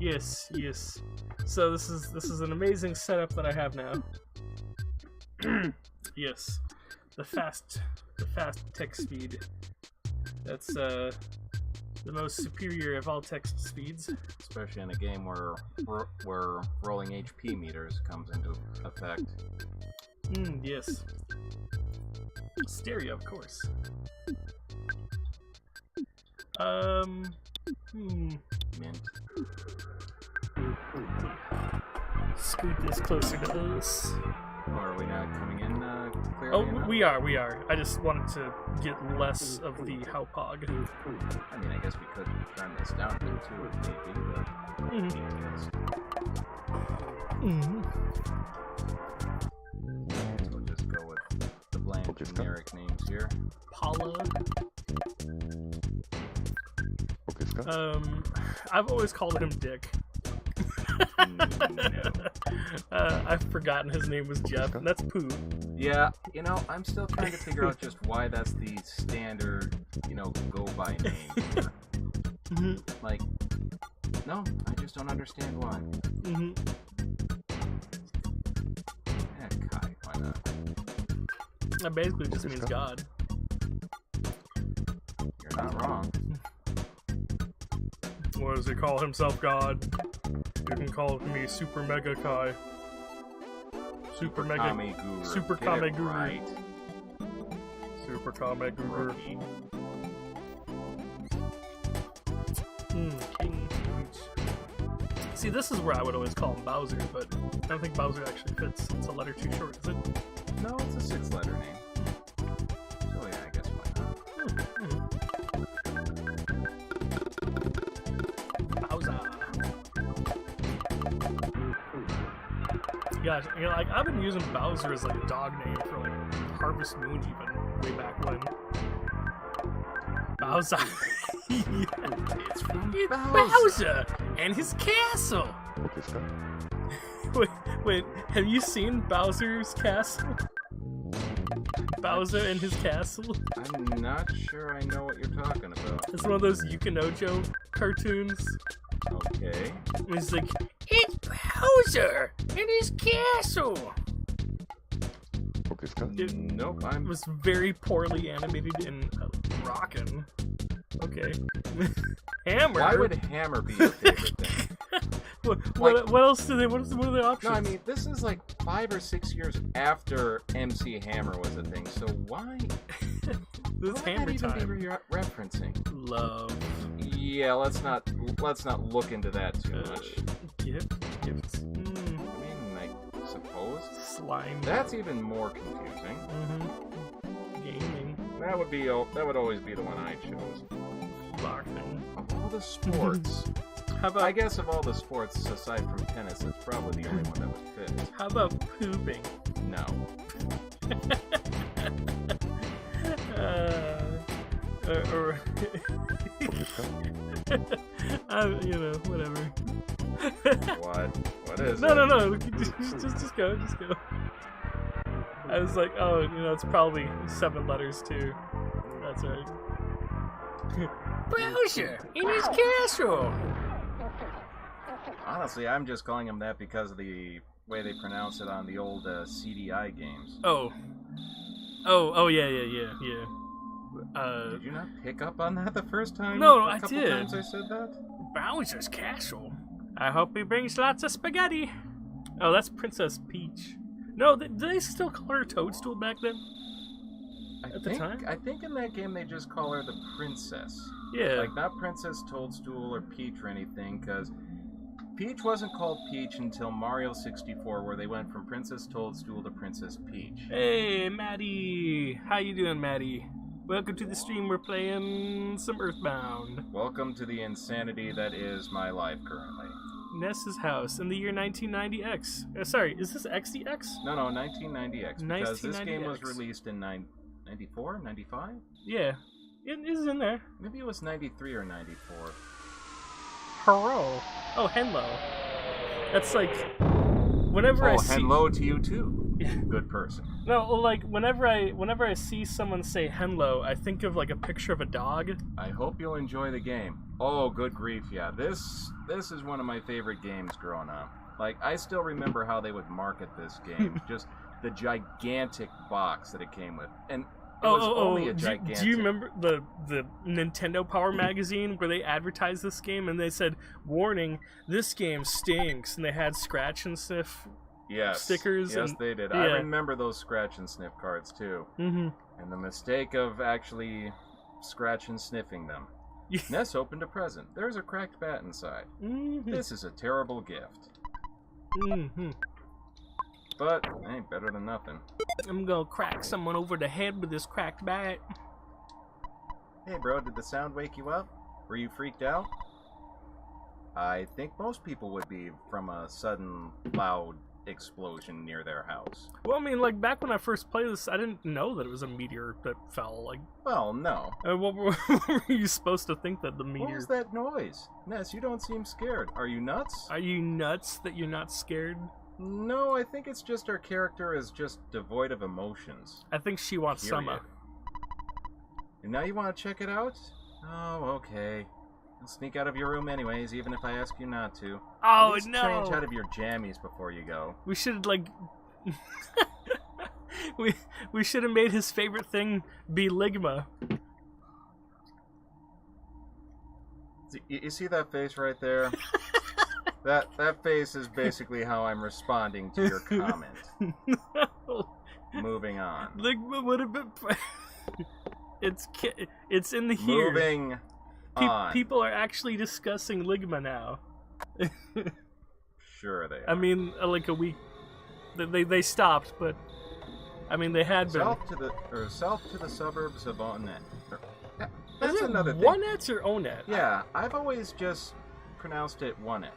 Yes, yes. So this is an amazing setup that I have now. Yes, the fast text speed. That's the most superior of all text speeds. Especially in a game where rolling HP meters comes into effect. Yes. Stereo, of course. Mint. Scoot this closer to us. Or are we not coming in clearly Oh, enough? we are. I just wanted to get less of the howpog. I mean, I guess we could turn this down a bit too if need be, but... So we'll just go with the bland generic names here. Paula. I've always called him Dick. No. I've forgotten his name was Jeff, and that's Pooh. Yeah, you know, I'm still trying to figure out just why that's the standard, go by name. Like, no, I just don't understand why. Yeah, Kai, why not? That basically just means God. You're not wrong. What does he call himself, God? You can call me Super Mega Kai. Super Mega Kame Guru. Super Get Kame it Guru. right. Super Kame Guru. Rookie. King Peach. See, this is where I would always call him Bowser, but I don't think Bowser actually fits. It's a letter too short, is it? No, it's a 6-letter name. So yeah, I guess why not? Bowser. Gosh, I've been using Bowser as like a dog name for like Harvest Moon even way back when. Bowser. It's from It's Bowser and his castle. Wait, have you seen Bowser's castle? Bowser and his castle? I'm not sure I know what you're talking about. It's one of those Yukinojo cartoons. Okay. And he's like, it's Bowser and his castle. Nope, It was very poorly animated and rockin'. Okay. Hammer. Why would Hammer be your favorite thing? What else do they? What are the options? No, I mean this is like 5 or 6 years after MC Hammer was a thing. So why? This what Hammer would that even time. be referencing? Love. Yeah, let's not look into that too much. Gifts. I mean, I suppose Slime. that's even more confusing. Gaming. That would always be the one I chose. Boxing. Of all the sports, How about I guess of all the sports aside from tennis, it's probably the only one that would fit. How about pooping? No. Or whatever. What is it? No. Just go. I was like, oh, it's probably 7 letters too. That's right. Bowser in his castle. Honestly, I'm just calling him that because of the way they pronounce it on the old CDI games. Oh, yeah. Did you not pick up on that the first time? No, a I couple did. times I said that? Bowser's castle. I hope he brings lots of spaghetti. Oh, that's Princess Peach. No, did they still call her Toadstool back then? At the time? I think in that game they just call her the princess. Yeah. Like, not Princess Toadstool or Peach or anything, because Peach wasn't called Peach until Mario 64, where they went from Princess Toadstool to Princess Peach. Hey, Maddie. How you doing, Maddie? Welcome to the stream. We're playing some Earthbound. Welcome to the insanity that is my life currently. Ness's house in the year 1990X. Sorry, is this XDX? No, 1990X, because this game was 1990X. released in 94, 95? Yeah, it is in there. Maybe it was 93 or 94. Hello. Oh, Henlo. That's like, whenever I see... hello to you too. good person. No, like whenever I see someone say hello, I think of like a picture of a dog. I hope you'll enjoy the game. Oh, good grief, yeah. This is one of my favorite games growing up. Like, I still remember how they would market this game. Just the gigantic box that it came with. And it was only a gigantic... Do you remember the Nintendo Power magazine where they advertised this game and they said, warning, this game stinks, and they had scratch and sniff stickers? Yes, they did. Yeah. I remember those scratch and sniff cards, too. Mm-hmm. And the mistake of actually scratch and sniffing them. Ness opened a present. There's a cracked bat inside. Mm-hmm. This is a terrible gift. Mm-hmm. But it ain't better than nothing. I'm gonna crack someone over the head with this cracked bat. Hey bro, did the sound wake you up? Were you freaked out? I think most people would be from a sudden loud explosion near their house. Well, I mean, like, back when I first played this, I didn't know that it was a meteor that fell. Like, well, no. What were you supposed to think that the meteor... What was that noise? Ness, you don't seem scared. Are you nuts? Are you nuts that you're not scared? No, I think it's just our character is just devoid of emotions. I think she wants Summer. And now you want to check it out? Oh, okay. I'll sneak out of your room anyways, even if I ask you not to. Oh, at least no! Change out of your jammies before you go. We should, like... we should have made his favorite thing be Ligma. You see that face right there? That face is basically how I'm responding to your comment. No. Moving on. Ligma would have been... It's in the here. Moving on. People are actually discussing Ligma now. Sure they are. I mean, like a week... They stopped, but... I mean, they had been... South to the suburbs of Onet. That's Is it another thing. Onet or Onet? Yeah, I've always just pronounced it Onet.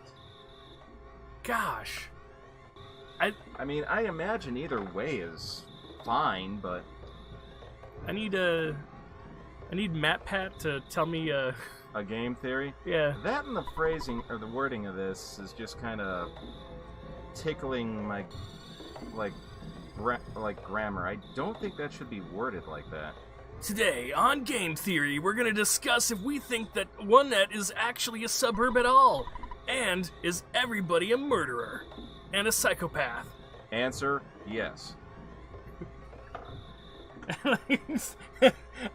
Gosh. I mean, I imagine either way is fine, but... I need MatPat to tell me, A game theory? Yeah. That and the phrasing, or the wording of this is just kind of tickling my, like grammar. I don't think that should be worded like that. Today, on Game Theory, we're gonna discuss if we think that Onet is actually a suburb at all, and is everybody a murderer and a psychopath? Answer, yes.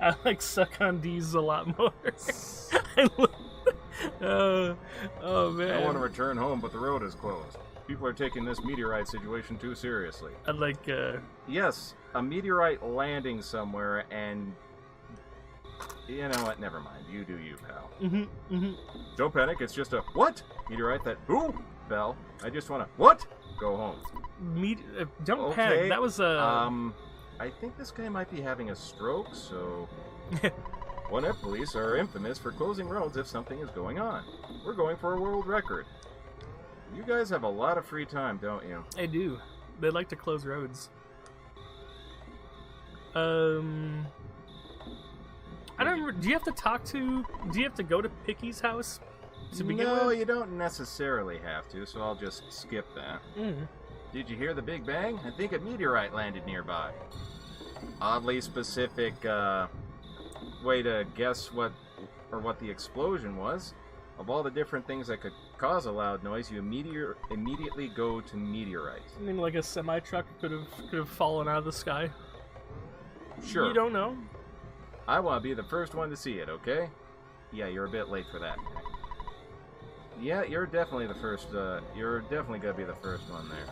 I like Suck on D's a lot more. Oh man. I want to return home, but the road is closed. People are taking this meteorite situation too seriously. I like, Yes, a meteorite landing somewhere, and... You know what? Never mind. You do you, pal. Don't panic. It's just a... What? Meteorite that... Who? Fell. I just want to... What? Go home. Don't panic. That was a... I think this guy might be having a stroke, so... Onet police are infamous for closing roads if something is going on. We're going for a world record. You guys have a lot of free time, don't you? They do. They like to close roads. I don't remember. Do you have to go to Picky's house to begin with? No, you don't necessarily have to, so I'll just skip that. Did you hear the Big Bang? I think a meteorite landed nearby. Oddly specific way to guess what the explosion was. Of all the different things that could cause a loud noise, you immediately go to meteorite. I mean, like a semi-truck could have fallen out of the sky. Sure. You don't know. I want to be the first one to see it, okay? Yeah, you're a bit late for that. Yeah, you're definitely the first, you're definitely gonna be the first one there.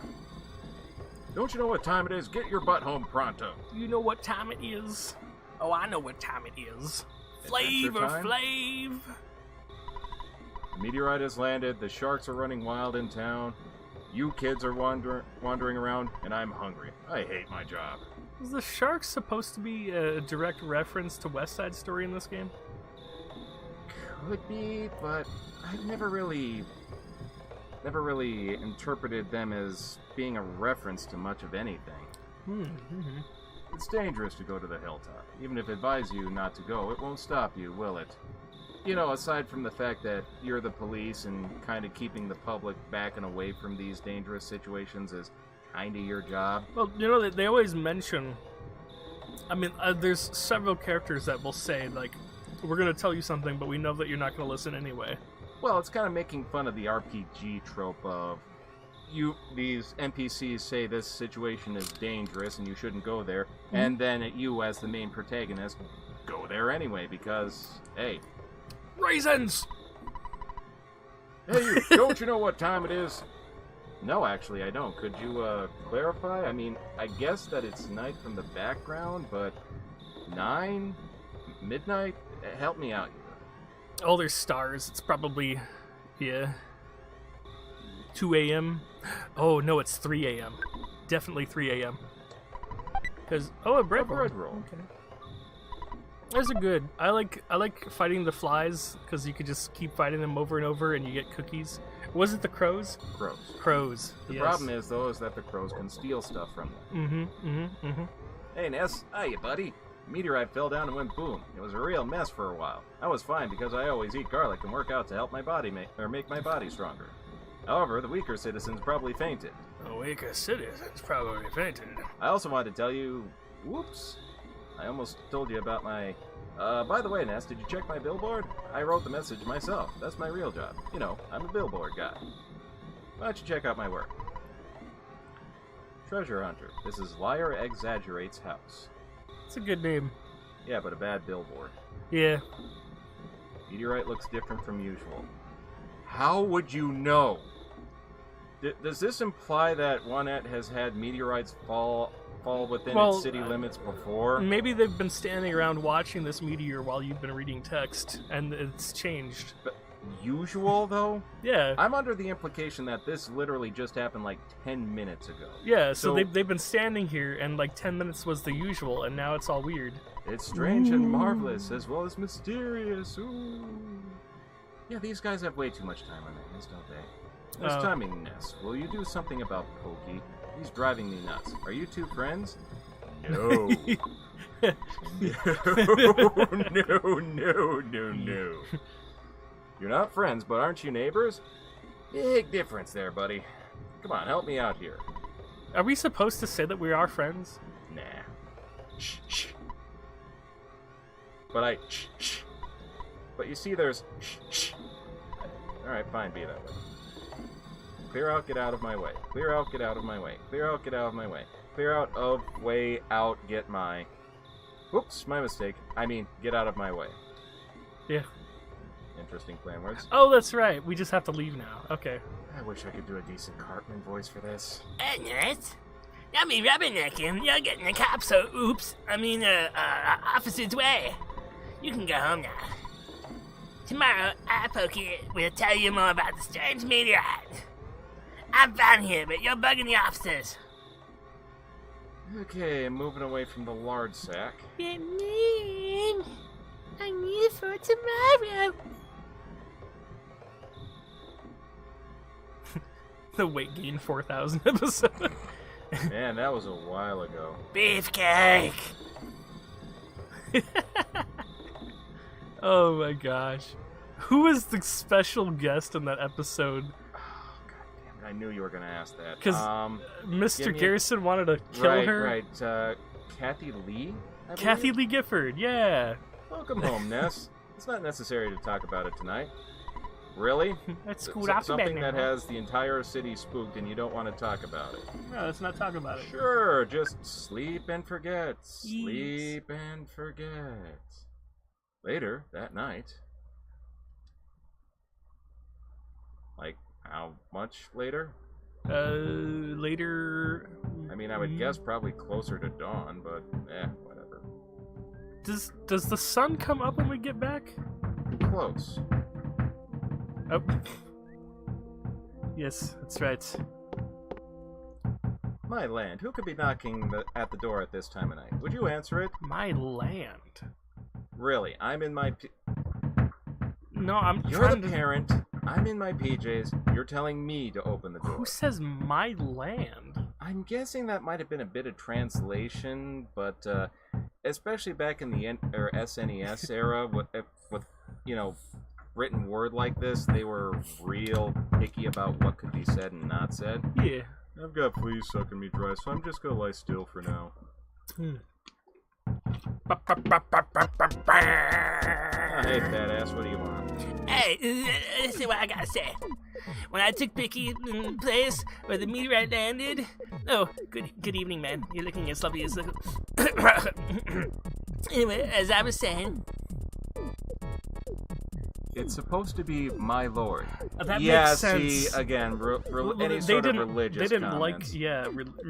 Don't you know what time it is? Get your butt home pronto. You know what time it is? Oh, I know what time it is. Flavor Flav! The meteorite has landed, the sharks are running wild in town, you kids are wandering around, and I'm hungry. I hate my job. Is the sharks supposed to be a direct reference to West Side Story in this game? Could be, but I've never really interpreted them as being a reference to much of anything. It's dangerous to go to the hilltop. Even if it advise you not to go, it won't stop you, will it? You know, aside from the fact that you're the police and kind of keeping the public back and away from these dangerous situations is kind of your job. Well, you know, they always mention... I mean, there's several characters that will say, like, we're going to tell you something, but we know that you're not going to listen anyway. Well, it's kind of making fun of the RPG trope of these NPCs say this situation is dangerous and you shouldn't go there, and then you, as the main protagonist, go there anyway because, hey... Raisins! Hey, don't you know what time it is? No, actually, I don't. Could you, clarify? I mean, I guess that it's night from the background, but 9? Midnight? Help me out here. Oh, there's stars. It's probably, 2 a.m. Oh, no, it's 3 a.m. Definitely 3 a.m. Because, a bread roll. Okay. Those are good. I like fighting the flies, because you could just keep fighting them over and over, and you get cookies. Was it the crows? Crows. The problem is, though, is that the crows can steal stuff from them. Hey, Ness. Hiya, buddy. A meteorite fell down and went boom. It was a real mess for a while. I was fine because I always eat garlic and work out to help my body make my body stronger. However, the weaker citizens probably fainted. The weaker citizens probably fainted. I also wanted to tell you... Whoops. I almost told you about my... by the way, Ness, did you check my billboard? I wrote the message myself. That's my real job. You know, I'm a billboard guy. Why don't you check out my work? Treasure Hunter. This is Liar Exaggerates House. It's a good name. Yeah, but a bad billboard. Yeah. Meteorite looks different from usual. How would you know? Does this imply that Juanette has had meteorites fall within its city limits before? Maybe they've been standing around watching this meteor while you've been reading text, and it's changed. But usual, though? Yeah. I'm under the implication that this literally just happened like 10 minutes ago. Yeah, so they've been standing here, and like 10 minutes was the usual, and now it's all weird. It's strange and marvelous, as well as mysterious. Ooh. Yeah, these guys have way too much time on their hands, don't they? This timing, Ness. Will you do something about Pokey? He's driving me nuts. Are you two friends? No. No. You're not friends, but aren't you neighbors? Big difference there, buddy. Come on, help me out here. Are we supposed to say that we are friends? Nah. Shh. But shh. But you see, there's shh. Alright, fine, be that way. Clear out, get out of my way. Clear out, get out of my way. Clear out, get out of my way. Clear out of, way out, get my... Whoops, my mistake. I mean, get out of my way. Yeah. Interesting plan words. Oh, that's right. We just have to leave now. Okay. I wish I could do a decent Cartman voice for this. Nurse, I'll be rubbernecking. You're getting the cops, so oops. Officer's way. You can go home now. Tomorrow, Pokey will tell you more about the strange meteorite. I'm fine here, but you're bugging the officers. Okay, I'm moving away from the lard sack. I need it for tomorrow. The weight gain 4,000 episode. Man, that was a while ago. Beefcake. Oh my gosh. Who was the special guest in that episode? Oh, God damn it. I knew you were going to ask that. Because Mr. Garrison wanted to kill her. Right. Kathy Lee? Kathy Lee Gifford, yeah. Welcome home, Ness. It's not necessary to talk about it tonight. Really? Let's scoot off something the that has the entire city spooked and you don't want to talk about it. No, let's not talk about it. Sure, just sleep and forget. Sleep and forget. Later that night. Like, how much later? Later... I mean, I would guess probably closer to dawn, but whatever. Does the sun come up when we get back? Close. Oh. Yes, that's right. My land, who could be knocking at the door at this time of night? Would you answer it? My land? Really, I'm in my... No, I'm You're the parent. I'm in my PJs. You're telling me to open the door. Who says my land? I'm guessing that might have been a bit of translation, but especially back in the SNES era, with written word like this, they were real picky about what could be said and not said. Yeah. I've got fleas sucking me dry, so I'm just gonna lie still for now. Hey, fat ass, what do you want? Hey, this is what I gotta say. When I took Picky's place where the meteorite landed... Oh, good evening, man. You're looking as lovely as... Anyway, as I was saying... It's supposed to be my lord. That makes sense. See, again, any sort of religious They didn't comments. like, yeah.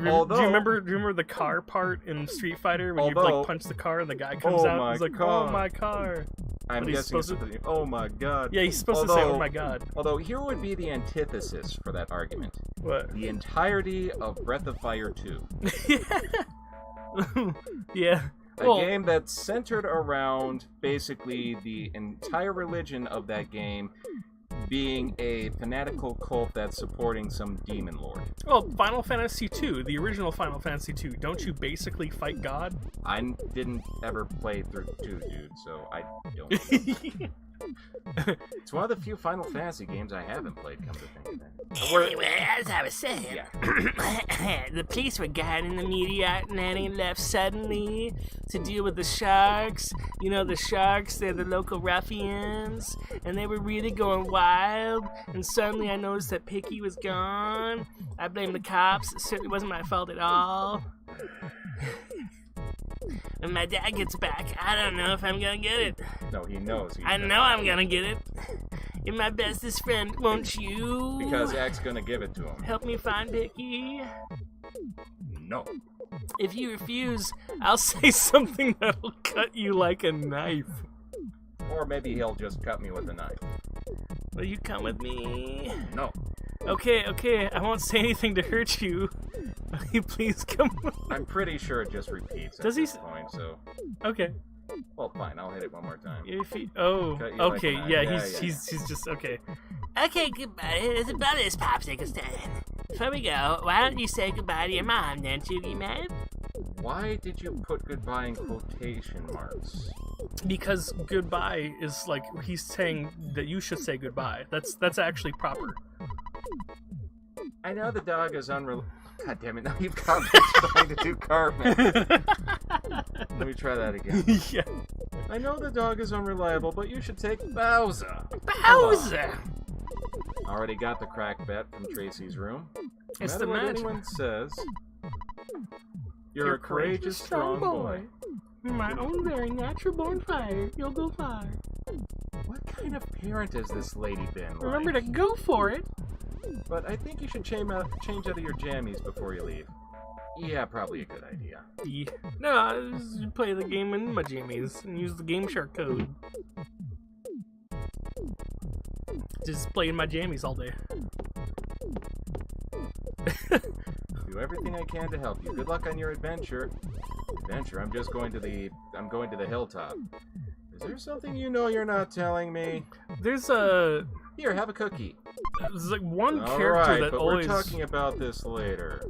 Although, do you remember the car part in Street Fighter when you like punch the car and the guy comes out? He's like, "Oh my car." I'm guessing it's supposed to, oh my god. Yeah, he's supposed to say, "Oh my god." Although here would be the antithesis for that argument. What? The entirety of Breath of Fire 2. Yeah. A game that's centered around basically the entire religion of that game being a fanatical cult that's supporting some demon lord. Well, Final Fantasy II, the original Final Fantasy II, don't you basically fight God? I didn't ever play through 2, dude, so I don't know. It's one of the few Final Fantasy games I haven't played, come to think of it. Anyway, as I was saying, the police were guarding the meteorite landing left suddenly to deal with the sharks. You know, the sharks, they're the local ruffians, and they were really going wild, and suddenly I noticed that Picky was gone. I blame the cops. It certainly wasn't my fault at all. When my dad gets back, I don't know if I'm gonna get it. No, he knows. I know I'm gonna get it. You're my bestest friend, won't you? Because Jack's gonna give it to him. Help me find Picky. No. If you refuse, I'll say something that'll cut you like a knife. Or maybe he'll just cut me with a knife. Will you come with me? No. Okay, I won't say anything to hurt you. Will you please come with me? I'm pretty sure it just repeats at this point, so... Okay. Well, fine, I'll hit it one more time. Okay, like yeah, he's just, okay. Okay, goodbye. It's about this popsicle stand. Before we go, why don't you say goodbye to your mom, then, Toogie Man? Why did you put goodbye in quotation marks? Because goodbye is like, he's saying that you should say goodbye. That's actually proper. I know the dog is unreliable. God damn it, now you've got me trying to do Cartman. Let me try that again. Yeah. I know the dog is unreliable, but you should take Bowser. Bowser! Already got the crack bet from Tracy's room. It's No the matter what magic. anyone says, you're a courageous, strong boy. You're my own very natural born fire. You'll go far. What kind of parent has this lady been like? Remember to go for it. But I think you should change out of your jammies before you leave. Yeah, probably a good idea. No, I just play the game in my jammies and use the Game Shark code. Just playing my jammies all day. Do everything I can to help you. Good luck on your adventure. I'm just going to the hilltop. Is there something you know you're not telling me? There's Here, have a cookie. There's like one All character right, that but always... we're talking about this later.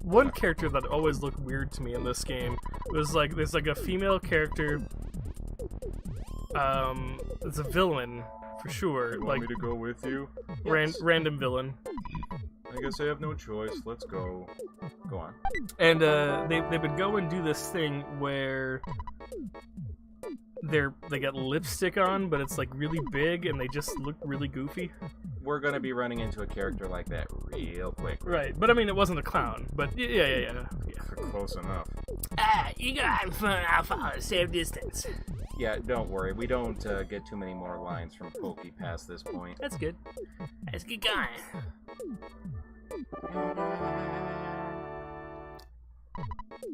One character that always looked weird to me in this game was like, there's like a female character. It's a villain for sure. You want me to go with you? Random villain. I guess I have no choice. Let's go. Go on. And they would go and do this thing where they got lipstick on, but it's like really big and they just look really goofy. We're gonna be running into a character like that real quick. Right, but I mean it wasn't a clown. But yeah. Close enough. You go have fun. I'll follow. Save distance. Yeah, don't worry. We don't get too many more lines from Pokey past this point. That's good. Let's get going.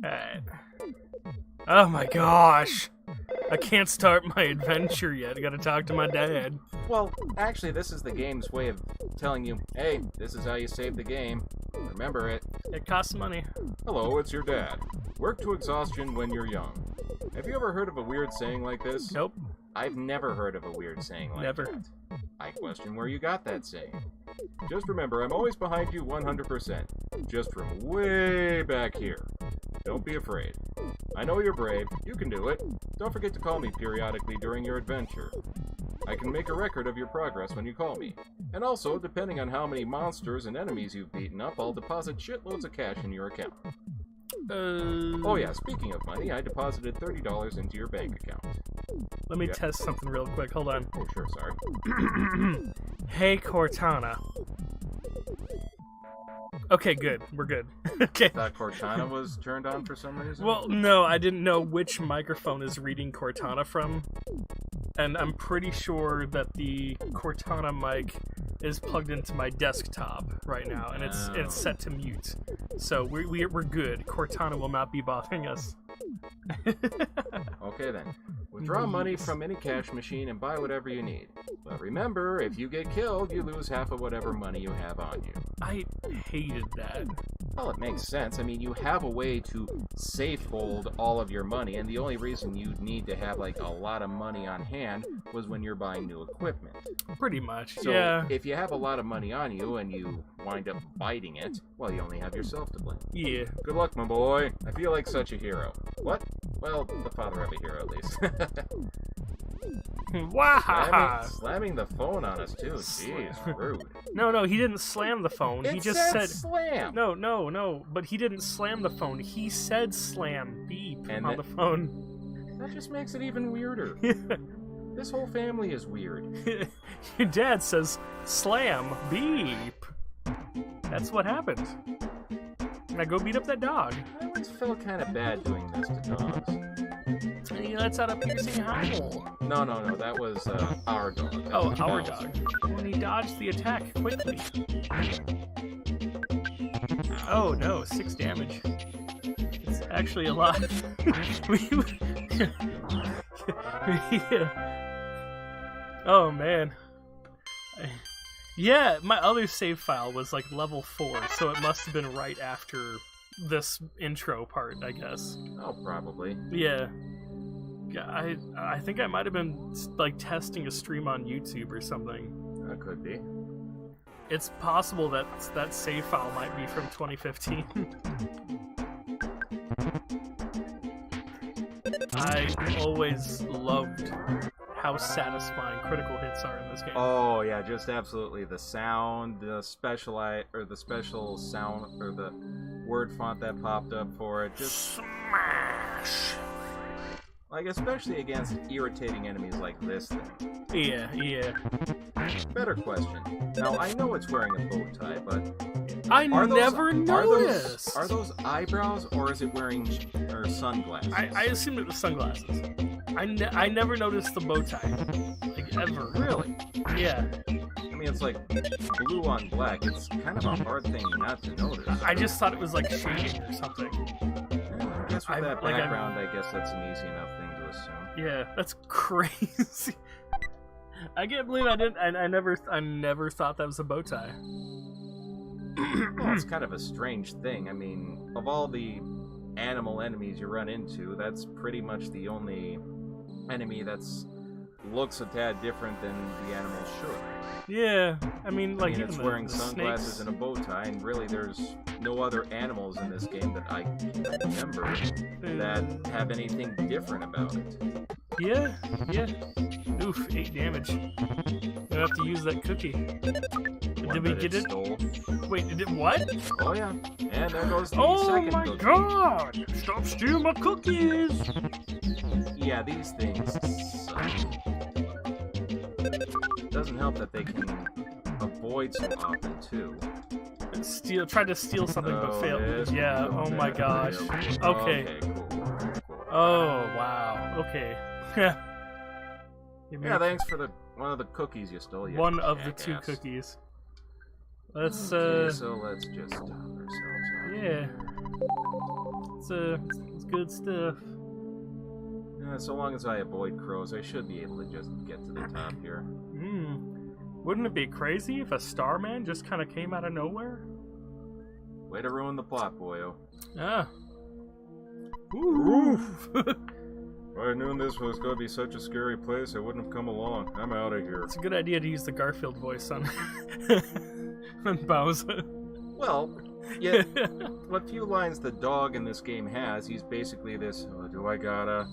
Alright. Oh my gosh! I can't start my adventure yet. I gotta talk to my dad. Well, actually, this is the game's way of telling you, hey, this is how you save the game. Remember it. It costs money. Hello, it's your dad. Work to exhaustion when you're young. Have you ever heard of a weird saying like this? Nope. I've never heard of a weird saying like Never. that. I question where you got that saying. Just remember, I'm always behind you 100%. Just from way back here. Don't be afraid. I know you're brave. You can do it. Don't forget to call me periodically during your adventure. I can make a record of your progress when you call me. And also, depending on how many monsters and enemies you've beaten up, I'll deposit shitloads of cash in your account. Oh yeah, speaking of money, I deposited $30 into your bank account. Let me test something real quick. Hold on. Oh, sure, sorry. Hey, Cortana. Okay, good. We're good. Okay. I thought Cortana was turned on for some reason? Well, no, I didn't know which microphone is reading Cortana from. And I'm pretty sure that the Cortana mic is plugged into my desktop right now, and it's set to mute. So we're good. Cortana will not be bothering us. Okay then. Withdraw money from any cash machine and buy whatever you need. But remember, if you get killed, you lose half of whatever money you have on you. I hated that. Well, it makes sense. I mean, you have a way to safe hold all of your money, and the only reason you'd need to have, like, a lot of money on hand was when you're buying new equipment. Pretty much, so yeah. If you have a lot of money on you and you wind up biting it, well, you only have yourself to blame. Yeah. Good luck, my boy. I feel like such a hero. What? Well, the father of a hero, at least. Wow! Slamming the phone on us, too. Jeez, rude. No, he didn't slam the phone. He just said slam! No, but he didn't slam the phone. He said slam, beep, on the phone. That just makes it even weirder. This whole family is weird. Your dad says slam, beep. That's what happened. Now go beat up that dog. I always felt kind of bad doing this to dogs. He lets out a piercing howl. No, that was our dog. Oh, our dog. When he dodged the attack quickly. Oh no, 6 damage. It's actually a lot. Oh man. Yeah, my other save file was like level 4, so it must have been right after this intro part, I guess. Oh, probably. Yeah. I think I might have been like testing a stream on YouTube or something. That could be. It's possible that that save file might be from 2015. I always loved how satisfying critical hits are in this game. Oh yeah, just absolutely. The sound, the special sound, or the word font that popped up for it, just smash. Like, especially against irritating enemies like this thing. Yeah. Better question. Now, I know it's wearing a bow tie, but... I never noticed! Are those eyebrows, or is it wearing sunglasses? I assumed it was sunglasses. I never noticed the bow tie. Like, ever. Really? Yeah. I mean, it's like blue on black. It's kind of a hard thing not to notice. I just thought it was like shading or something. I guess with that background, I guess that's an easy enough thing to assume. Yeah, that's crazy. I can't believe I didn't. I never thought that was a bow tie. Well, it's kind of a strange thing. I mean, of all the animal enemies you run into, that's pretty much the only enemy that's looks a tad different than the animal should. Yeah, I mean, like, it's wearing sunglasses and a bow tie, and really there's no other animals in this game that I can remember that have anything different about it. Yeah. Oof, 8 damage. I have to use that cookie. Did we get it? Stole. Wait, did it what? Oh yeah, and there goes the second cookie. Oh my god! Stop stealing my cookies! Yeah, these things suck. Doesn't help that they can avoid so often too. Tried to steal something but failed. Yeah. Oh my gosh. Okay. Okay, cool. Oh wow. Okay. Yeah, thanks for one of the cookies you stole. One of the 2 cookies. Let's okay, so let's just stop ourselves. Yeah. It's good stuff. Yeah, so long as I avoid crows, I should be able to just get to the top here. Wouldn't it be crazy if a Starman just kind of came out of nowhere? Way to ruin the plot, boyo. Ah. Oof. If I knew this was going to be such a scary place, I wouldn't have come along. I'm out of here. It's a good idea to use the Garfield voice on, on Bowser. Well, yeah, what few lines the dog in this game has, he's basically this, oh, do I gotta?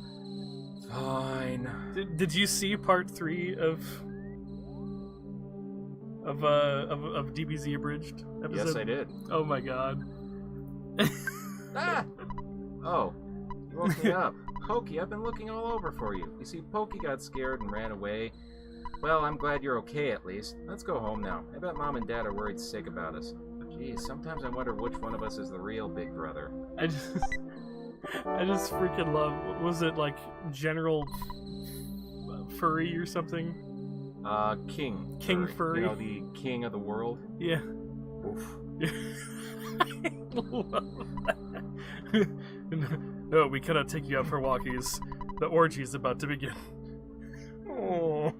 Fine. Did you see part 3 of of DBZ Abridged episode? Yes, I did. Oh my god. Ah! Oh, you woke me up. Pokey, I've been looking all over for you. You see, Pokey got scared and ran away. Well, I'm glad you're okay at least. Let's go home now. I bet Mom and Dad are worried sick about us. Geez, sometimes I wonder which one of us is the real big brother. I just freaking love. Was it like General Furry or something? King. King Furry. You know, the king of the world. Yeah. Oof. I love that. No, we cannot take you out for walkies. The orgy is about to begin. Oh.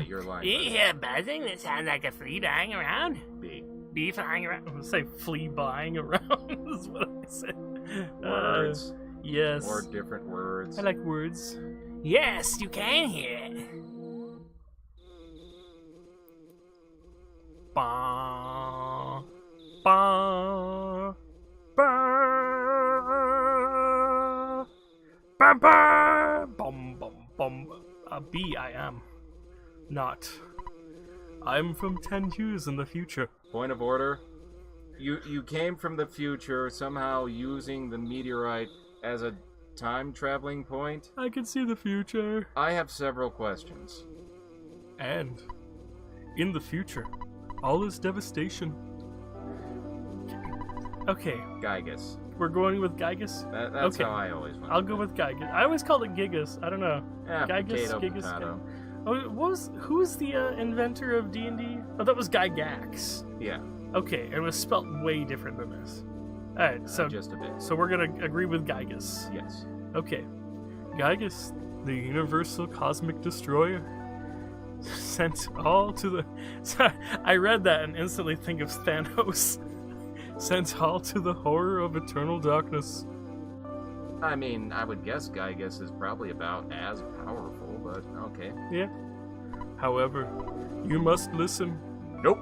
You're lying. You hear buzzing that sounds like a flea flying around? Bee flying around? I'm gonna say flea flying around is what I said. Words. Yes. Or different words. I like words. Yes, you can hear it. Ba ba ba ba ba bum bum bum. A bee I am. Not. I'm from 10 years in the future. Point of order. You came from the future, somehow using the meteorite as a time-traveling point? I can see the future. I have several questions. And in the future, all is devastation. Okay. Gygus. We're going with Gygus? That's okay. how I always went. I'll go with Gygus. I always called it Gigas. I don't know. Yeah, Gygus, potato, Gigas. potato. Oh, who's the inventor of D&D? Oh, that was Gygax. Yeah. Okay, it was spelt way different than this. Alright, so just a bit. So we're gonna agree with Gygus. Yes. Okay. Gygus, the universal cosmic destroyer, sent all to the... Sorry, I read that and instantly think of Thanos. Sent all to the horror of eternal darkness. I mean, I would guess Gygus is probably about as powerful, but okay. Yeah. However, you must listen. Nope.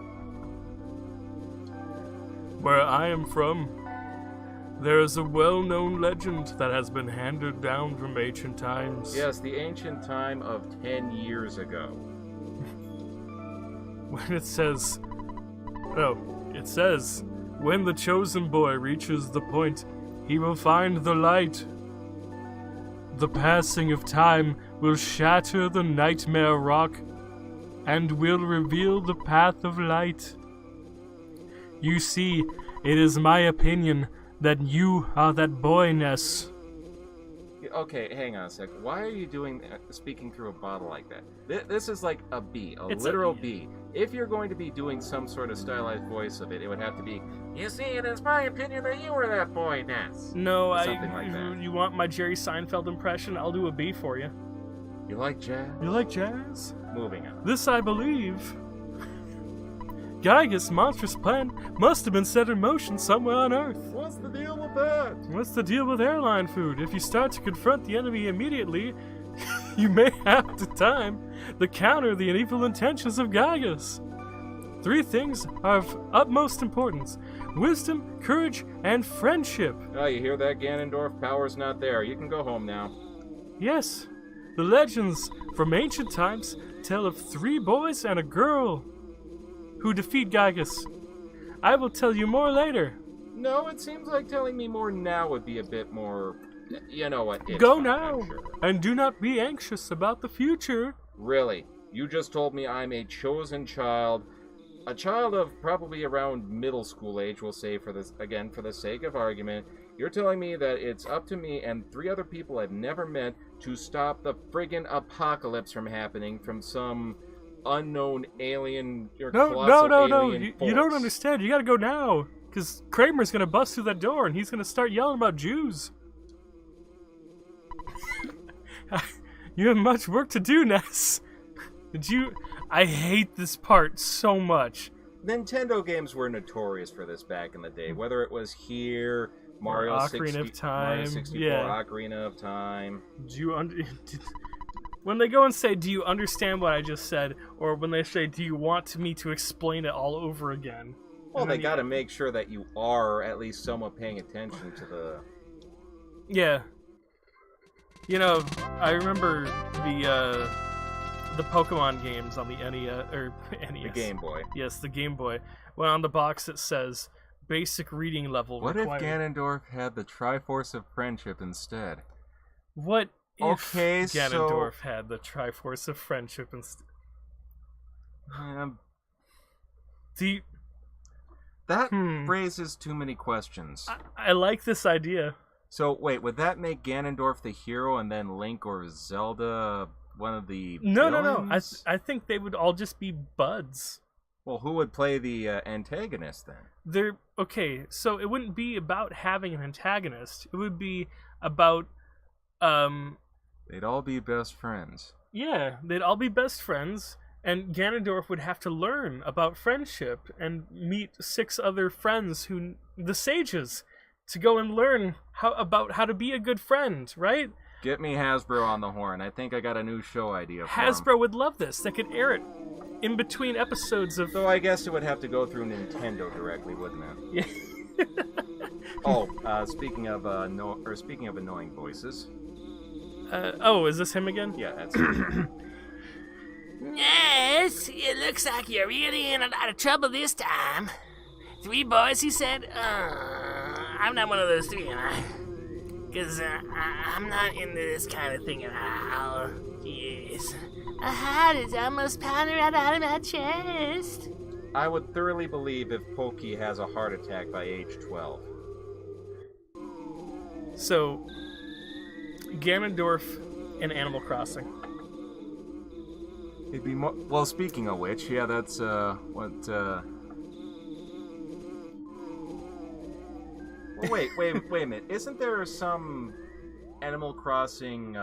Where I am from, there is a well-known legend that has been handed down from ancient times. Yes, the ancient time of 10 years ago. When it says... No, it says, when the chosen boy reaches the point, he will find the light. The passing of time will shatter the nightmare rock and will reveal the path of light. You see, it is my opinion that you are that boy, Ness. Okay, hang on a sec. Why are you speaking through a bottle like that? This is like a bee, it's literal bee. If you're going to be doing some sort of stylized voice of it, it would have to be, you see, it is my opinion that you were that boy, Ness. No, something like that. You want my Jerry Seinfeld impression? I'll do a bee for you. You like jazz? You like jazz? Moving on. This I believe. Gygus' monstrous plan must have been set in motion somewhere on Earth. What's the deal with that? What's the deal with airline food? If you start to confront the enemy immediately, you may have to time the counter the evil intentions of Gygus. 3 things are of utmost importance: wisdom, courage, and friendship. Oh, you hear that, Ganondorf? Power's not there. You can go home now. Yes, the legends from ancient times tell of 3 boys and a girl who defeat Gygus. I will tell you more later. No, it seems like telling me more now would be a bit more... You know what? Go fine, now, sure. and do not be anxious about the future. Really? You just told me I'm a chosen child. A child of probably around middle school age, we'll say, for this again, for the sake of argument. You're telling me that it's up to me and 3 other people I've never met to stop the friggin' apocalypse from happening from some unknown alien or colossal alien force. You don't understand. You gotta go now, because Kramer's gonna bust through that door and he's gonna start yelling about Jews. You have much work to do, Ness. I hate this part so much. Nintendo games were notorious for this back in the day, whether it was here, Mario 64, yeah. Ocarina of Time. When they go and say, do you understand what I just said? Or when they say, do you want me to explain it all over again? Well, they gotta make sure that you are at least somewhat paying attention to the... Yeah. You know, I remember the Pokemon games on the NES or NES. The Game Boy. Yes, the Game Boy. Well, on the box it says basic reading level What required. if Ganondorf had the Triforce of Friendship instead? What if Okay, Ganondorf had the Triforce of Friendship instead? That raises too many questions. I like this idea. So, wait, would that make Ganondorf the hero and then Link or Zelda one of the No. villains? I think they would all just be buds. Well, who would play the antagonist then? Okay, so it wouldn't be about having an antagonist. It would be about, They'd all be best friends. yeah, they'd all be best friends, and Ganondorf would have to learn about friendship and meet 6 other friends the sages, to go and learn how to be a good friend, right? Get me Hasbro on the horn. I think I got a new show idea for 'em. Hasbro would love this. They could air it in between episodes of... So I guess it would have to go through Nintendo directly, wouldn't it? Yeah. Speaking of annoying voices. Is this him again? Yeah, that's it. Yes, it looks like you're really in a lot of trouble this time. 3 boys, he said? I'm not one of those 3, am I? Because I'm not into this kind of thing at all. Jeez. My heart is almost pounding right out of my chest. I would thoroughly believe if Pokey has a heart attack by age 12. So, Ganondorf in Animal Crossing. It'd be more... Well, speaking of which, yeah, that's, Well, wait a minute. Isn't there some Animal Crossing,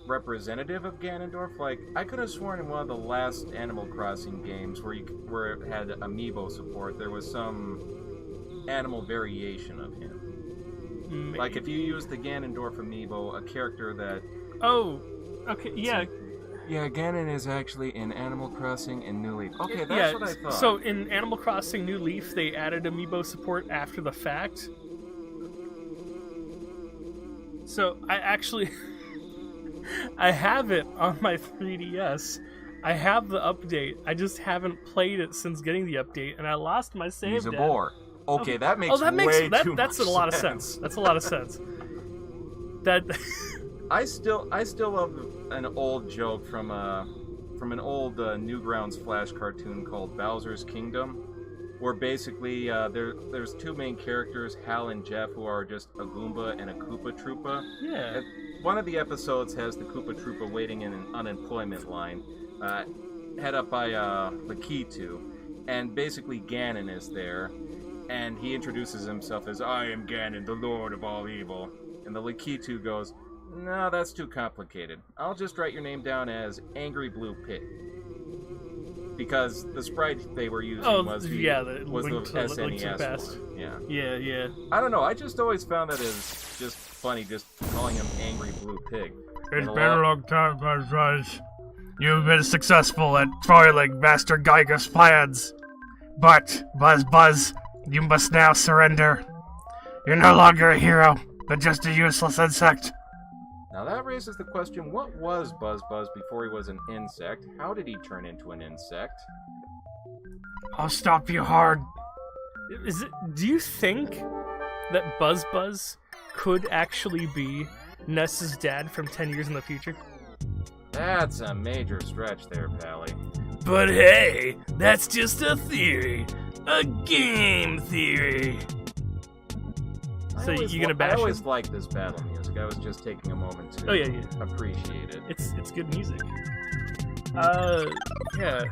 representative of Ganondorf? Like, I could have sworn in one of the last Animal Crossing games where it had amiibo support, there was some animal variation of him. Maybe. Like, if you use the Ganondorf amiibo, a character that... Oh, okay, yeah. Yeah, Ganon is actually in Animal Crossing and New Leaf. Okay, that's what I thought. So in Animal Crossing New Leaf, they added amiibo support after the fact. So I actually... I have it on my 3DS. I have the update. I just haven't played it since getting the update, and I lost my save. He's a bore. Okay, that makes that makes way too that's much a lot of sense. That's a lot of sense. That I still love an old joke from an old Newgrounds Flash cartoon called Bowser's Kingdom, where basically there's 2 main characters, Hal and Jeff, who are just a Goomba and a Koopa Troopa. Yeah. One of the episodes has the Koopa Troopa waiting in an unemployment line, head up by Lakitu, and basically Ganon is there, and he introduces himself as, "I am Ganon, the Lord of all evil," and the Lakitu goes, "No, that's too complicated. I'll just write your name down as Angry Blue Pig." Because the sprite they were using was the SNES one. Yeah. I don't know, I just always found that as just funny, just calling him Angry Blue Pig. It's been a long time, Buzz. You've been successful at foiling Master Geiger's plans. But, Buzz, you must now surrender. You're no longer a hero, but just a useless insect. Now that raises the question, what was Buzz before he was an insect? How did he turn into an insect? I'll stop you hard. Do you think that Buzz could actually be Ness's dad from 10 years in the future? That's a major stretch there, Pally. But hey, that's just a theory. A game theory. So you're gonna bash I always him? liked this battle music. I was just taking a moment to appreciate it. It's good music. Yeah,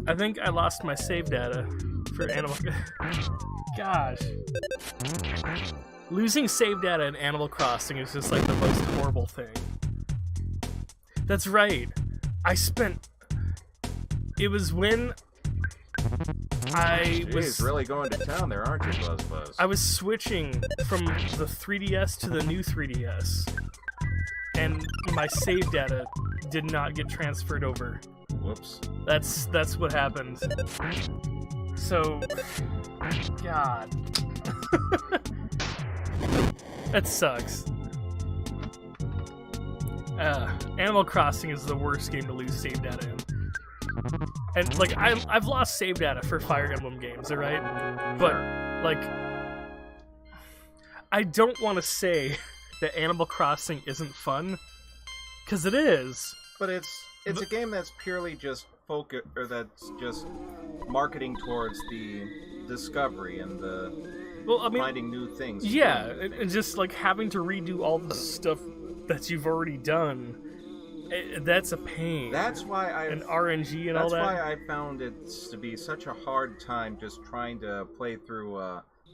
I think I lost my save data for Animal... Gosh. Losing save data in Animal Crossing is just like the most horrible thing. That's right. It was when I was really going to town there, aren't you, Buzz? I was switching from the 3DS to the new 3DS, and my save data did not get transferred over. Whoops. That's what happened. So, God, that sucks. Animal Crossing is the worst game to lose save data in. And like I've lost save data for Fire Emblem games, alright? But like I don't want to say that Animal Crossing isn't fun, because it is. But it's a game that's purely just that's just marketing towards the discovery and the finding new things. Yeah, and just like having to redo all the stuff that you've already done. That's a pain. That's why and RNG and all that. That's why I found it to be such a hard time just trying to play through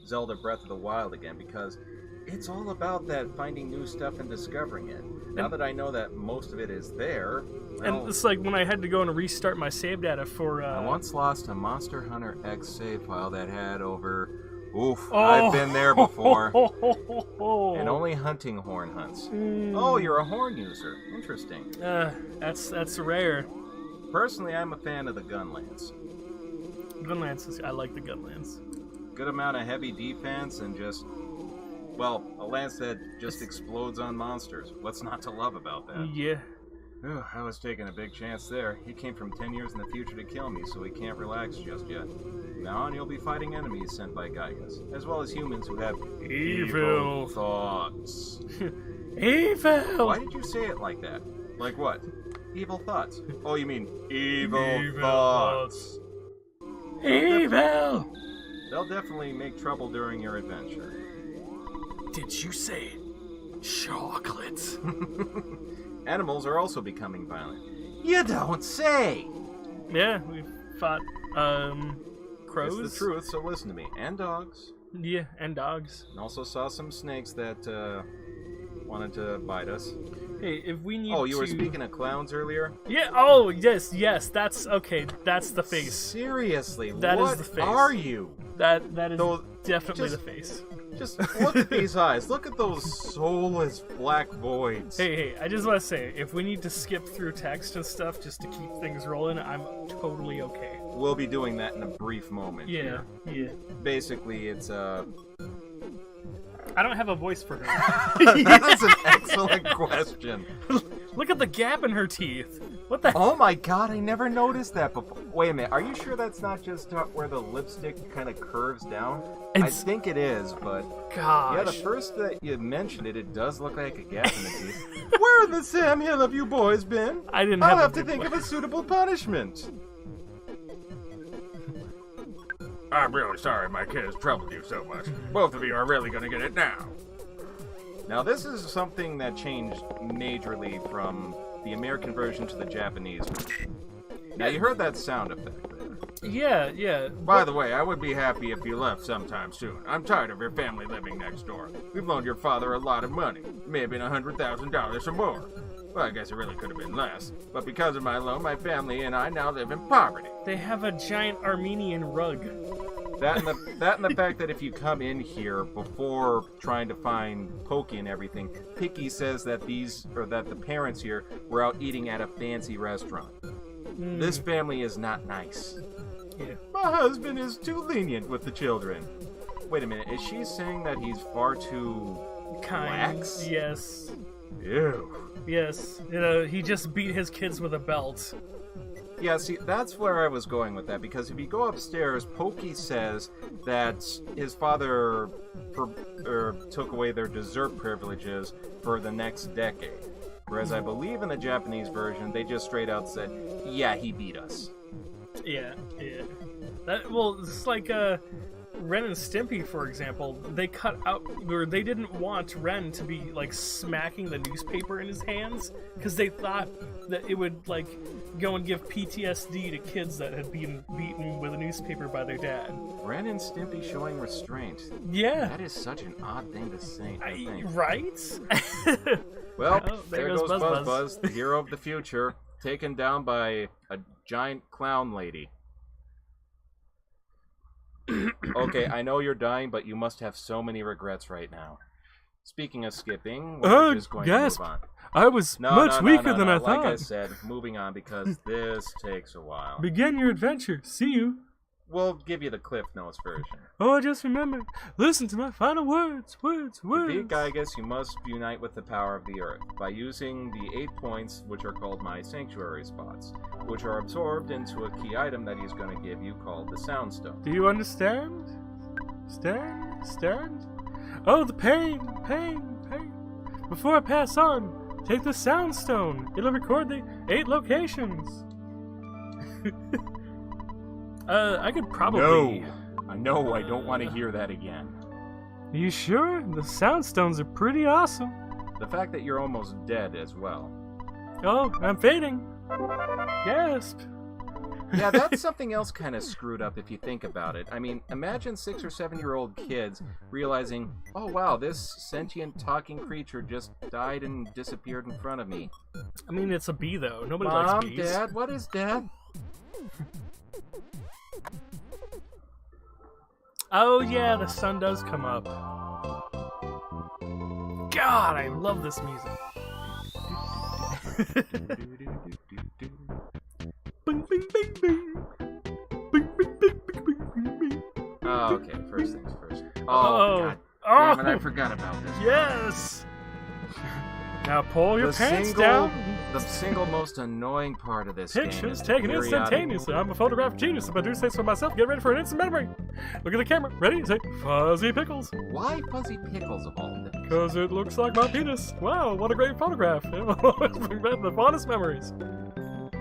Zelda Breath of the Wild again, because it's all about that finding new stuff and discovering it. Now that I know that most of it is there... Well, and it's like when I had to go and restart my save data for... I once lost a Monster Hunter X save file that had over... I've been there before. And only hunting horn hunts. Oh, you're a horn user. Interesting. That's rare. Personally, I'm a fan of the Gunlance. I like the Gunlance. Good amount of heavy defense and just... Well, a lance that just explodes on monsters. What's not to love about that? Yeah. I was taking a big chance there. He came from 10 years in the future to kill me, so he can't relax just yet. Now on, you'll be fighting enemies sent by Gaius, as well as humans who have evil thoughts. Evil! Why did you say it like that? Like what? Evil thoughts? Oh, you mean evil thoughts. Evil! They'll definitely make trouble during your adventure. Did you say chocolate? Animals are also becoming violent. You don't say! Yeah, we fought, crows. It's the truth, so listen to me. And dogs. Yeah, and dogs. And also saw some snakes that, wanted to bite us. Hey, if we need Oh, you were speaking of clowns earlier? Yeah, oh, yes, that's, okay, that's the face. Seriously, that what is the face. Are you? That is definitely the face. Just look at these eyes. Look at those soulless black voids. Hey, I just want to say, if we need to skip through text and stuff just to keep things rolling, I'm totally okay. We'll be doing that in a brief moment. Yeah. Basically, it's I don't have a voice for her. That is an excellent question. Look at the gap in her teeth. What the? Oh my god, I never noticed that before. Wait a minute, are you sure that's not just where the lipstick kind of curves down? I think it is, but... Gosh. Yeah, the first that you mentioned it does look like a gap in the teeth. Where in the Sam Hill have you boys been? I'll have to think of a suitable punishment. I'm really sorry my kids troubled you so much. Both of you are really gonna get it now. Now this is something that changed majorly from the American version to the Japanese version. Now you heard that sound effect there. Yeah. By the way, I would be happy if you left sometime soon. I'm tired of your family living next door. We've loaned your father a lot of money. It may have been $100,000 or more. Well, I guess it really could have been less. But because of my loan, my family and I now live in poverty. They have a giant Armenian rug. That and the fact that if you come in here before trying to find Pokey and everything, Picky says that the parents here were out eating at a fancy restaurant. This family is not nice. Yeah. My husband is too lenient with the children. Wait a minute, is she saying that he's far too lax? Yes. Ew. Yes. He just beat his kids with a belt. Yeah, see, that's where I was going with that, because if you go upstairs, Pokey says that his father took away their dessert privileges for the next decade. Whereas I believe in the Japanese version, they just straight out said, yeah, he beat us. Yeah. It's like, Ren and Stimpy, for example, they cut out, or they didn't want Ren to be, like, smacking the newspaper in his hands, because they thought that it would, like, go and give PTSD to kids that had been beaten with a newspaper by their dad. Ren and Stimpy showing restraint. Yeah. That is such an odd thing to say, I think. Right? Well, there goes Buzz, the hero of the future, taken down by a giant clown lady. Okay, I know you're dying, but you must have so many regrets right now. Speaking of skipping, we're just going to move on. I was much weaker than I thought. Like I said, moving on because this takes a while. Begin your adventure. See you. We'll give you the Cliff Notes version. Oh, just remember, listen to my final words. To beat Gygus, you must unite with the power of the earth by using the 8 points, which are called my sanctuary spots, which are absorbed into a key item that he's going to give you called the Soundstone. Do you understand? Stand? Oh, the pain. Before I pass on, take the Soundstone. It'll record the 8 locations. I could probably... No, I don't want to hear that again. Are you sure? The Soundstones are pretty awesome. The fact that you're almost dead as well. Oh, I'm fading. Gasp. Yeah, that's something else kind of screwed up if you think about it. I mean, imagine 6 or 7-year-old kids realizing, oh wow, this sentient talking creature just died and disappeared in front of me. I mean, it's a bee though. Nobody Mom, likes bees. Dad, what is death? Oh yeah, the sun does come up. God, I love this music. Bing, bing, bing, bing. Bing, bing, bing, bing, bing, bing. Oh, okay, first things first. Oh, God damn it, I forgot about this. Yes! Now pull your pants down. The single most annoying part of this game Pictures is taken periodic- instantaneously. I'm a photographic genius. If I do say so myself, get ready for an instant memory. Look at the camera. Ready? Say, Fuzzy Pickles. Why Fuzzy Pickles of all things? Because it looks like my penis. Wow, what a great photograph. It will always bring back the fondest memories.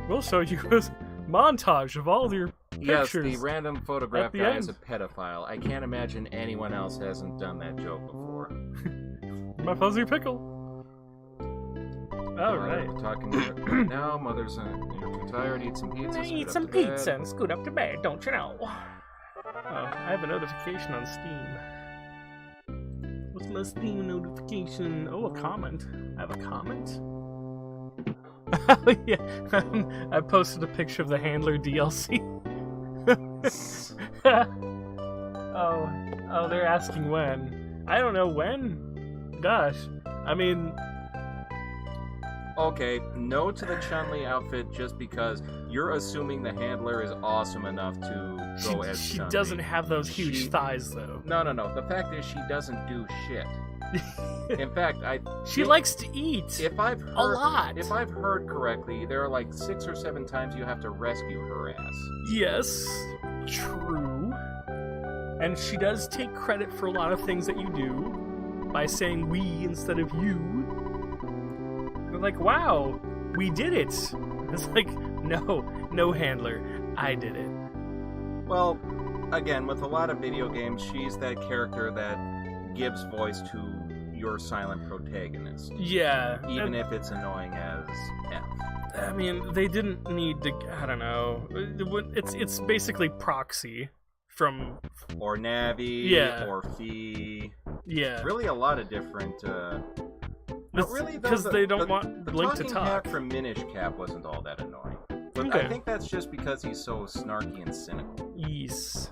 We'll show you a montage of all your Yes, pictures. the random photograph at the guy end. is a pedophile. I can't imagine anyone else hasn't done that joke before. My Fuzzy Pickle. All right. We're talking right now. Mother's you're too tired. Eat some pizza. Eat scoot some up to bed. pizza and scoot up to bed, don't you know? Oh, I have a notification on Steam. What's my Steam notification? Oh, a comment. I have a comment? Oh, yeah. I posted a picture of the Handler DLC. Oh, they're asking when. I don't know when. Gosh. I mean... Okay, no to the Chun-Li outfit just because you're assuming the handler is awesome enough to go as She Chun-Li. doesn't have those huge She- thighs, though. No. The fact is she doesn't do shit. In fact, She likes to eat. If I've heard, a lot. If I've heard correctly, there are like 6 or 7 times you have to rescue her ass. Yes, true. And she does take credit for a lot of things that you do by saying we instead of you. They're like, wow, we did it. It's like, no handler, I did it. Well, again, with a lot of video games, she's that character that gives voice to your silent protagonist. Yeah. Even if it's annoying as F. I mean, they didn't need to, I don't know. It's basically proxy from... Or Navi, Yeah. or Fee. Yeah. Really a lot of different... Not really, though, because they don't want the Link to talking talk. cat from Minish Cap wasn't all that annoying. But Okay. I think that's just because he's so snarky and cynical. Yes.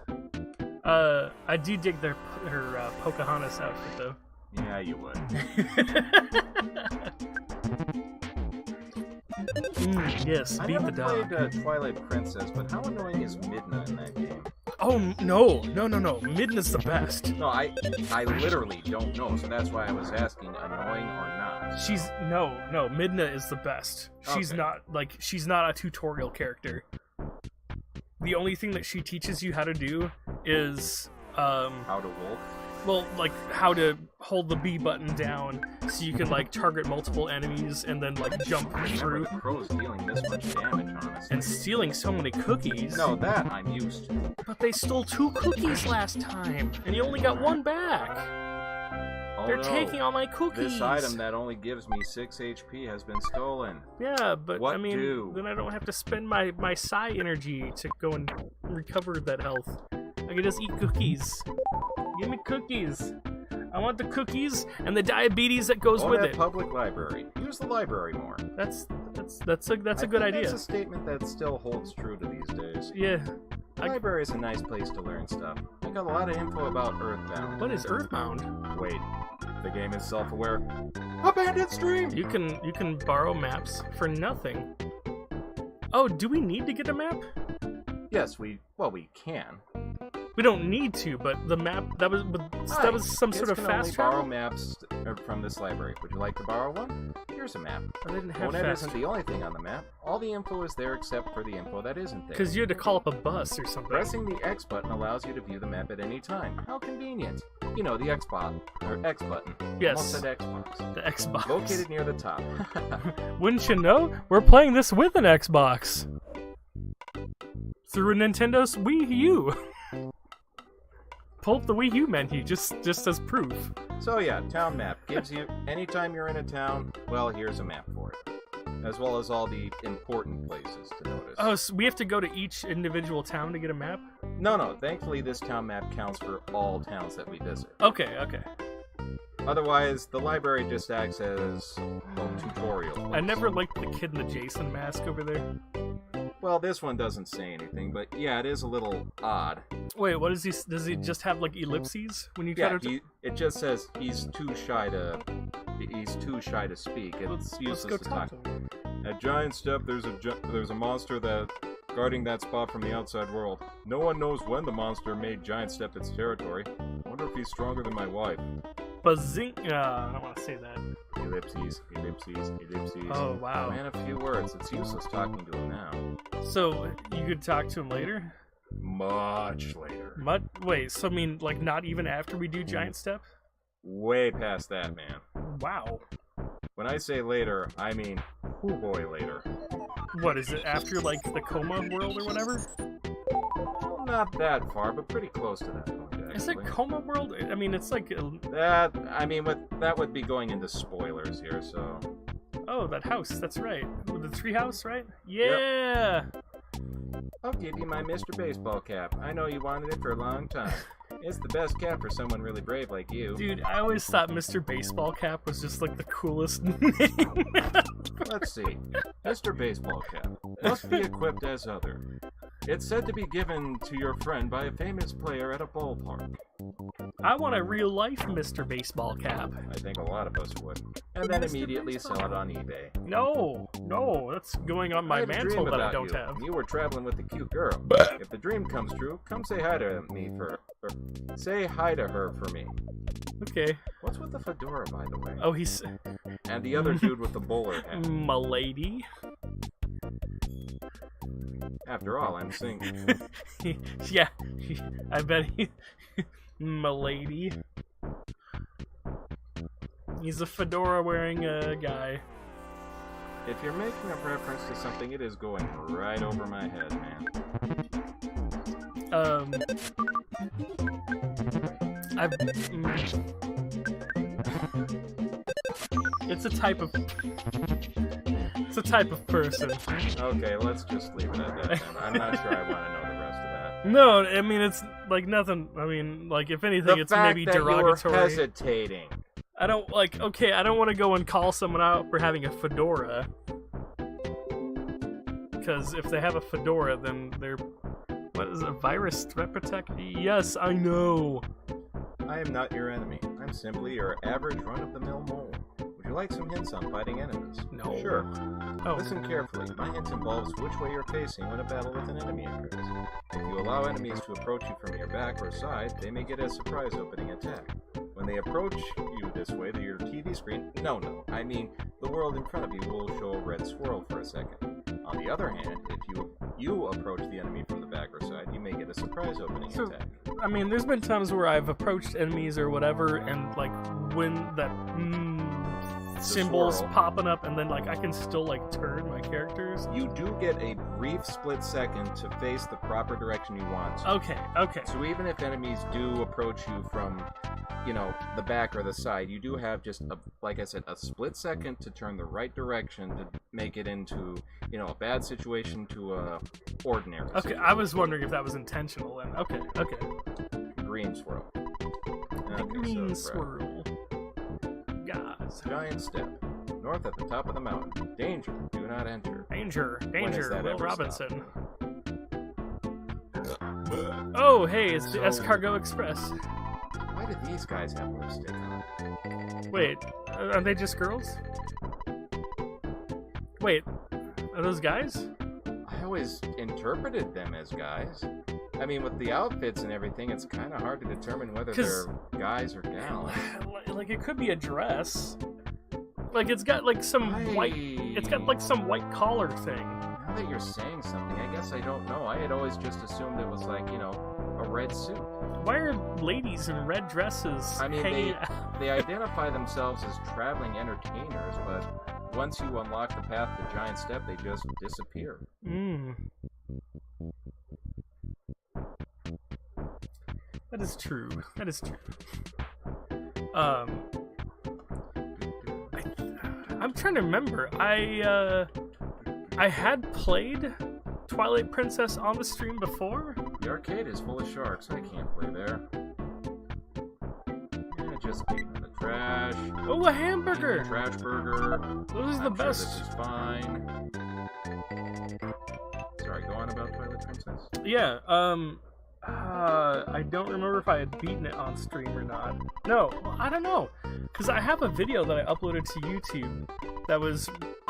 I do dig her Pocahontas outfit, though. Yeah, you would. Yes, I beat never the dog. played Twilight Princess, but how annoying is Midna in that game? Oh, no. Midna's the best. No, I literally don't know, so that's why I was asking, annoying or not? She's, no, Midna is the best. She's Okay. she's not a tutorial character. The only thing that she teaches you how to do is, How to wolf? well, like, how to hold the B button down so you can, like, target multiple enemies and then, like, jump Never through. the crow's dealing this much damage, honestly. And stealing so many cookies. No, that I'm used to. But they stole 2 cookies last time, and you only got 1 back. Oh, They're no. taking all my cookies. This item that only gives me 6 HP has been stolen. Yeah, but What I mean, do? then I don't have to spend my psi energy to go and recover that health. I can just eat cookies. Give me cookies. I want the cookies and the diabetes that goes Own with a it. public library. Use the library more. That's a good I think idea. That's a statement that still holds true to these days. Yeah. The library is a nice place to learn stuff. I got a lot of info about Earthbound. What is Earthbound? Wait, the game is self-aware. Abandoned stream! You can borrow maps for nothing. Oh, do we need to get a map? Yes, we can. We don't need to, but the map that was some Kids sort of can fast only travel. borrow maps from this library. Would you like to borrow one? Here's a map. I didn't have Bonet fast isn't the only thing on the map. All the info is there except for the info that isn't there. because you had to call up a bus or something. Pressing the X button allows you to view the map at any time. How convenient. You know, the X button. Yes. Almost said Xbox. The Xbox. Located near the top. Wouldn't you know? We're playing this with an Xbox through a Nintendo's Wii U. Pull up the Wii U menu just as proof. So yeah, town map gives you anytime you're in a town. Well, here's a map for it, as well as all the important places to notice. Oh, so we have to go to each individual town to get a map? No. Thankfully, this town map counts for all towns that we visit. Okay. Otherwise, the library just acts as a tutorial. I never liked the kid in the Jason mask over there. Well, this one doesn't say anything, but yeah, it is a little odd. Wait, what is he? Does he just have like ellipses when you try Yeah, to? it just says he's too shy to speak. It's Let's useless go to talk talk. to him. At Giant Step, there's a monster that guarding that spot from the outside world. No one knows when the monster made Giant Step its territory. I wonder if he's stronger than my wife. Bazing. I don't want to say that. Ellipses. Oh wow. Man, a few words. It's useless talking to him now. So you could talk to him later? Much later. Wait, so I mean, like not even after we do Giant Step? Way past that, man. Wow. When I say later, I mean, oh boy, later. What is it? After like the coma world or whatever? Not that far, but pretty close to that point, actually. Is it coma world? I mean, it's like. That would be going into spoilers here, so. Oh, that house. That's right. The tree house, right? Yeah. I'll give you my Mr. Baseball cap. I know you wanted it for a long time. It's the best cap for someone really brave like you. Dude, I always thought Mr. Baseball Cap was just like the coolest name. Let's see. Mr. Baseball cap must be equipped as other. It's said to be given to your friend by a famous player at a ballpark. I want a real life Mr. Baseball Cap. I think a lot of us would. And then immediately sell it on eBay. No, that's going on I my had a dream mantle that I about don't you. have. You were traveling with a cute girl. If the dream comes true, come say hi to me say hi to her for me. Okay. What's with the fedora, by the way? Oh, he's And the other dude with the bowler hat. Milady. After all, I'm single. Yeah, I bet he. Milady. He's a fedora wearing guy. If you're making a reference to something, it is going right over my head, man. It's a type of person. Okay, let's just leave it at that then. I'm not sure I want to know the rest of that. No, I mean it's like nothing. I mean, like if anything, it's maybe derogatory. You're hesitating. I don't like. Okay, I don't want to go and call someone out for having a fedora, because if they have a fedora, then they're what is it, a virus threat protect? Yes, I know. I am not your enemy. I'm simply your average run-of-the-mill mole. Would you like some hints on fighting enemies? No. Sure. Oh. Listen carefully. My hint involves which way you're facing when a battle with an enemy occurs. If you allow enemies to approach you from your back or side, they may get a surprise opening attack. When they approach you this way, your TV screen... No, I mean, the world in front of you will show a red swirl for a second. On the other hand, if you approach the enemy from the back or side, you may get a surprise opening attack. I mean, there's been times where I've approached enemies or whatever, and like when that symbol's swirl popping up, and then like I can still like turn my characters. You do get a brief split second to face the proper direction you want to. Okay. So even if enemies do approach you from, the back or the side, you do have just, like I said, a split second to turn the right direction to make it into, a bad situation to a ordinary situation. I was wondering if that was intentional then. Okay. Green swirl. Okay, Green swirl. Guys. Giant step. North at the top of the mountain. Danger. Do not enter. Danger. When has that Will ever Robinson. stopped? Oh, hey, it's the Escargot Express. Why do these guys have lipstick on? Wait, are they just girls? Wait, are those guys? I always interpreted them as guys. I mean, with the outfits and everything, it's kind of hard to determine whether they're guys or gals. Like, it could be a dress. Like, it's got, like, some white... It's got, like, some white collar thing. Now that you're saying something, I guess I don't know. I had always just assumed it was, like, you know, a red suit. Why are ladies in red dresses hanging out? They identify themselves as traveling entertainers, but once you unlock the path to Giant Step, they just disappear. That is true. That is true. I'm trying to remember. I had played Twilight Princess on the stream before. The arcade is full of sharks. I can't play there. Yeah, just keep in the trash. Oh, a hamburger! Trash burger. This is the best. Sure this is fine. Sorry, go on about Twilight Princess. Yeah. I don't remember if I had beaten it on stream or not. No, I don't know. Because I have a video that I uploaded to YouTube that was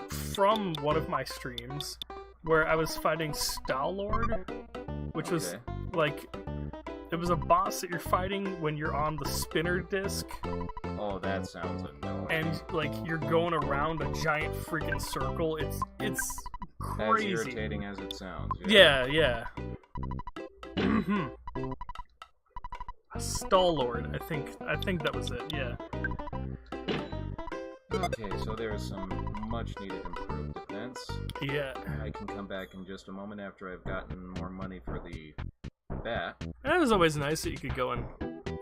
from one of my streams where I was fighting Star-Lord, which was like... It was a boss that you're fighting when you're on the spinner disc. Oh, that sounds annoying. And, like, you're going around a giant freaking circle. It's crazy. As irritating as it sounds. Yeah. Star-Lord, I think that was it, yeah. Okay, so there's some much-needed improved defense. Yeah. I can come back in just a moment after I've gotten more money for the bat. And it was always nice that you could go and,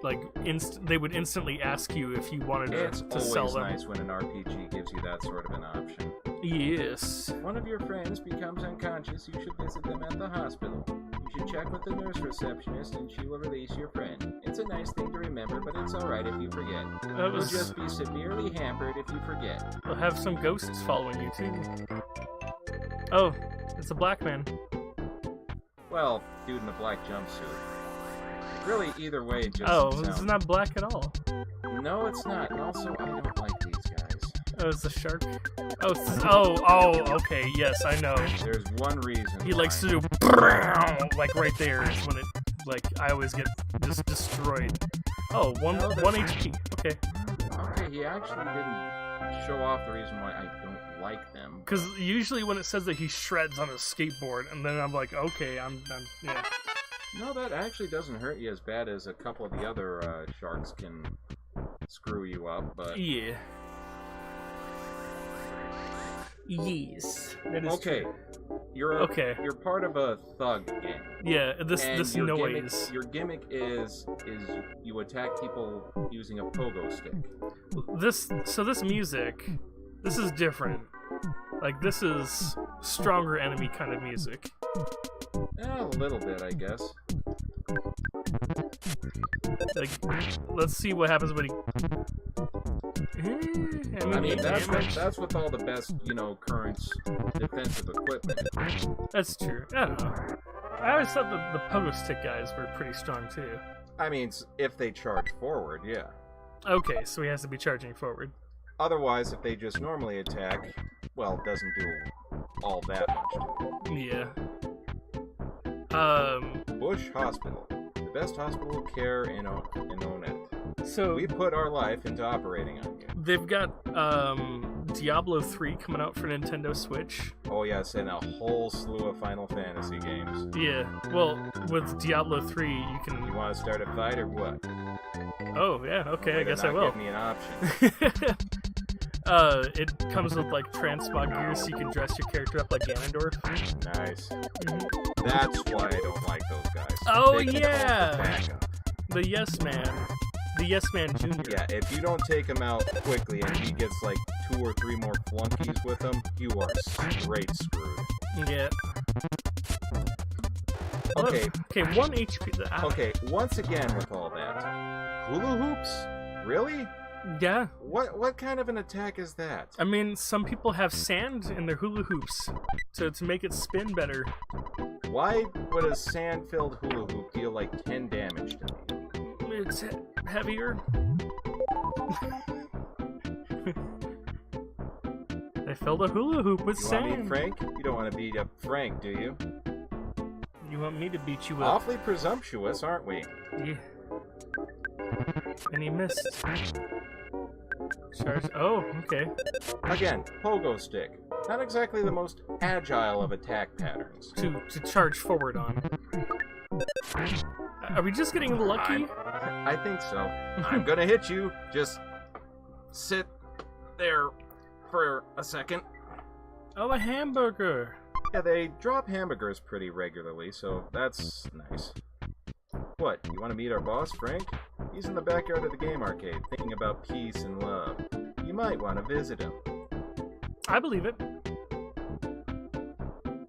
like, they would instantly ask you if you wanted to sell them. It's always nice when an RPG gives you that sort of an option. Yes. If one of your friends becomes unconscious, you should visit them at the hospital. You should check with the nurse receptionist and she will release your friend. It's a nice thing to remember, but it's alright if you forget. You'll just be severely hampered if you forget. You'll have some ghosts following you, too. Oh, it's a black man. Well, dude in a black jumpsuit. Really, either way, it just it's not black at all. No, it's not. And also, I don't like these guys. Oh, it's a shark? Oh, okay, yes, I know. There's one reason He likes to do like right there is when it, like, I always get just destroyed. Oh, one HP. Okay. Okay, he actually didn't show off the reason why I don't like them. Because usually when it says that he shreds on his skateboard, and then I'm like, okay, I'm yeah. No, that actually doesn't hurt you as bad as a couple of the other sharks can screw you up, but... Yeah. Yes. That is true. You're part of a thug gang. Yeah, this noise. Your gimmick is you attack people using a pogo stick. This music, this is different. Like, this is stronger enemy kind of music. A little bit, I guess. Like, let's see what happens when he... I mean, that's with all the best, current defensive equipment. That's true. I don't know. I always thought the pogo stick guys were pretty strong, too. I mean, if they charge forward, yeah. Okay, so he has to be charging forward. Otherwise, if they just normally attack, well, it doesn't do all that much to it. Yeah. Bush Hospital. The best hospital care in Onet. So we put our life into operating on you. They've got Diablo 3 coming out for Nintendo Switch. Oh yes, and a whole slew of Final Fantasy games. Yeah, well, with Diablo 3, you can... You want to start a fight or what? Oh, yeah, okay, I guess I will. Give me an option. It comes with, like, transmog gear, so you can dress your character up like Ganondorf. Nice. That's why I don't like those guys. Oh, yeah! The Yes Man. The Yes Man Jr. Yeah, if you don't take him out quickly and he gets, like, 2 or 3 more flunkies with him, you are straight screwed. Yeah. Okay. Okay, 1 HP. Okay, once again with all that. Hula hoops? Really? Yeah. What kind of an attack is that? I mean, some people have sand in their hula hoops to make it spin better. Why would a sand-filled hula hoop deal like 10 damage to me? It's heavier. They filled a hula hoop with You want to sand. beat Frank? You don't want to beat up Frank, do you? You want me to beat you up? Awfully presumptuous, aren't we? Yeah. And he missed. Charge. Oh, okay. Again, pogo stick. Not exactly the most agile of attack patterns. To charge forward on. Are we just getting lucky? I think so. I'm gonna hit you. Just sit there for a second. Oh, a hamburger. Yeah, they drop hamburgers pretty regularly, so that's nice. What, you want to meet our boss, Frank? He's in the backyard of the game arcade, thinking about peace and love. You might want to visit him. I believe it.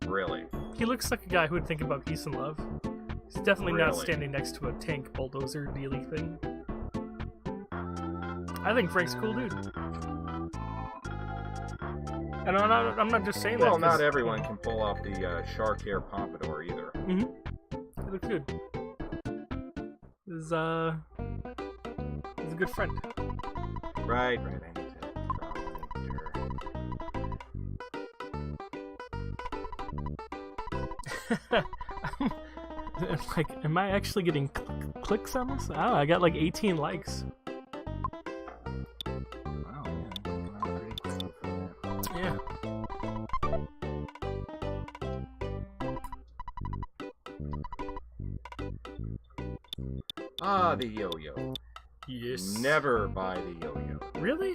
Really? He looks like a guy who would think about peace and love. He's definitely not Really? standing next to a tank bulldozer dealy thing. I think Frank's a cool dude. And I'm not just saying that. Well, not everyone can pull off the shark hair pompadour either. Mm-hmm. He looks good. He's a good friend. Right. I need to draw Like, am I actually getting clicks on this? Oh, I got like 18 likes. Wow, man. Pretty cool for that. Yeah. Ah, the yo-yo. Yes. Never buy the yo-yo. Really?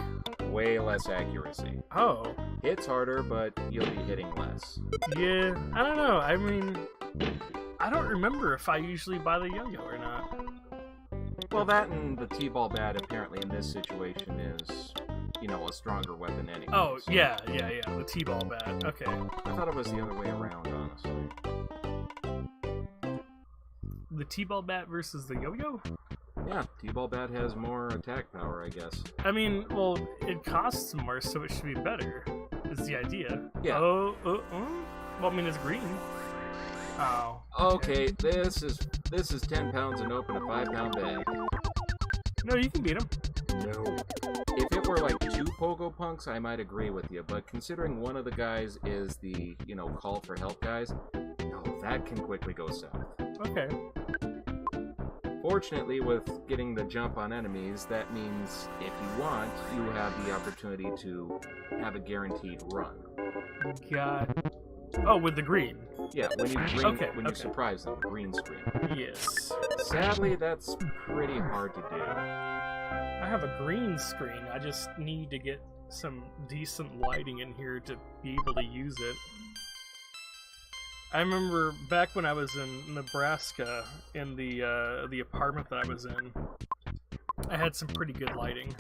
Way less accuracy. Oh. Hits harder, but you'll be hitting less. Yeah. I don't know. I mean, I don't remember if I usually buy the yo-yo or not. Well, that and the T-ball bat apparently in this situation is, a stronger weapon anyway. Oh, so yeah. The T-ball bat. Okay. I thought it was the other way around, honestly. The T-ball bat versus the yo-yo? Yeah, T-ball bat has more attack power, I guess. I mean, well, it costs more, so it should be better, is the idea. Yeah. Well, I mean, it's green. Oh. Okay, this is 10 pounds and open a 5-pound bag. No, you can beat him. No. If it were like 2 pogo punks, I might agree with you, but considering one of the guys is the, call for help guys, no, that can quickly go south. Okay. Fortunately, with getting the jump on enemies, that means if you want, you have the opportunity to have a guaranteed run. Got. Oh, with the green. Yeah, when you Okay. surprise them, green screen. Yes. Sadly, that's pretty hard to do. I have a green screen. I just need to get some decent lighting in here to be able to use it. I remember back when I was in Nebraska, in the apartment that I was in, I had some pretty good lighting.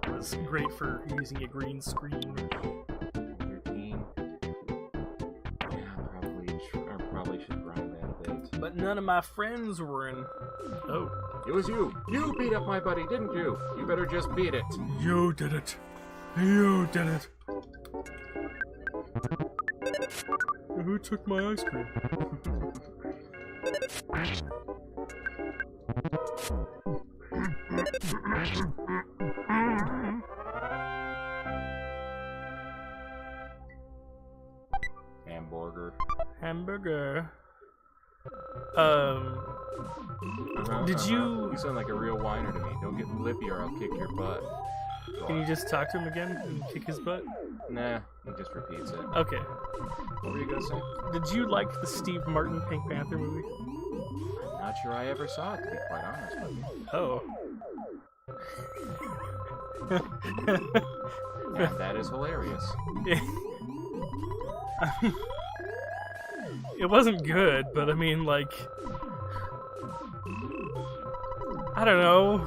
It was great for using a green screen. Routine. Yeah, probably should grind that a bit. But none of my friends were in. Oh. It was you. You beat up my buddy, didn't you? You better just beat it. You did it. You did it. Who took my ice cream? Hamburger. Did you... You sound like a real whiner to me. Don't get lippy or I'll kick your butt. Can you just talk to him again and kick his butt? Nah, he just repeats it. Okay. What were you gonna say? Did you like the Steve Martin Pink Panther movie? I'm not sure I ever saw it, to be quite honest with you. Oh. Yeah, that is hilarious. It wasn't good, but I mean, like... I don't know.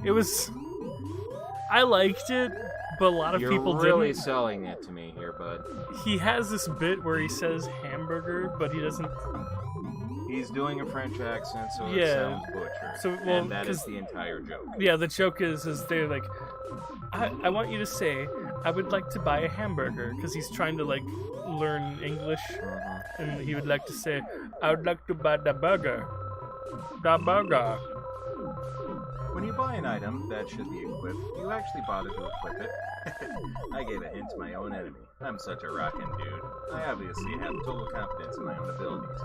It was... I liked it, but a lot of people didn't. You're really selling it to me here, bud. He has this bit where he says hamburger, but he doesn't... He's doing a French accent, so it Yeah. sounds butchered. So, well, and that is 'cause- the entire joke. Yeah, the joke is they're like, I want you to say, I would like to buy a hamburger, because he's trying to, like, learn English, and he would like to say, I would like to buy the burger. The burger. When you buy an item that should be equipped, you actually bother to equip it. I gave a hint to my own enemy. I'm such a rockin' dude. I obviously have total confidence in my own abilities.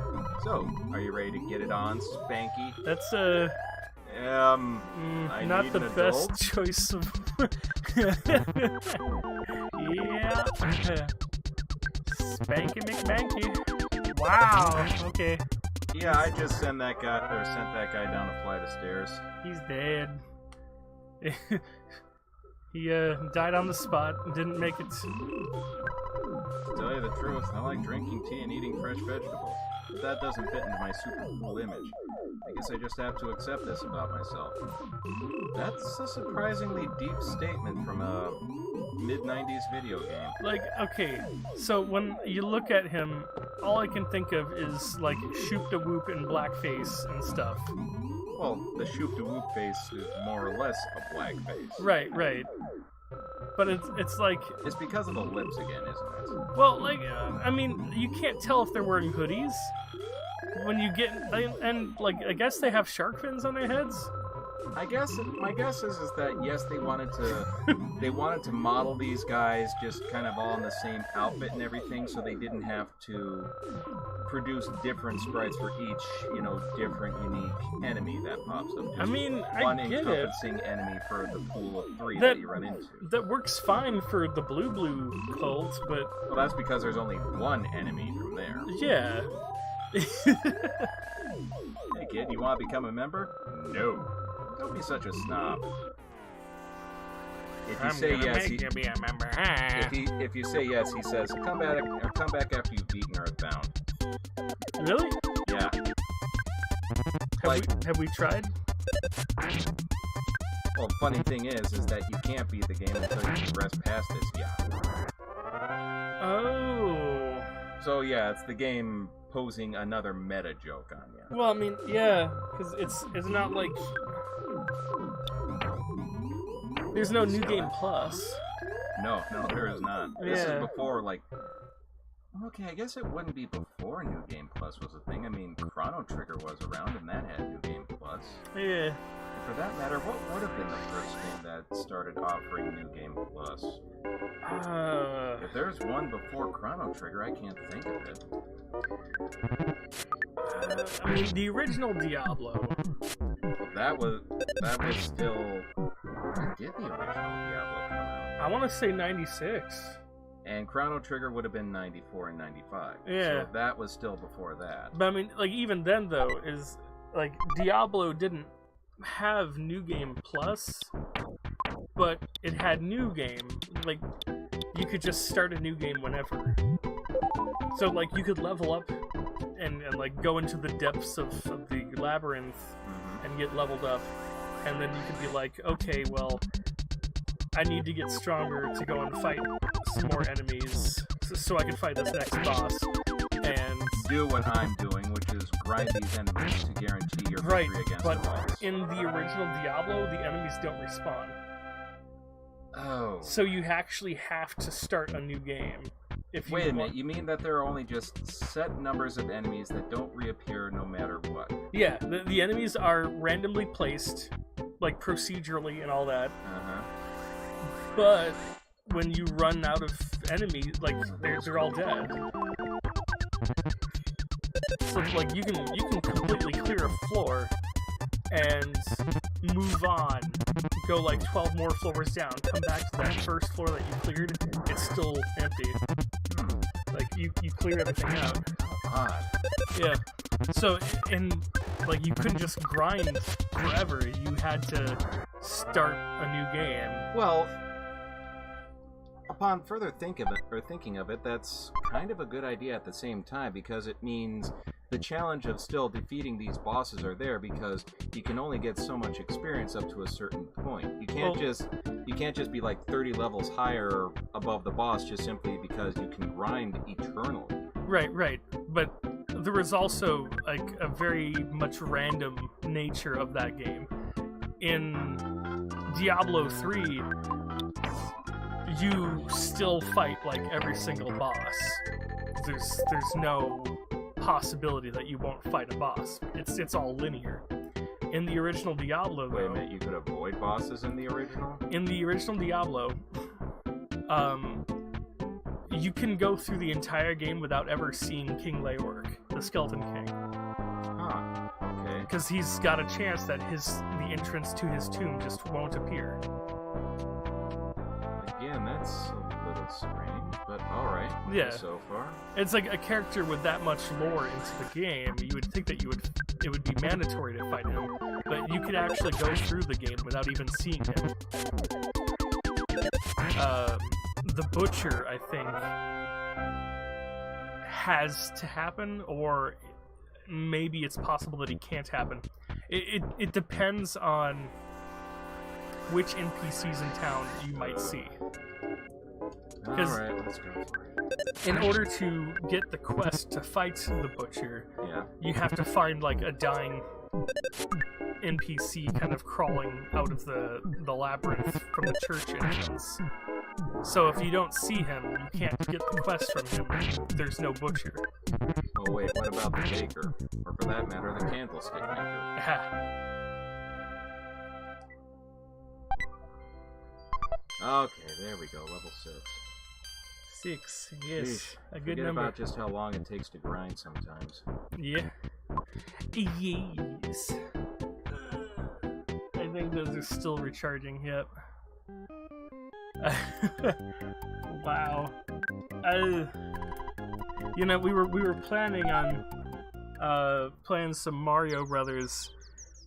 So, are you ready to get it on, Spanky? That's I not need the an best adult. choice of. Yeah. Spanky McBanky. Wow. Okay. Yeah, I just sent that guy down a flight of stairs. He's dead. He died on the spot and didn't make it. To tell you the truth, I like drinking tea and eating fresh vegetables. But that doesn't fit into my super cool image. I guess I just have to accept this about myself. That's a surprisingly deep statement from a mid-90s video game. Like, okay, so when you look at him, all I can think of is, like, shoop-da-whoop and blackface and stuff. Well, the shoop-da-whoop face is more or less a black face. Right. But it's like... It's because of the lips again, isn't it? Well, like, I mean, you can't tell if they're wearing hoodies. When you get... And, like, I guess they have shark fins on their heads? My guess is that yes, they wanted to model these guys just kind of all in the same outfit and everything, so they didn't have to produce different sprites for each, different unique enemy that pops up. Just I mean, one I get it. encompassing enemy for the pool of three that you run into. That works fine for the blue cult, but... Well, that's because there's only one enemy from there. Yeah. Hey kid, you want to become a member? No. Don't be such a snob. If you say yes, you be a member. if you say yes, he says, come back after you've beaten Earthbound. Really? Yeah. Have we tried? Well, funny thing is that you can't beat the game until you progress past this yacht. Oh. So yeah, it's the game posing another meta joke on you. Well, I mean, yeah, because it's not like... There's no New Game Plus. No, there is not. This Yeah. is before, like... Okay, I guess it wouldn't be before New Game Plus was a thing. I mean, Chrono Trigger was around and that had New Game Plus. Yeah. For that matter, what would have been the first game that started offering New Game Plus? If there's one before Chrono Trigger, I can't think of it. I mean, the original Diablo. Well, that was still... When did the original Diablo come out? I want to say 96. And Chrono Trigger would have been 94 and 95. Yeah. So that was still before that. But I mean, like, even then, though, is, like, Diablo didn't have New Game Plus, but it had New Game. Like, you could just start a new game whenever. So, like, you could level up and like, go into the depths of the labyrinth and get leveled up. And then you could be like, okay, well, I need to get stronger to go and fight some more enemies so I can fight this next boss. And do what I'm doing, which is grind these enemies to guarantee your right, victory against but the boss. in the original Diablo, the enemies don't respawn. Oh. So you actually have to start a new game. If you Wait a want... minute, you mean that there are only just set numbers of enemies that don't reappear no matter what? Yeah, the enemies are randomly placed, like procedurally and all that. Uh-huh. But when you run out of enemies, like they're all dead. So like you can completely clear a floor and move on, go like 12 more floors down, come back to that first floor that you cleared, it's still empty. Like you clear everything out. Odd. Yeah. So like you couldn't just grind forever. You had to start a new game. Well, upon further thinking of it, that's kind of a good idea at the same time, because it means the challenge of still defeating these bosses are there, because you can only get so much experience up to a certain point. You can't just be like 30 levels higher above the boss just simply because you can grind eternally. Right. But there was also like a very much random nature of that game. In Diablo 3, you still fight like every single boss. There's no possibility that you won't fight a boss. It's all linear. In the original Diablo, though... Wait a minute, you could avoid bosses in the original? In the original Diablo, you can go through the entire game without ever seeing King Leoric, the Skeleton King. Huh, okay. Because he's got a chance that the entrance to his tomb just won't appear. Again, that's a little strange, but alright. Yeah. So far. It's like a character with that much lore into the game. You would think that it would be mandatory to fight him, but you could actually go through the game without even seeing him. The Butcher, I think, has to happen, or maybe it's possible that he can't happen. It depends on which NPCs in town you might see. Alright, let's go for it. In order to get the quest to fight the Butcher, Yeah. you have to find like a dying NPC kind of crawling out of the labyrinth from the church entrance. So if you don't see him, you can't get the quest from him. There's no Butcher. Oh wait, what about the baker? Or for that matter, the candlestick maker? Okay, there we go, level 6. 6, yes. Sheesh, A good forget number. about just how long it takes to grind sometimes. Yeah. Yes. I think those are still recharging, yep. Wow. You know, we were planning on playing some Mario Brothers,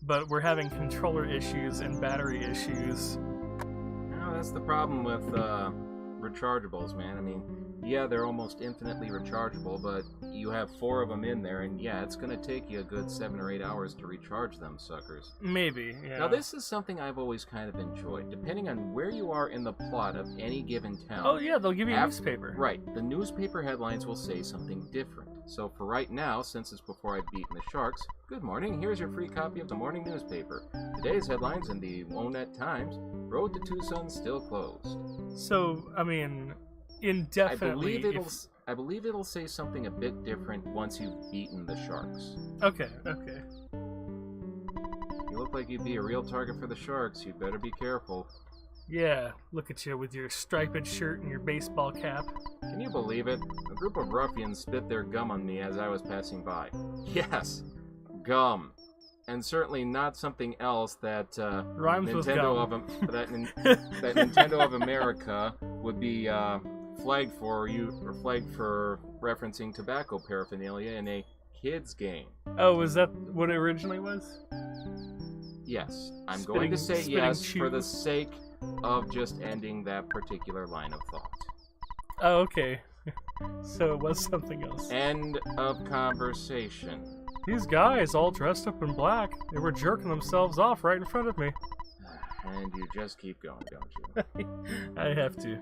but we're having controller issues and battery issues. No, that's the problem with rechargeables, man. I mean, yeah, they're almost infinitely rechargeable, but you have 4 of them in there, and yeah, it's gonna take you a good 7 or 8 hours to recharge them suckers. Maybe, yeah. Now, this is something I've always kind of enjoyed. Depending on where you are in the plot of any given town... Oh yeah, they'll give you a newspaper. Right, the newspaper headlines will say something different. So for right now, since it's before I've beaten the Sharks, good morning, here's your free copy of the morning newspaper. Today's headlines in the Wonet Times: Road to Tucson still closed. So, I mean, indefinitely... I believe it'll say something a bit different once you've beaten the Sharks. Okay, okay. You look like you'd be a real target for the Sharks. You'd better be careful. Yeah, look at you with your striped shirt and your baseball cap. Can you believe it? A group of ruffians spit their gum on me as I was passing by. Yes, gum. And certainly not something else that Rhymes with gum. that Nintendo of America would be flagged for referencing tobacco paraphernalia in a kids game. Oh, was that what it originally was? Yes, I'm going to say yes for the sake of just ending that particular line of thought. Oh, okay. So it was something else. End of conversation. These guys all dressed up in black, they were jerking themselves off right in front of me. And you just keep going, don't you? I have to.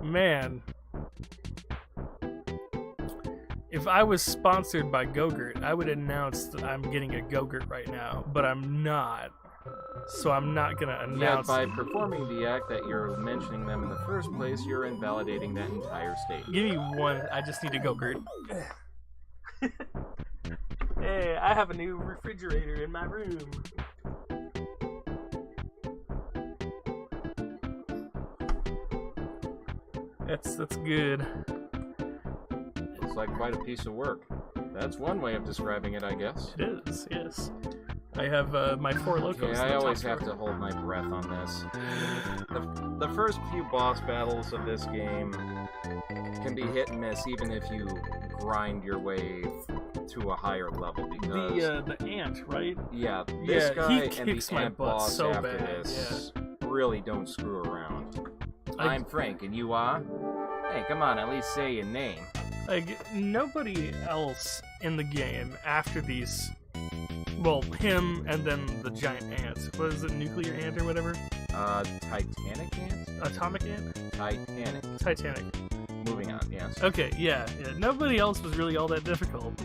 Man. If I was sponsored by Go-Gurt, I would announce that I'm getting a Go-Gurt right now, but I'm not. So I'm not gonna announce. Yet by performing the act that you're mentioning them in the first place, you're invalidating that entire statement. Give me one. I just need a Go-Gurt. Hey, I have a new refrigerator in my room. That's good. Looks like quite a piece of work. That's one way of describing it, I guess. It is, yes. I have my 4 locos. Yeah, I always have to hold my breath on this. The first few boss battles of this game can be hit and miss, even if you grind your way to a higher level. Because the ant, right? Yeah, this guy he and kicks the my ant butt boss so after bad. this really don't screw around. Like, I'm Frank, and you are? Hey, come on, at least say your name. Like, nobody else in the game after these... Well, him and then the giant ant. What is it, nuclear ant or whatever? Titanic ant? Atomic ant? Titanic. Moving on, yes. Okay, yeah. Nobody else was really all that difficult.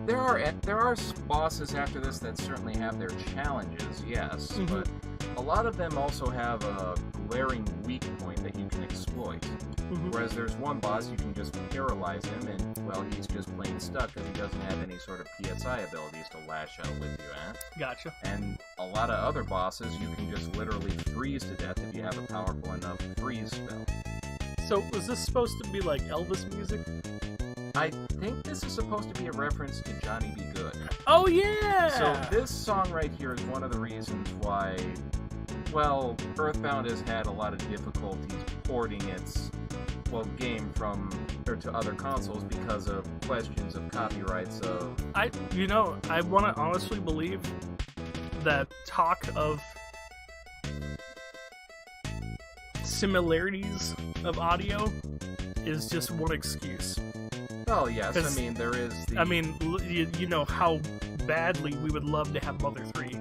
There are bosses after this that certainly have their challenges, yes, but a lot of them also have a glaring weak point that you can exploit. Whereas there's one boss, you can just paralyze him, and, well, he's just plain stuck because he doesn't have any sort of PSI abilities to lash out with you, Gotcha. And a lot of other bosses, you can just literally freeze to death if you have a powerful enough freeze spell. So, was this supposed to be like Elvis music? I think this is supposed to be a reference to Johnny B. Good. Oh, yeah! So this song right here is one of the reasons why, well, Earthbound has had a lot of difficulties porting its, well, game from, or to other consoles because of questions of copyrights of... I want to honestly believe that talk of similarities of audio is just one excuse. Oh, yes, I mean, there is the... I mean, you know how badly we would love to have Mother 3.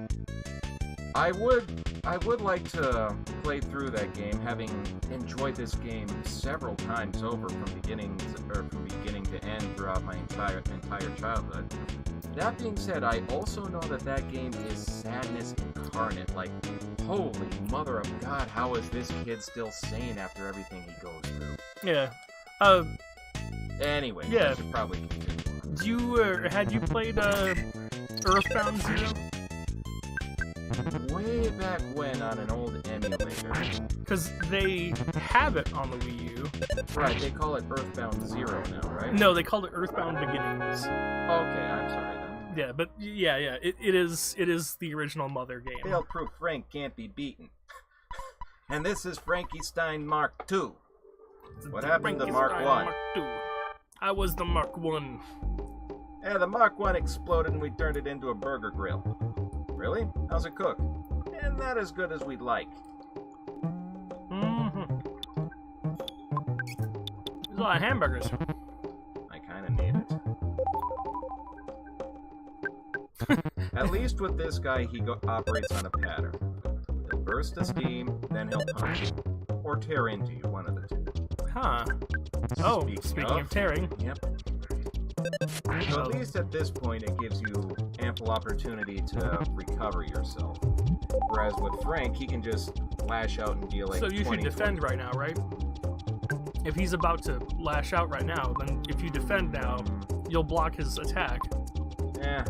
I would like to play through that game, having enjoyed this game several times over from beginning to end throughout my entire childhood. That being said, I also know that game is sadness incarnate. Like, holy mother of God, how is this kid still sane after everything he goes through? Yeah. Anyway, yeah. I should probably continue. Had you played Earthbound 0? Way back when on an old emulator. Because they have it on the Wii U. Right, they call it Earthbound 0 now, right? No, they called it Earthbound Beginnings. Okay, I'm sorry then. Yeah, but yeah, it is the original Mother game. Fail-proof Frank can't be beaten. And this is Frankenstein Mark II. What happened to Mark 1? Mark II. I was the Mark 1. Yeah, the Mark 1 exploded and we turned it into a burger grill. Really? How's it cook? And not as good as we'd like. There's a lot of hamburgers. I kind of need it. At least with this guy, he operates on a pattern. He'll burst of steam, then he'll punch you. Or tear into you, one of the two. Huh. Oh, speaking of tearing. Yep. So at least at this point, it gives you ample opportunity to recover yourself. Whereas with Frank, he can just lash out and deal like So you should defend right now, right? If he's about to lash out right now, then if you defend now, you'll block his attack. Yeah.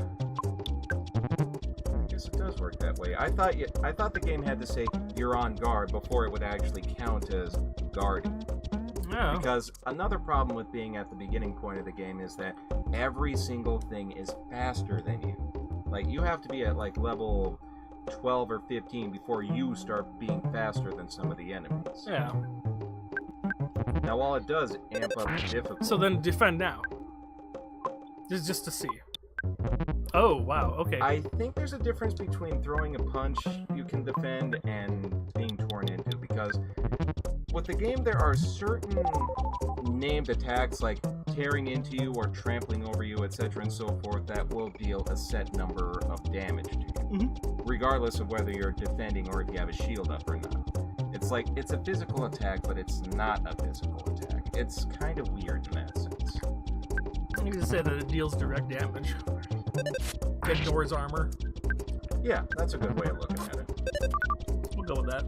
I guess it does work that way. I thought the game had to say you're on guard before it would actually count as guarding. Oh. Because another problem with being at the beginning point of the game is that every single thing is faster than you. Like, you have to be at, like, level 12 or 15 before you start being faster than some of the enemies. Yeah. Now, all it does is amp up the difficulty. So then defend now. Just to see. Oh, wow, okay. I think there's a difference between throwing a punch you can defend and being torn into, because with the game there are certain named attacks like tearing into you or trampling over you, etc. and so forth, that will deal a set number of damage to you, regardless of whether you're defending or if you have a shield up or not. It's like, it's a physical attack, but it's not a physical attack. It's kind of weird in that sense. You can say that it deals direct damage. Ignores armor. Yeah, that's a good way of looking at it. We'll go with that.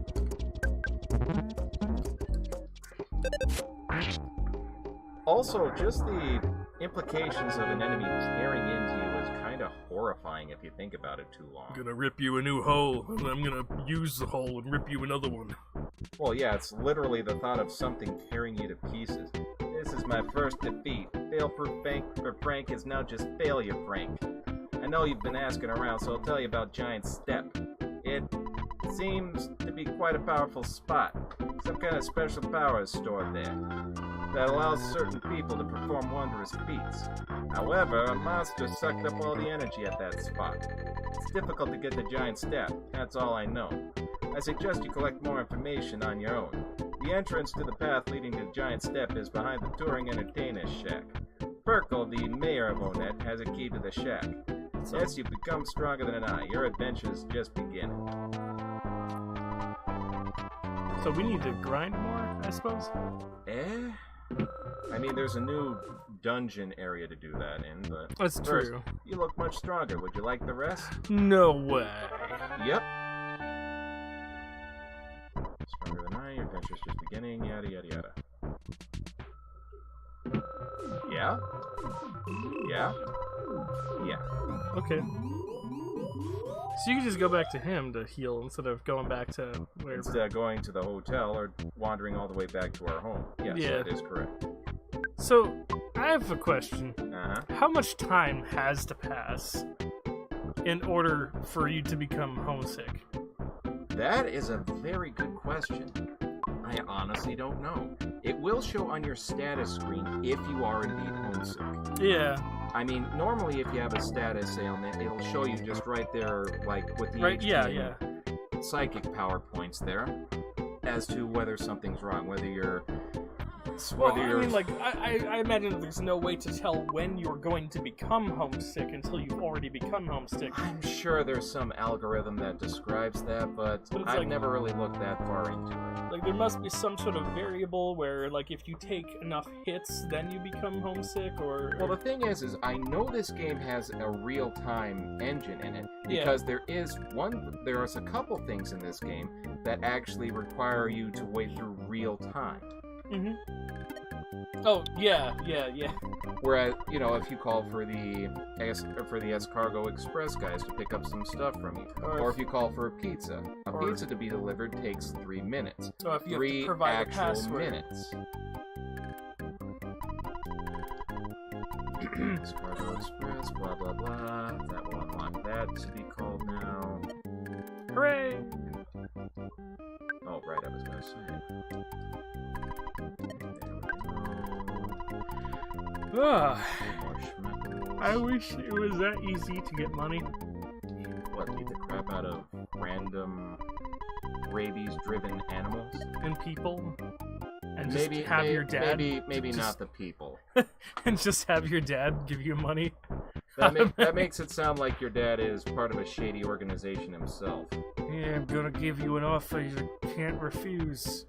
Also, just the implications of an enemy tearing into you is kind of horrifying if you think about it too long. I'm gonna rip you a new hole, and I'm gonna use the hole and rip you another one. Well, yeah, it's literally the thought of something tearing you to pieces. This is my first defeat. Fail-proof Frank is now just Failure Frank. I know you've been asking around, so I'll tell you about Giant Step. It seems to be quite a powerful spot. Some kind of special power is stored there that allows certain people to perform wondrous feats. However, a monster sucked up all the energy at that spot. It's difficult to get the Giant Step, that's all I know. I suggest you collect more information on your own. The entrance to the path leading to Giant Step is behind the Touring Entertainer's Shack. Perkle, the mayor of Onet, has a key to the shack. Yes, you've become stronger than I. Your adventure's just beginning. So we need to grind more, I suppose? I mean, there's a new dungeon area to do that in, but... That's first, true. You look much stronger. Would you like the rest? No way. Yep. Stronger than I, your adventure's just beginning, yada yada yada. Yeah? Yeah? Yeah. Okay. So you can just go back to him to heal instead of going back to where. Instead of going to the hotel or wandering all the way back to our home. Yes, Yeah. that is correct. So I have a question. Uh-huh. How much time has to pass in order for you to become homesick? That is a very good question. I honestly don't know. It will show on your status screen if you are indeed homesick. Yeah. I mean, normally if you have a status ailment, it'll show you just right there, like with the Right. HP Yeah. and Yeah. psychic PowerPoints there, as to whether something's wrong, whether you're... Well, I mean, like, I imagine there's no way to tell when you're going to become homesick until you've already become homesick. I'm sure there's some algorithm that describes that, but But it's I've like- never really looked that far into it. Like, there must be some sort of variable where, like, if you take enough hits, then you become homesick, or... Well, the thing is I know this game has a real-time engine in it, because there is a couple things in this game that actually require you to wait through real time. Mm-hmm. Oh, yeah. Whereas, you know, if you call for the Escargo Express guys to pick up some stuff from you, or if you call for a pizza to be delivered takes 3 minutes. So if you have 3 to provide a actual password. minutes. Escargo Express, blah blah blah. That will unlock that to be called now. Hooray! Oh, right, I was gonna say. Ugh. Marshmallows. I wish it was that easy to get money. What, beat the crap out of random rabies-driven animals? And people. And just Maybe have your dad... maybe just- not the people. and just have your dad give you money. That makes it sound like your dad is part of a shady organization himself. Yeah, I'm gonna give you an offer you can't refuse.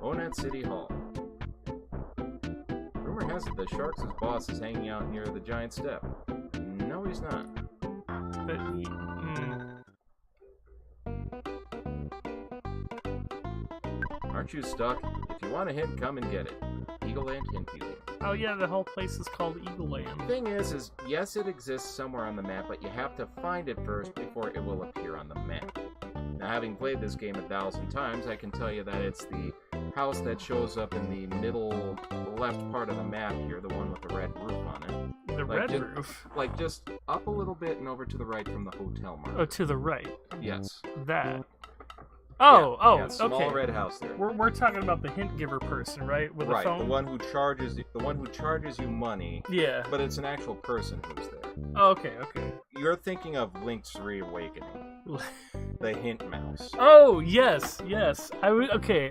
Onet City Hall. Rumor has it the Sharks' boss is hanging out near the giant step. No, he's not. But Aren't you stuck? If you want a hint, come and get it. Eagle Land Hint Viewing. oh yeah, the whole place is called Eagle Land. Thing is yes, it exists somewhere on the map, but you have to find it first before it will appear on the map. Now, having played this game 1,000 times, I can tell you that it's the house that shows up in the middle left part of the map here, the one with the red roof on it. The Like, red just- roof. Like, just up a little bit and over to the right from the hotel mark. Oh, to the right. Yes. That. Oh, Yeah, oh, small okay. red house there. We're talking about the hint giver person, right? With Right, a phone. the one who charges you money, Yeah. but it's an actual person who's there. Oh, okay. Okay. You're thinking of Link's Reawakening, the hint mouse. Oh yes, yes. Okay.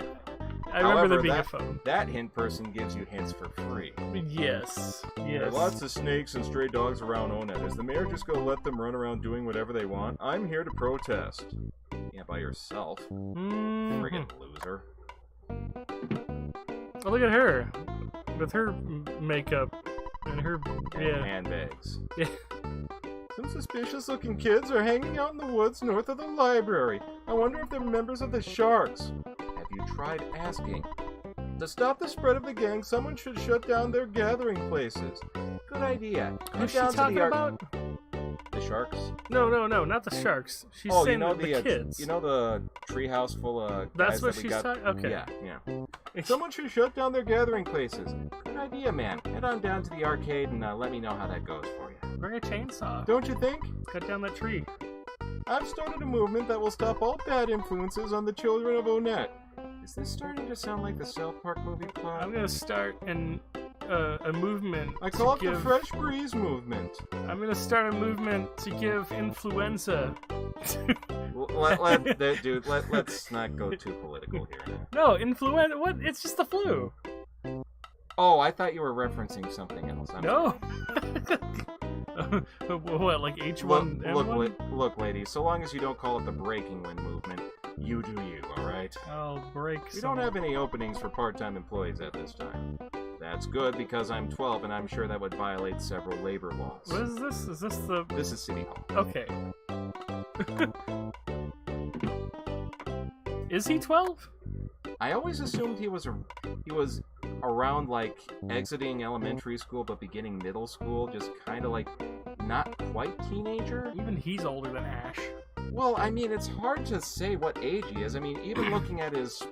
I remember However, there being a that- phone. That hint person gives you hints for free. Yes. There are Yes. lots of snakes and stray dogs around Onet. Is the mayor just gonna let them run around doing whatever they want? I'm here to protest. Yeah, by yourself. Mhm. Friggin' loser. Oh, look at her with her makeup and her yeah. Handbags. Yeah. Some suspicious-looking kids are hanging out in the woods north of the library. I wonder if they're members of the Sharks. Have you tried asking? To stop the spread of the gang, someone should shut down their gathering places. Good idea. Who's she Head down to talking the about? The Sharks? No, not the sharks. She's Oh, saying you know the kids. You know the treehouse full of That's guys what that we she's got? talking. Okay. Yeah. Someone should shut down their gathering places. Good idea, man. Head on down to the arcade and let me know how that goes for you. Bring a chainsaw. Don't you think? Cut down that tree. I've started a movement that will stop all bad influences on the children of Onet. Is this starting to sound like the South Park movie plot? I'm gonna start a movement. I call it to the give, Fresh Breeze movement. I'm gonna start a movement to give influenza. Let's not go too political here. No, influenza. What? It's just the flu. Oh, I thought you were referencing something else. I'm No. What, like H1N1? Look, lady, so long as you don't call it the Breaking Wind movement, you do you, alright? I'll break We some. don't have any openings for part-time employees at this time. That's good because I'm 12 and I'm sure that would violate several labor laws. What is this? Is this the... This is City Hall. Okay. Is he 12? I always assumed he was around like exiting elementary school but beginning middle school, just kind of like not quite teenager. Even he's older than Ash. Well, I mean, it's hard to say what age he is. I mean, even looking at his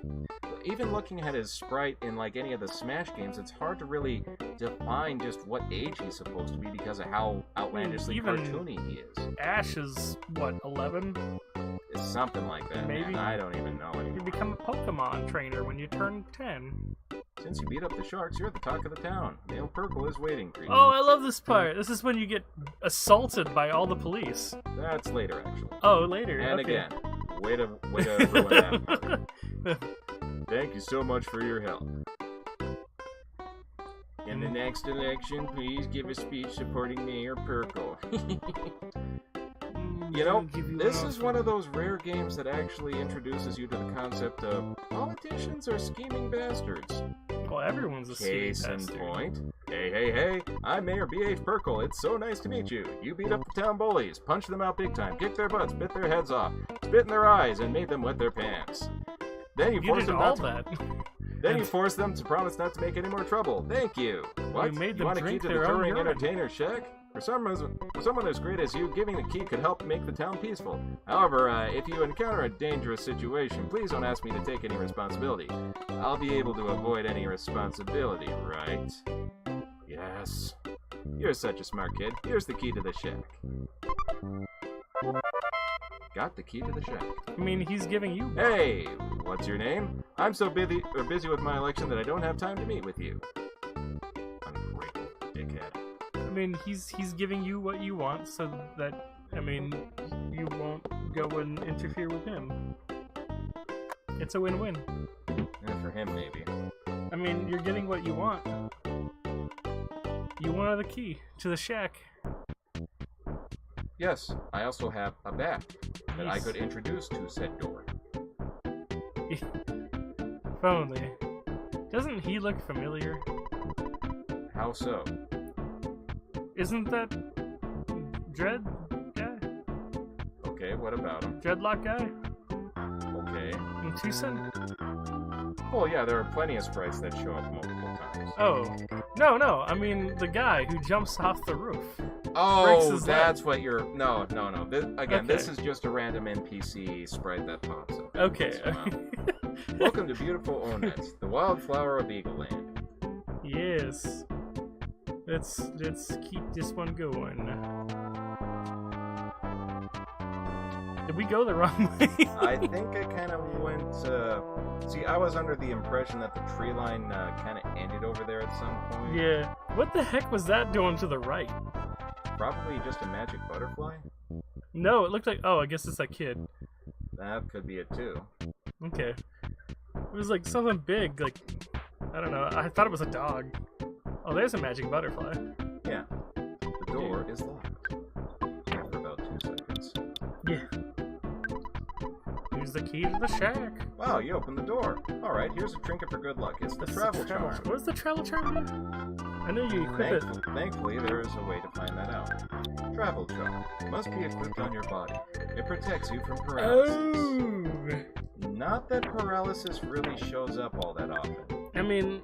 sprite in like any of the Smash games, it's hard to really define just what age he's supposed to be because of how outlandishly cartoony he is. Ash is what, 11? It's something like that. Maybe. Man. I don't even know anymore. You become a Pokemon trainer when you turn 10. Since you beat up the sharks, you're the talk of the town. Neil Purple is waiting for you. Oh, I love this part. This is when you get assaulted by all the police. That's later, actually. Oh, later. And okay. again, way to ruin that part. Thank you so much for your help. In the next election, please give a speech supporting Mayor Purple. You know, this is one of those rare games that actually introduces you to the concept of politicians are scheming bastards. Well, everyone's a Case scheming in bastard. point. Hey, I'm Mayor B.H. Purkle. It's so nice to meet you. You beat up the town bullies, punched them out big time, kicked their butts, bit their heads off, spit in their eyes, and made them wet their pants. Then you forced did them all not that. Then you forced them to promise not to make any more trouble. Thank you. What? You made them you want a key drink to the their own touring urine. entertainer's shack? For someone as great as you, giving the key could help make the town peaceful. However, if you encounter a dangerous situation, please don't ask me to take any responsibility. I'll be able to avoid any responsibility, right? Yes. You're such a smart kid. Here's the key to the shack. Got the key to the shack. I mean, he's giving you one. Hey, what's your name? I'm so busy with my election that I don't have time to meet with you. Ungrateful dickhead. I mean, he's giving you what you want so that, I mean, you won't go and interfere with him. It's a win-win. And for him, maybe. I mean, you're getting what you want. You wanted the key to the shack. Yes, I also have a bat that I Yes. could introduce to said door. If only. Doesn't he look familiar? How so? Isn't that Dread guy? Okay, what about him? Dreadlock guy? Okay. In Tucson? Well, yeah, there are plenty of sprites that show up multiple times. Oh. No, I mean the guy who jumps off the roof. Breaks Oh, his that's what you're... No. This Okay. is just a random NPC sprite that pops up. Okay. Welcome to beautiful Onets, the wildflower of Eagle Land. Yes. Let's keep this one going. Did we go the wrong way? I think I kind of went... See, I was under the impression that the tree line kind of ended over there at some point. Yeah. What the heck was that doing to the right? Probably just a magic butterfly? No, it looked like... Oh, I guess it's that kid. That could be it too. Okay. It was like something big, like... I don't know. I thought it was a dog. Oh, there's a magic butterfly. Yeah. The door is locked. After about 2 seconds. Yeah. Here's the key to the shack. Wow, you opened the door. Alright, here's a trinket for good luck. It's the travel charm. What does the travel charm do? I know you equip it. Thankfully, there is a way to find that out. Travel charm. Must be equipped on your body. It protects you from paralysis. Oh! Not that paralysis really shows up all that often. I mean...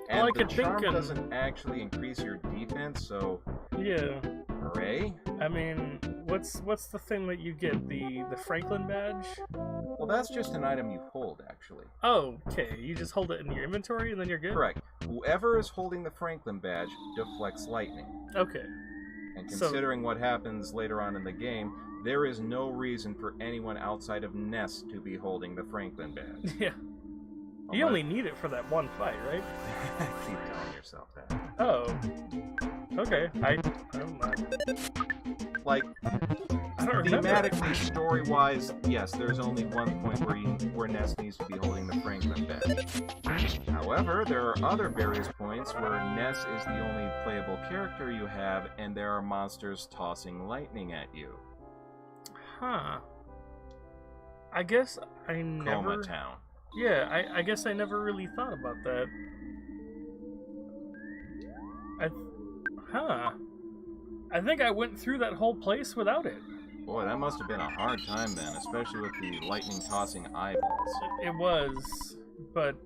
And all I the could think charm of- doesn't actually increase your defense, so... Yeah. Hooray? I mean, what's the thing that you get? The Franklin badge? Well, that's just an item you hold, actually. Oh, okay. You just hold it in your inventory and then you're good? Correct. Whoever is holding the Franklin badge deflects lightning. Okay. And So- considering what happens later on in the game, there is no reason for anyone outside of Ness to be holding the Franklin badge. Yeah. You only need it for that one fight, right? Keep telling yourself that. Oh. Okay. I don't know. Like, I don't remember. thematically, story-wise, yes, there's only one point where Ness needs to be holding the Franklin badge. However, there are other various points where Ness is the only playable character you have, and there are monsters tossing lightning at you. Huh. I guess I never... Coma Town. Yeah, I guess I never really thought about that. I think I went through that whole place without it. Boy, that must have been a hard time then, especially with the lightning-tossing eyeballs. It was, but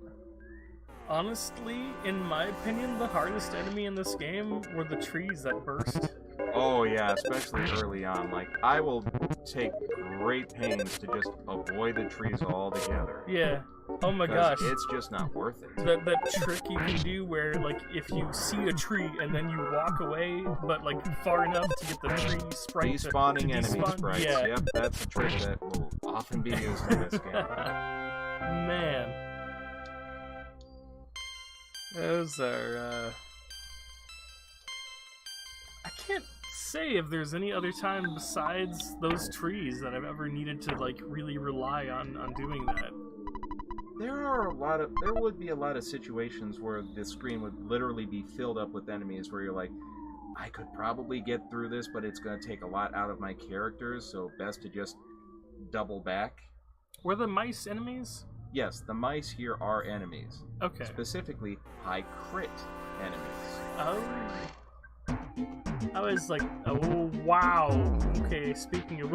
honestly, in my opinion, the hardest enemy in this game were the trees that burst. Oh yeah, especially early on. Like, I will take great pains to just avoid the trees altogether. Yeah. Oh my 'Cause gosh. it's just not worth it. That trick you can do where, like, if you see a tree and then you walk away, but, like, far enough to get the tree sprite Despawning to enemy despawn. sprites. Yeah. Yep, that's a trick that will often be used in this game. Man. Those are, I can't say if there's any other time besides those trees that I've ever needed to, like, really rely on doing that. There would be a lot of situations where the screen would literally be filled up with enemies where you're like, I could probably get through this, but it's going to take a lot out of my characters, so best to just double back. Were the mice enemies? Yes, the mice here are enemies. Okay. Specifically, high crit enemies. Oh. I was like, oh, wow. Okay, speaking of...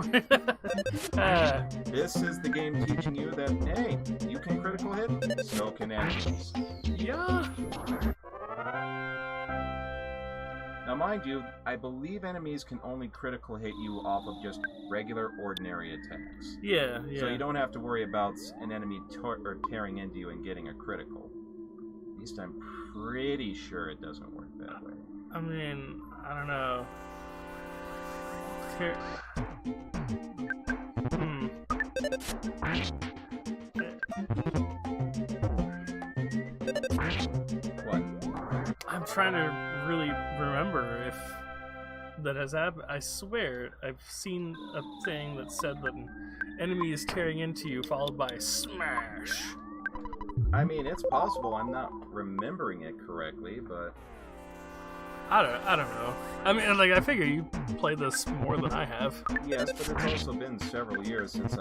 This is the game teaching you that, hey, you can critical hit, so can enemies. Yeah. Now, mind you, I believe enemies can only critical hit you off of just regular, ordinary attacks. Yeah. So you don't have to worry about an enemy tearing into you and getting a critical. At least I'm pretty sure it doesn't work that way. I mean, I don't know. What? I'm trying to really remember if that has happened. I swear I've seen a thing that said that an enemy is tearing into you, followed by smash. I mean, it's possible I'm not remembering it correctly, but... I don't know. I mean, like, I figure you play this more than I have. Yes, but it's also been several years since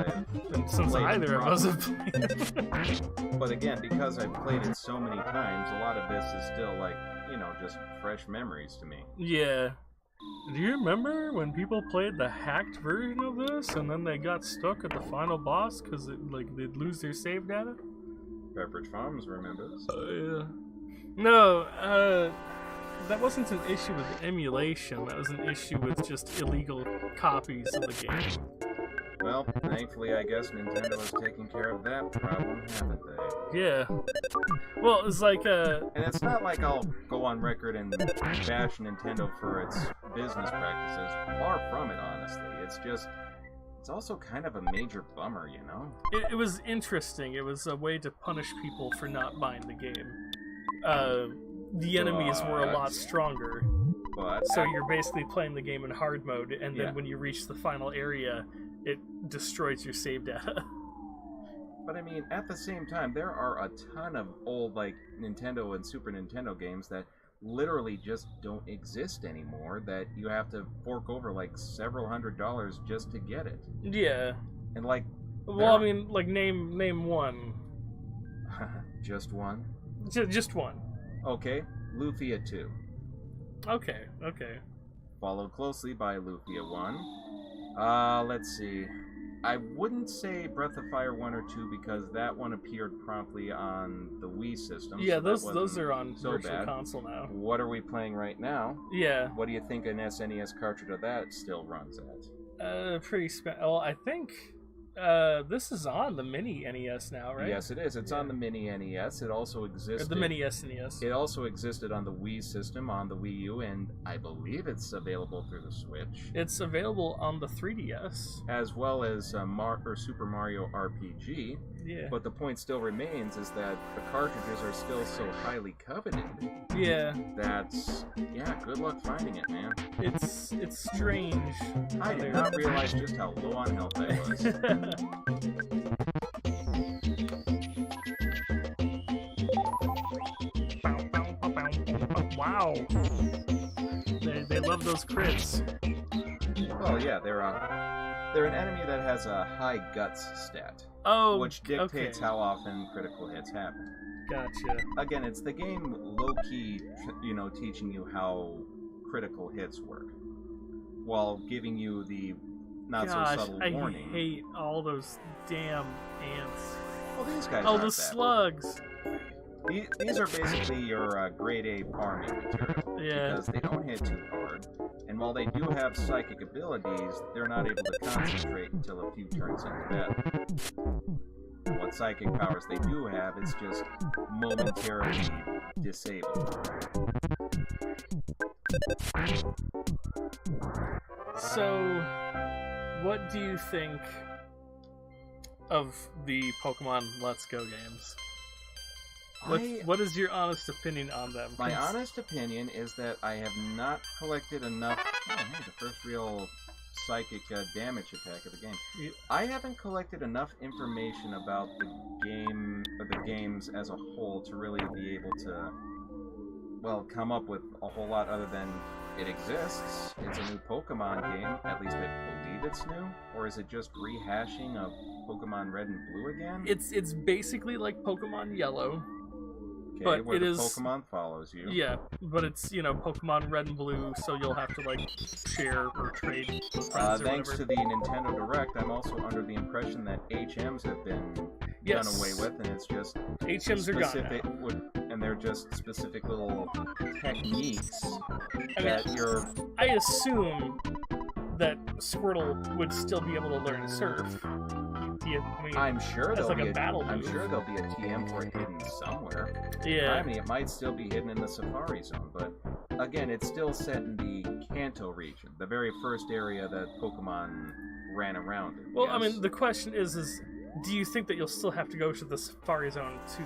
Since played either of us have properly. played it. But again, because I've played it so many times, a lot of this is still, like, you know, just fresh memories to me. Yeah. Do you remember when people played the hacked version of this and then they got stuck at the final boss because they'd lose their save data? Pepperidge Farms remembers. Yeah. No, that wasn't an issue with the emulation. That was an issue with just illegal copies of the game. Well, thankfully, I guess Nintendo is taking care of that problem, haven't they? Yeah. Well, it's like, And it's not like I'll go on record and bash Nintendo for its business practices. Far from it, honestly. It's just... It's also kind of a major bummer, you know? It was interesting. It was a way to punish people for not buying the game. The enemies were a lot stronger. But... So you're basically playing the game in hard mode, and then Yeah. when you reach the final area, it destroys your save data. But I mean, at the same time, there are a ton of old, like, Nintendo and Super Nintendo games that literally just don't exist anymore, that you have to fork over, like, several $100s just to get it. Yeah. And, like... Well, I mean, like, name one. Just one? Just one. Okay, Lufia 2. Okay. Followed closely by Lufia 1. Let's see. I wouldn't say Breath of Fire 1 or 2 because that one appeared promptly on the Wii system. Yeah, so those are on so Virtual bad. Console now. What are we playing right now? Yeah. What do you think an SNES cartridge of that still runs at? Well, I think this is on the mini NES now, right? Yes, it is. It's on the mini NES. It also existed. Or the mini SNES. It also existed on the Wii system, on the Wii U, and I believe it's available through the Switch. It's available on the 3DS. As well as Super Mario RPG. Yeah. But the point still remains is that the cartridges are still so highly coveted. Yeah. That's... Yeah, good luck finding it, man. It's strange. I did not realize just how low on health I was. Wow. They love those crits. Well, yeah, they're an enemy that has a high guts stat. Oh, which dictates okay. how often critical hits happen. Gotcha. Again, it's the game low-key, teaching you how critical hits work, while giving you the not gosh, so subtle I warning. hate all those damn ants. Well, these guys Oh, aren't the that. slugs. These are basically your grade A farming material. Yeah. Because they don't hit too hard, and while they do have psychic abilities, they're not able to concentrate until a few turns into battle. What psychic powers they do have, it's just momentarily disabled. So, what do you think of the Pokemon Let's Go games? What is your honest opinion on them? My honest opinion is that I have not collected enough... Oh, hey, the first real psychic damage attack of the game. I haven't collected enough information about the game, or the games as a whole, to really be able to, well, come up with a whole lot other than it exists. It's a new Pokemon game. At least I believe it's new. Or is it just rehashing of Pokemon Red and Blue again? It's basically like Pokemon Yellow. Okay, but where it the is Pokemon follows you. Yeah, but it's, you know, Pokemon Red and Blue, so you'll have to like share or trade with friends or Thanks whatever. to the Nintendo Direct, I'm also under the impression that HMs have been done away with, and it's just HMs are specific, gone now. and they're just specific little techniques I that mean, you're. I assume that Squirtle would still be able to learn Surf. I'm sure as there'll like be a battle I'm move. sure there'll be a TM for it hidden somewhere. Yeah. I mean, it might still be hidden in the Safari Zone, but again, it's still set in the Kanto region, the very first area that Pokemon ran around in. Well, yes? I mean, the question is do you think that you'll still have to go to the Safari Zone to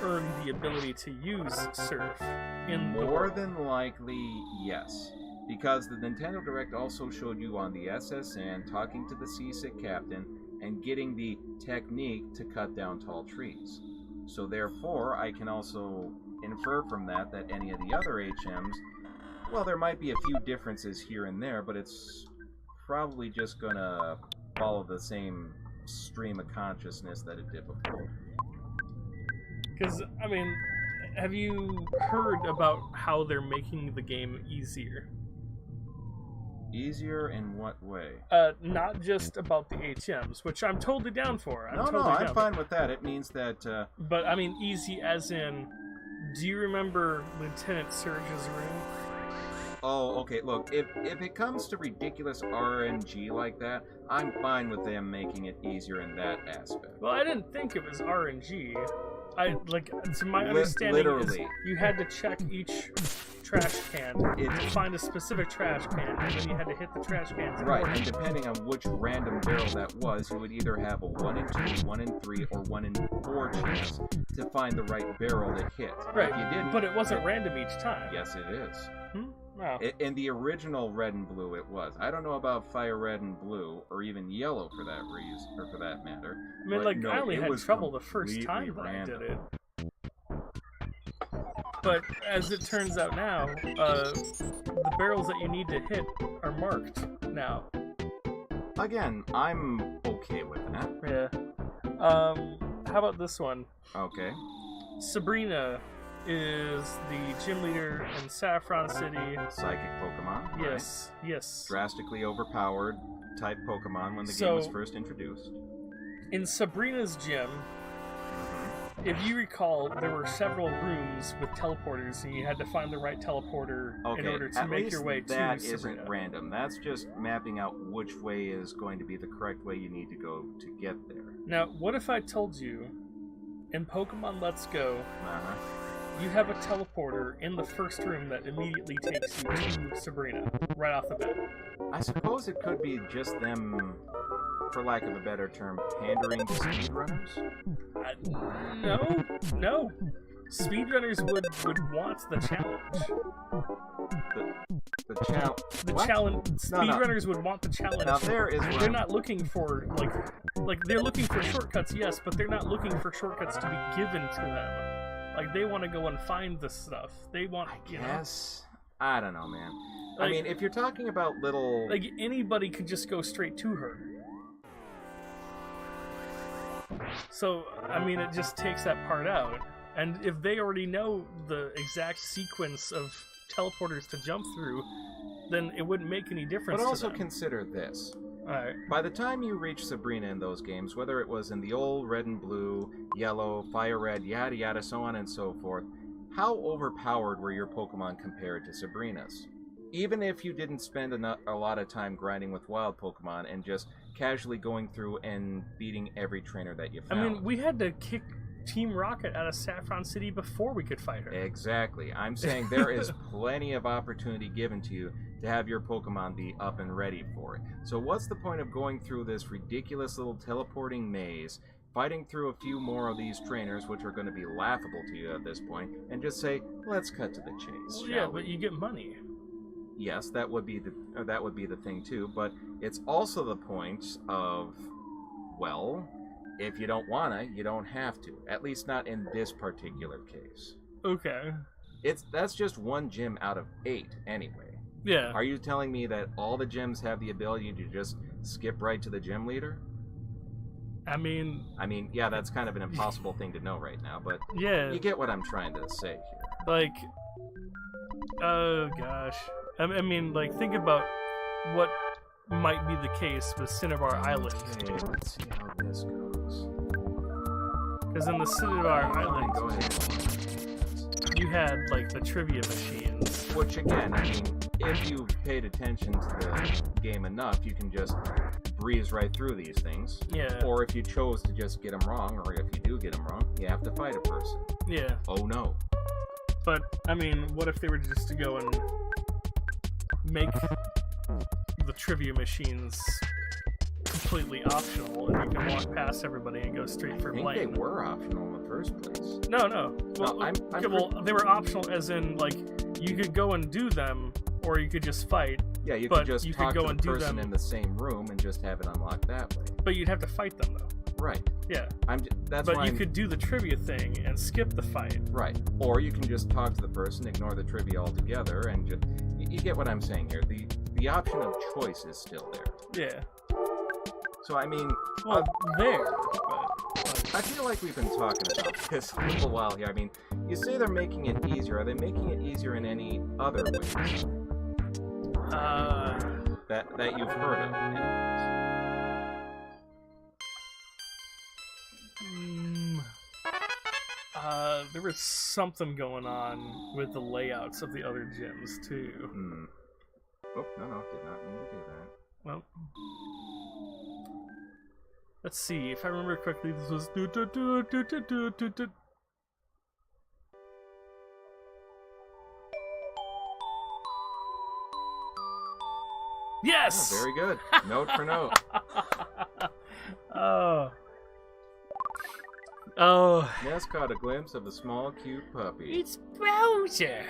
earn the ability to use Surf in the More world? than likely, yes. Because the Nintendo Direct also showed you on the SSN talking to the Seasick Captain and getting the technique to cut down tall trees. So therefore, I can also infer from that any of the other HMs, well, there might be a few differences here and there, but it's probably just gonna follow the same stream of consciousness that it did before. Because, I mean, have you heard about how they're making the game easier? Easier in what way? Not just about the HMs, which I'm totally down for. I'm fine with that. It means that... But, I mean, easy as in, do you remember Lieutenant Surge's room? Oh, okay, look, if it comes to ridiculous RNG like that, I'm fine with them making it easier in that aspect. Well, I didn't think it was RNG. To my understanding, is you had to check each trash can to find a specific trash can, and then you had to hit the trash cans. Right, and depending on which random barrel that was, you would either have a 1 in 2, 1 in 3, or 1 in 4 chance to find the right barrel to hit. Right, if you didn't, but it wasn't random each time. Yes, it is. Wow. In the original Red and Blue, it was. I don't know about Fire Red and Blue, or even Yellow for that reason, or for that matter. I mean, but no, I only it had was trouble the first time that random. I did it. But as it turns out now, the barrels that you need to hit are marked now. Again, I'm okay with that. Yeah. How about this one? Okay. Sabrina is the gym leader in Saffron City. Psychic Pokemon. Yes, right? yes. Drastically overpowered type Pokemon when the game was first introduced. In Sabrina's gym, if you recall, there were several rooms with teleporters, and you had to find the right teleporter in order to make your way to Sabrina. That isn't random. That's just mapping out which way is going to be the correct way you need to go to get there. Now, what if I told you, in Pokemon Let's Go, Uh-huh. you have a teleporter in the first room that immediately takes you to Sabrina, right off the bat? I suppose it could be just them, for lack of a better term, pandering to speedrunners? No. Speedrunners would want the challenge. The challenge. The challenge. Speedrunners would want the challenge. Now there is where they're not looking for like they're looking for shortcuts, yes, but they're not looking for shortcuts to be given to them. Like they want to go and find the stuff. They want. Yes. I don't know, man. Like, I mean, if you're talking about little, like anybody could just go straight to her. So I mean, it just takes that part out. And if they already know the exact sequence of teleporters to jump through, then it wouldn't make any difference. But also to them. consider this. Alright. By the time you reach Sabrina in those games, whether it was in the old red and blue, yellow, fire red, yada yada, so on and so forth, how overpowered were your Pokemon compared to Sabrina's? Even if you didn't spend a lot of time grinding with wild Pokemon and just casually going through and beating every trainer that you found. I mean, we had to kick Team Rocket out of Saffron City before we could fight her. Exactly. I'm saying there is plenty of opportunity given to you to have your Pokemon be up and ready for it. So what's the point of going through this ridiculous little teleporting maze, fighting through a few more of these trainers, which are going to be laughable to you at this point, and just say, let's cut to the chase, Well, yeah, but you get money. Yes, that would be the thing too, but it's also the point of, well, if you don't wanna, you don't have to. At least not in this particular case. Okay. That's just one gym out of 8 anyway. Yeah. Are you telling me that all the gyms have the ability to just skip right to the gym leader? I mean, yeah, that's kind of an impossible thing to know right now, but yeah. you get what I'm trying to say here. Like, oh gosh. I mean, like, think about what might be the case with Cinnabar Island. Okay, let's see how this goes. Because in the Cinnabar Island, Go ahead. you had, like, the trivia machines. Which, again, I mean, if you paid attention to the game enough, you can just breeze right through these things. Yeah. Or if you chose to just get them wrong, or if you do get them wrong, you have to fight a person. Yeah. Oh no. But, I mean, what if they were just to go and make the trivia machines completely optional, and you can walk past everybody and go straight for I think blame? they were optional in the first place. No. Well, I'm okay, well, they were optional as in, like, you could go and do them, or you could just fight. Yeah, you but could just you talk could go to and the do person them. in the same room and just have it unlocked that way. But you'd have to fight them, though. Right. Yeah. That's But why you could do the trivia thing and skip the fight. Right. Or you can just talk to the person, ignore the trivia altogether, and just... You get what I'm saying here. The option of choice is still there. Yeah. So, I mean... Well, there. But, I feel like we've been talking about this a little while here. I mean, you say they're making it easier. Are they making it easier in any other ways? That you've heard of, anyways? There was something going on with the layouts of the other gyms, too. Oh, no, did not mean to do that. Well, let's see. If I remember correctly, this was... Yes! Oh, very good. Note for note. Oh. Ness caught a glimpse of a small, cute puppy. It's Bowser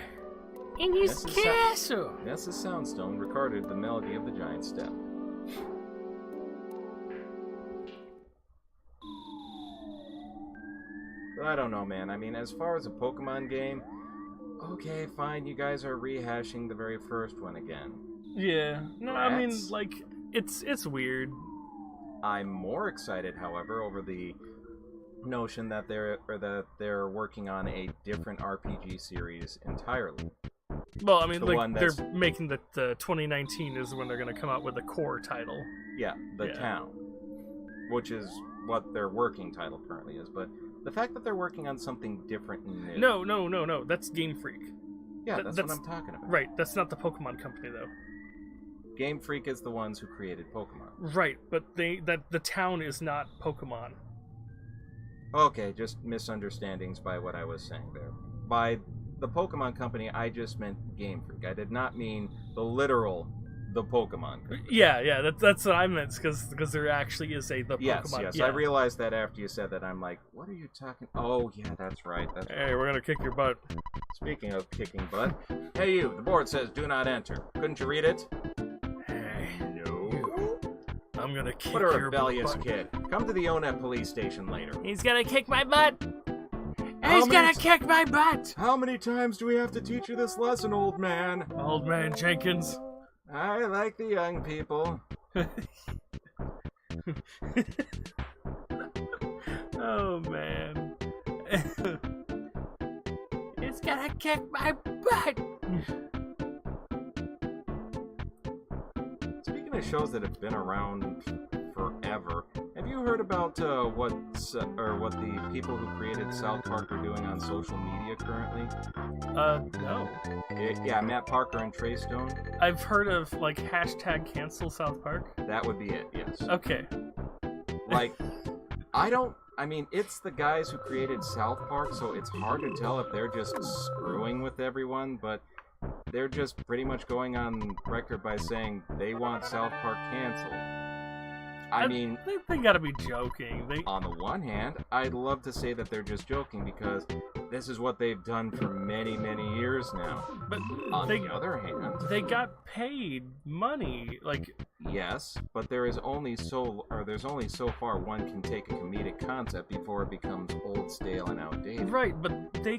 in his castle. Ness's soundstone recorded the melody of the giant step. But I don't know, man. I mean, as far as a Pokemon game, okay, fine, you guys are rehashing the very first one again. Yeah. No, I mean, like, it's weird. I'm more excited, however, over the notion that they're working on a different RPG series entirely. Well, I mean, like, they're making the 2019 is when they're going to come out with the core title. Yeah, the town, which is what their working title currently is. But the fact that they're working on something different and new. No, that's Game Freak. Yeah, that's what I'm talking about. Right, that's not the Pokemon company, though. Game Freak is the ones who created Pokemon. Right, but the town is not Pokemon. Okay, just misunderstandings by what I was saying there. By the Pokemon company, I just meant Game Freak. I did not mean the literal the Pokemon company. Yeah, that's what I meant, because there actually is the Pokemon. Yes, yeah. I realized that after you said that. I'm like, what are you talking... Oh, yeah, that's right. Hey, we're gonna kick your butt. Speaking of kicking butt, hey you, the board says do not enter. Couldn't you read it? Hey. No. I'm gonna kick your butt. What a your rebellious butt. kid. Come to the Onet police station later. He's gonna kick my butt. He's gonna kick my butt. How many times do we have to teach you this lesson, old man? Old man Jenkins. I like the young people. Oh, man. He's gonna kick my butt. Speaking of shows that have been around forever. Have you heard about what the people who created South Park are doing on social media currently? No. Yeah, Matt Parker and Trey Stone. I've heard of, like, hashtag cancel South Park. That would be it, yes. Okay. Like, I mean, it's the guys who created South Park, so it's hard to tell if they're just screwing with everyone, but they're just pretty much going on record by saying they want South Park canceled. I mean, they gotta be joking. On the one hand, I'd love to say that they're just joking because this is what they've done for many, many years now. But on the other hand, they got paid money. Like, yes, but there's only so far one can take a comedic concept before it becomes old, stale, and outdated. Right, but they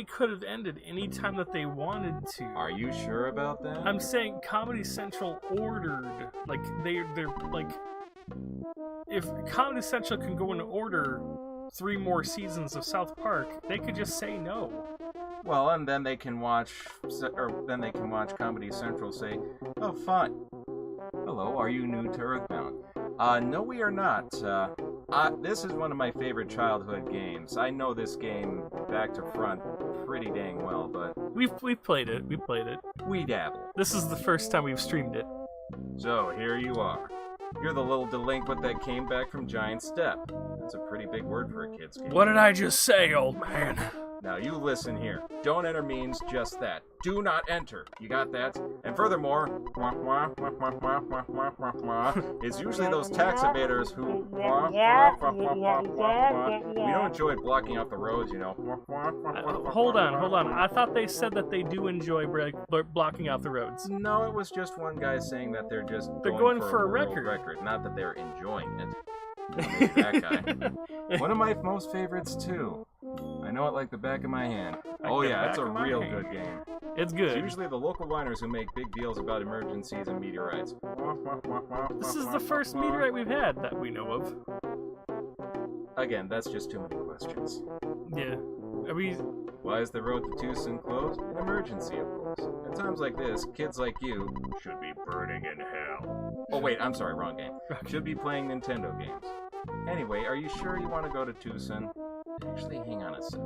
could have ended any time that they wanted to. Are you sure about that? I'm saying Comedy Central ordered, like, they're like, if Comedy Central can go and order 3 more seasons of South Park, they could just say no. Well, and then they can watch Comedy Central say, "Oh, fun. Hello, are you new to Earthbound?" No, we are not. This is one of my favorite childhood games. I know this game back to front pretty dang well, but we've played it. We played it. We dabble. This is the first time we've streamed it. So here you are. You're the little delinquent that came back from Giant Step. That's a pretty big word for a kid's game. What did I just say, old man? Now you listen here. Don't enter means just that. Do not enter. You got that? And furthermore, it's usually those tax evaders who we don't enjoy blocking out the roads, you know. Hold on. I thought they said that they do enjoy blocking out the roads. No, it was just one guy saying that they're going for a record. Not that they're enjoying it. That guy. One of my most favorites too. I know it like the back of my hand. Oh yeah, it's a real good game. It's good. It's usually the local whiners who make big deals about emergencies and meteorites. This is the first meteorite we've had that we know of. Again, that's just too many questions. Yeah. Why is the road to Tucson closed? An emergency, of course. At times like this, kids like you should be burning in hell. Oh wait, I'm sorry, wrong game. Should be playing Nintendo games. Anyway, are you sure you want to go to Tucson? Actually, hang on a sec.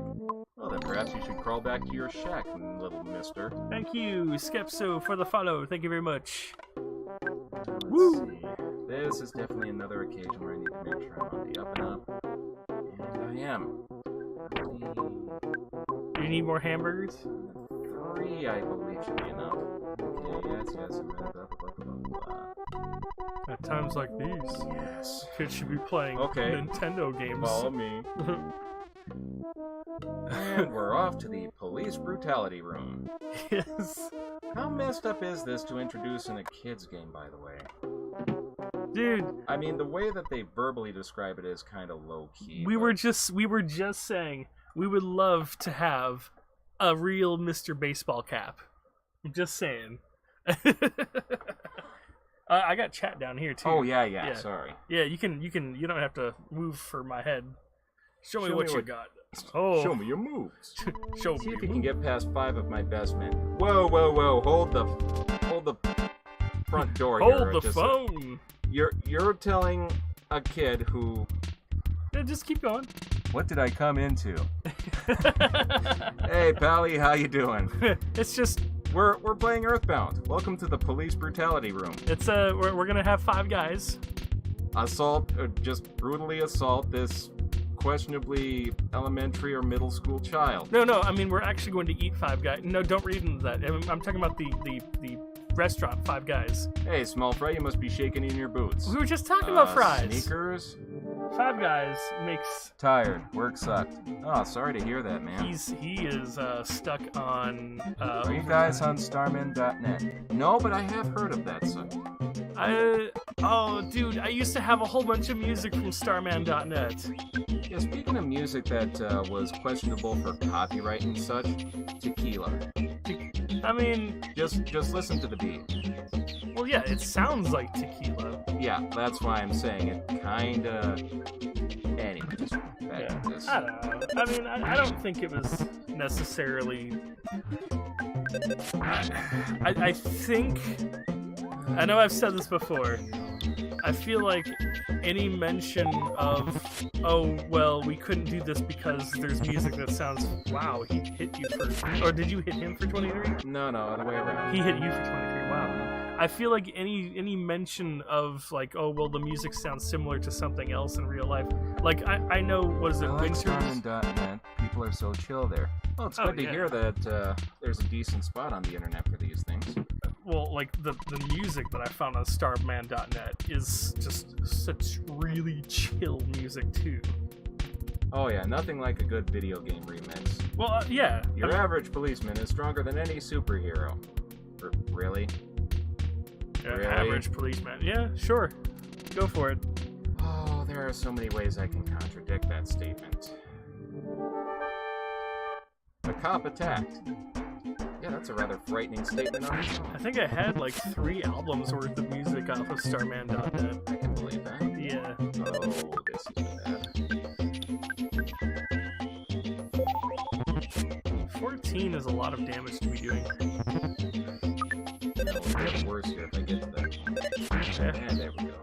Well then, perhaps you should crawl back to your shack, little mister. Thank you, Skepso, for the follow. Thank you very much. Let's see. This is definitely another occasion where I need to make sure I'm on the up and up. And I am. Do you need more hamburgers? 3, I believe, should be enough. Okay, yes, At times like these, yes, kids should be playing Nintendo games. Follow me. And we're off to the police brutality room. Yes. How messed up is this to introduce in a kid's game, by the way? Dude, I mean, the way that they verbally describe it is kind of low-key. We were just saying we would love to have a real Mr. Baseball Cap. I'm just saying. I got chat down here too. Oh yeah. Sorry. Yeah, you don't have to move for my head. Show me what you got. Oh. Show me your moves. See if you can get past 5 of my best men. Whoa! Hold the front door here. Hold the phone. You're telling a kid who. Yeah, just keep going. What did I come into? Hey, Pally, how you doing? It's just. We're playing Earthbound. Welcome to the police brutality room. It's we're gonna have 5 guys. Just brutally assault this questionably elementary or middle school child. No, I mean we're actually going to eat 5 guys. No, don't read into that. I'm talking about the restaurant 5 guys. Hey, small fry, you must be shaking in your boots. We were just talking about fries. Sneakers. 5 guys makes. Tired. Work sucked. Oh, sorry to hear that, man. He is stuck on. Are you guys on Starman.net? No, but I have heard of that site. Dude, I used to have a whole bunch of music from Starman.net. Yeah, speaking of music that was questionable for copyright and such, Tequila. I mean, just listen to the beat. Well, yeah, it sounds like Tequila. Yeah, that's why I'm saying it kinda. Anyways, back to this. I don't know. I mean, I don't think it was necessarily. I think I know I've said this before. I feel like any mention of, oh, well, we couldn't do this because there's music that sounds, wow, he hit you for, or did you hit him for 23? No, other way around. He hit you for 23, wow. I feel like any mention of, like, oh, well, the music sounds similar to something else in real life. Like, I know, what is it, Starman.net. People are so chill there. Well, it's good to hear that there's a decent spot on the internet for these things. Well, like, the music that I found on starman.net is just such really chill music, too. Oh, yeah, nothing like a good video game remix. Well, yeah. Your average policeman is stronger than any superhero. Really? Really? Average policeman. Yeah, sure. Go for it. Oh, there are so many ways I can contradict that statement. A cop attacked. Yeah, that's a rather frightening statement on its own. I think I had like 3 albums worth of music off of starman.net. I can believe that. Yeah. Oh, this is bad. 14 is a lot of damage to be doing. It'll get worse here if I get to that. Yeah. And there we go.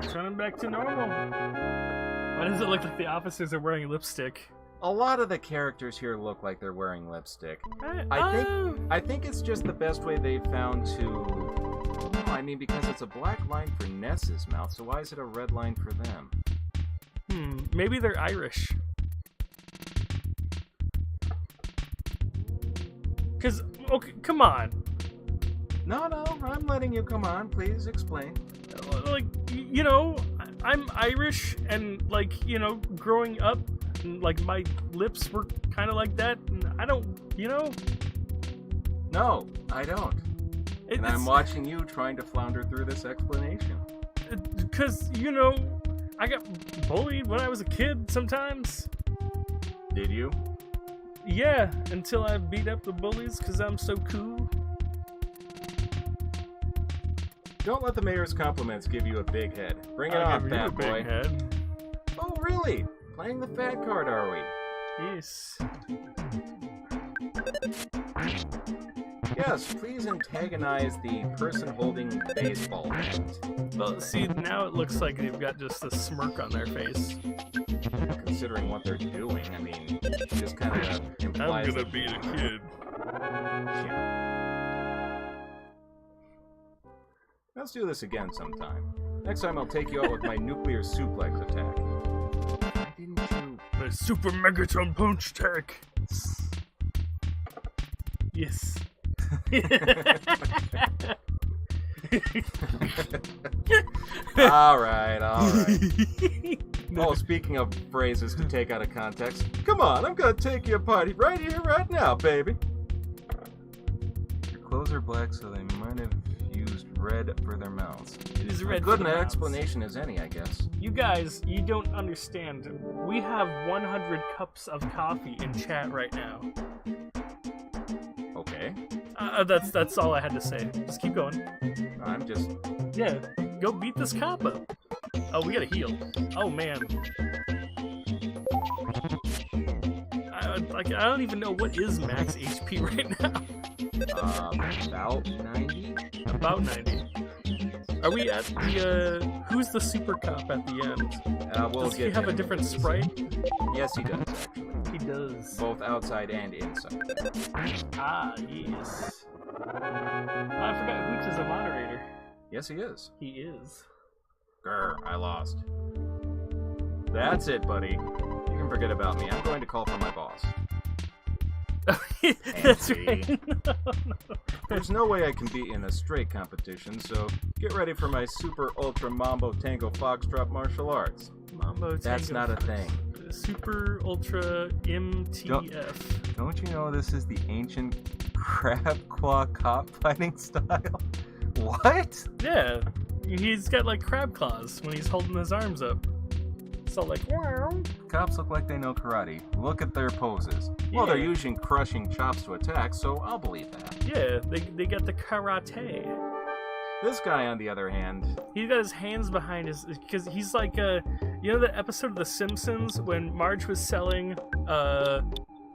Turning back to normal. Why does it look like the officers are wearing lipstick? A lot of the characters here look like they're wearing lipstick. I think it's just the best way they've found to... No, I mean, because it's a black line for Ness's mouth, so why is it a red line for them? Maybe they're Irish. Because, okay, come on. No, I'm letting you come on. Please explain. Like, you know, I'm Irish, and, like, you know, growing up, like, my lips were kind of like that, and I don't, you know? No, I don't. And I'm watching you trying to flounder through this explanation. Because, you know, I got bullied when I was a kid sometimes. Did you? Yeah, until I beat up the bullies because I'm so cool. Don't let the mayor's compliments give you a big head. Bring it on, fat boy. Big head. Oh, really? Playing the fat card, are we? Yes. Yes, please antagonize the person holding the baseball bat. Well, see, now it looks like they've got just a smirk on their face. Considering what they're doing, I mean, it just kind of implies... I'm gonna beat a kid. Let's do this again sometime. Next time I'll take you out with my nuclear suplex attack. Why didn't you... The Super Megatron Punch Attack! Yes. Alright. Oh, speaking of phrases to take out of context, come on, I'm gonna take you a party right here, right now, baby. Your clothes are black, so they might have used red for their mouths. It is red. Good an explanation as any, I guess. You guys, you don't understand. We have 100 cups of coffee in chat right now. Okay. That's all I had to say. Just keep going. I'm just... Yeah, go beat this cop up. Oh, we gotta heal. Oh, man. I don't even know what is max HP right now. About 90? About 90. Are we at the, who's the super cop at the end? Does he have a different sprite? Yes, he does, actually. He does. Both outside and inside. Ah, yes. I forgot Hoots is a moderator. Yes, he is. He is. Grr, I lost. That's it, buddy. You can forget about me. I'm going to call for my boss. That's right. No. There's no way I can beat in a straight competition, so get ready for my super ultra mambo tango foxtrot martial arts. Mambo tango. That's not a thing. Super ultra MTF. Don't you know this is the ancient crab claw cop fighting style? What? Yeah, he's got like crab claws when he's holding his arms up. So like, wow. Cops look like they know karate. Look at their poses. Yeah. Well, they're using crushing chops to attack, so I'll believe that. Yeah, they got the karate. This guy, on the other hand... He's got his hands behind his... Because he's like, you know the episode of The Simpsons when Marge was selling,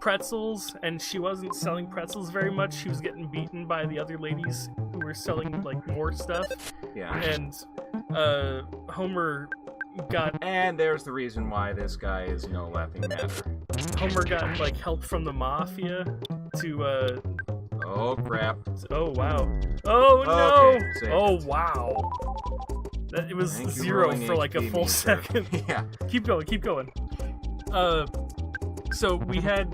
pretzels, and she wasn't selling pretzels very much. She was getting beaten by the other ladies who were selling like more stuff. Yeah. And Homer got. And there's the reason why this guy is no laughing matter. Homer got like help from the mafia to. Oh crap! Oh wow! Oh no! Okay, oh wow! It was 0 for like a full second. Yeah. Keep going. Keep going. So we had.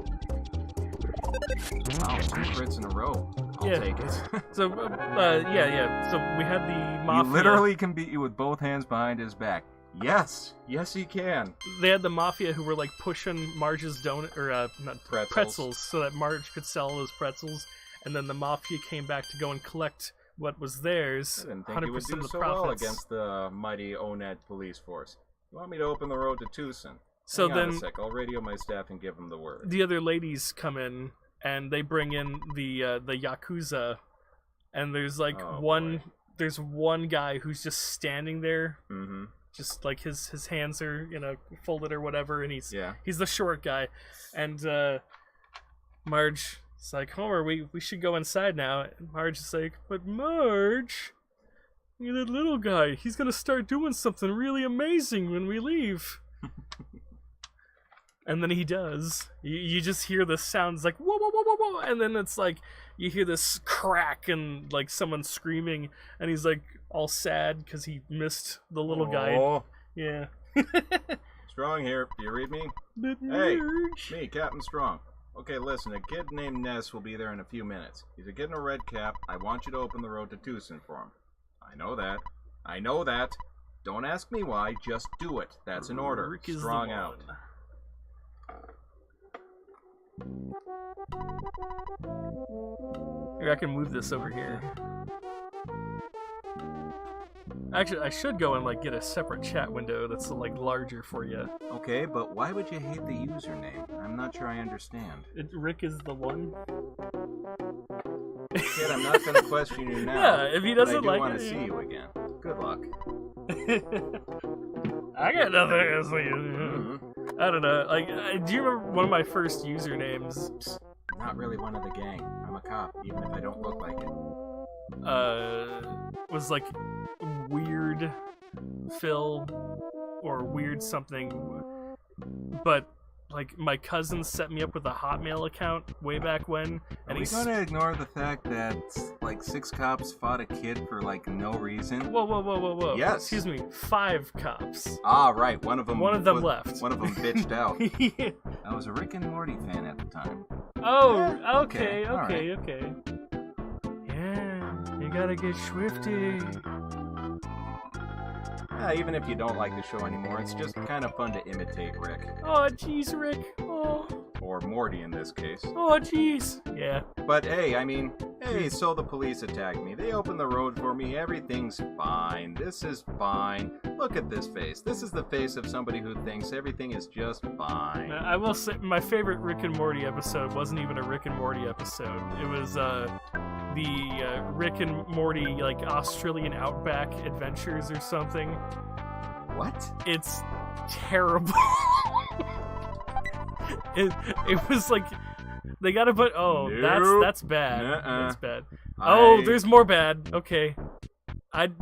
Wow, 2 crits in a row. I'll take it. So yeah. So we had the mafia. He literally can beat you with both hands behind his back. Yes, he can. They had the mafia who were like pushing Marge's donut or not pretzels so that Marge could sell those pretzels, and then the mafia came back to go and collect what was theirs. I didn't think 100% he would do of the so profits. well against the mighty ONED police force. You want me to open the road to Tucson? So Hang on then a sec. I'll radio my staff and give them the word. the other ladies come in and they bring in the Yakuza, and there's like there's one guy who's just standing there. Mm-hmm. Just like his hands are, folded or whatever, and he's the short guy. And Marge is like, Homer, we should go inside now. And Marge is like, but Marge, you're that little guy. He's gonna start doing something really amazing when we leave. And then he does. You just hear the sounds like whoa, whoa, whoa, whoa, whoa, and then it's like you hear this crack and like someone screaming, and he's like all sad because he missed the little guy. Yeah. Strong here. Do you read me? Hey, me, Captain Strong. Okay, listen, a kid named Ness will be there in a few minutes. He's a kid in a red cap. I want you to open the road to Tucson for him. I know that. Don't ask me why, just do it. That's an order. Rick is Strong the out. Here, I can move this over here. Actually, I should go and like get a separate chat window that's like larger for you. Okay, but why would you hate the username? I'm not sure I understand. Rick is the one. Kid, I'm not going to question you now. Yeah, if he doesn't but I do like want it, to see you again. Good luck. I got nothing against you. Mm-hmm. I don't know. Like, do you remember one of my first usernames? Not really one of the gang. I'm a cop, even if I don't look like it. Was like Weird Phil or Weird something, but like my cousin set me up with a Hotmail account way back when. And Are we gonna ignore the fact that like 6 cops fought a kid for like no reason? Whoa! Yes. Excuse me, 5 cops. Ah, right. One of them left. One of them bitched out. Yeah. I was a Rick and Morty fan at the time. Oh, Yeah, okay. okay, Yeah, you gotta get swifty. Even if you don't like the show anymore, it's just kind of fun to imitate Rick. Oh, jeez, Rick. Oh. Or Morty in this case. Oh, jeez. Yeah. But hey, so the police attacked me. They opened the road for me. Everything's fine. This is fine. Look at this face. This is the face of somebody who thinks everything is just fine. I will say, my favorite Rick and Morty episode wasn't even a Rick and Morty episode. It was the Rick and Morty like Australian Outback Adventures or something. What? It's terrible. it was like they got a but. Oh, nope. that's bad. Nuh-uh. That's bad. Oh, there's more bad. Okay.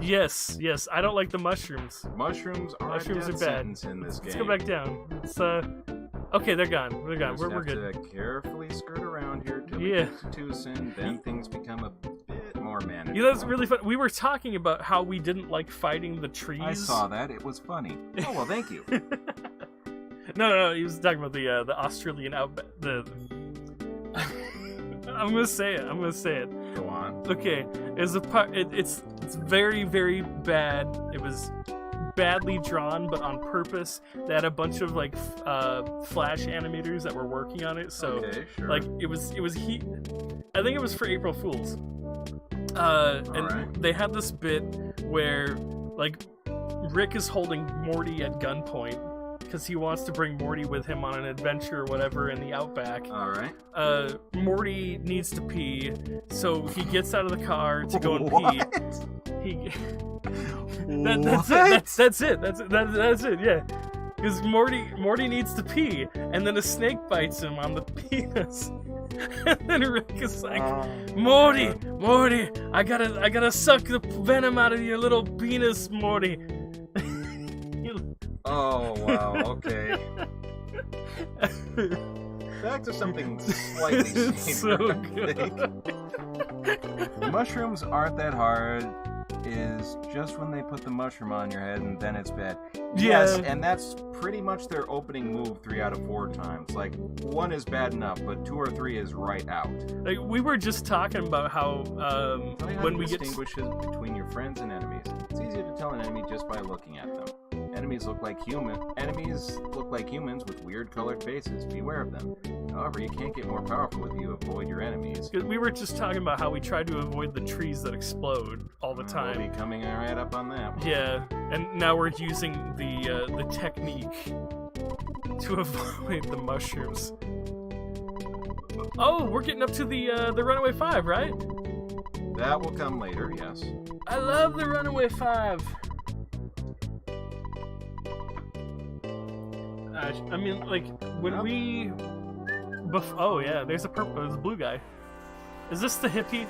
Yes. I don't like the mushrooms. Mushrooms are a death bad. sentence in this Let's game. go back down. It's okay. They're gone. We're Just good. have to carefully skirt around here till we get to Tucson. Then things become a bit more manageable. You know, that's really fun. We were talking about how we didn't like fighting the trees. I saw that. It was funny. Oh well, thank you. No. He was talking about the Australian Outback. I'm gonna say it. Go on. Okay, it's very, very bad. It was badly drawn, but on purpose. They had a bunch of like Flash animators that were working on it. So okay, sure. like it was I think it was for April Fools. And they had this bit where like Rick is holding Morty at gunpoint because he wants to bring Morty with him on an adventure or whatever in the outback. Alright. Morty needs to pee, so he gets out of the car to go and pee. That's it. That's it. Yeah. Because Morty needs to pee, and then a snake bites him on the penis. And then Rick is like, Morty, I gotta suck the venom out of your little penis, Morty. Oh, wow, okay. Back to something slightly saner. So good. Mushrooms aren't that hard. Is just when they put the mushroom on your head and then it's bad. Yeah. Yes, and that's pretty much their opening move 3 out of 4 times. Like, 1 is bad enough, but 2 or 3 is right out. Like, we were just talking about how when we distinguishes between your friends and enemies. It's easy to tell an enemy just by looking at them. Enemies look like humans with weird colored faces. Beware of them. However, you can't get more powerful if you avoid your enemies. We were just talking about how we try to avoid the trees that explode all the time. We'll be coming right up on that. Yeah, and now we're using the technique to avoid the mushrooms. Oh, we're getting up to the Runaway 5, right? That will come later, yes. I love the Runaway 5. I mean, like, when we... oh, yeah, there's a blue guy. Is this the hippie?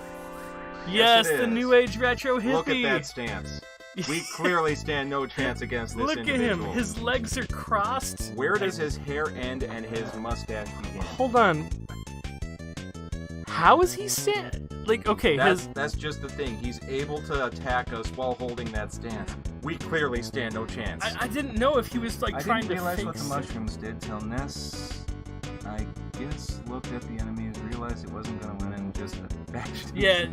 Yes, the New Age retro hippie! Look at that stance. We clearly stand no chance against this individual. Look at him, his legs are crossed. Where does his hair end and his mustache begin? Hold on. How is he stand? Like, okay, that's just the thing. He's able to attack us while holding that stance. We clearly stand no chance. I didn't know if he was like trying to fake. I didn't realize what the mushrooms did till Ness, I guess, looked at the enemies, realized it wasn't gonna win, and just bashed him. Yeah.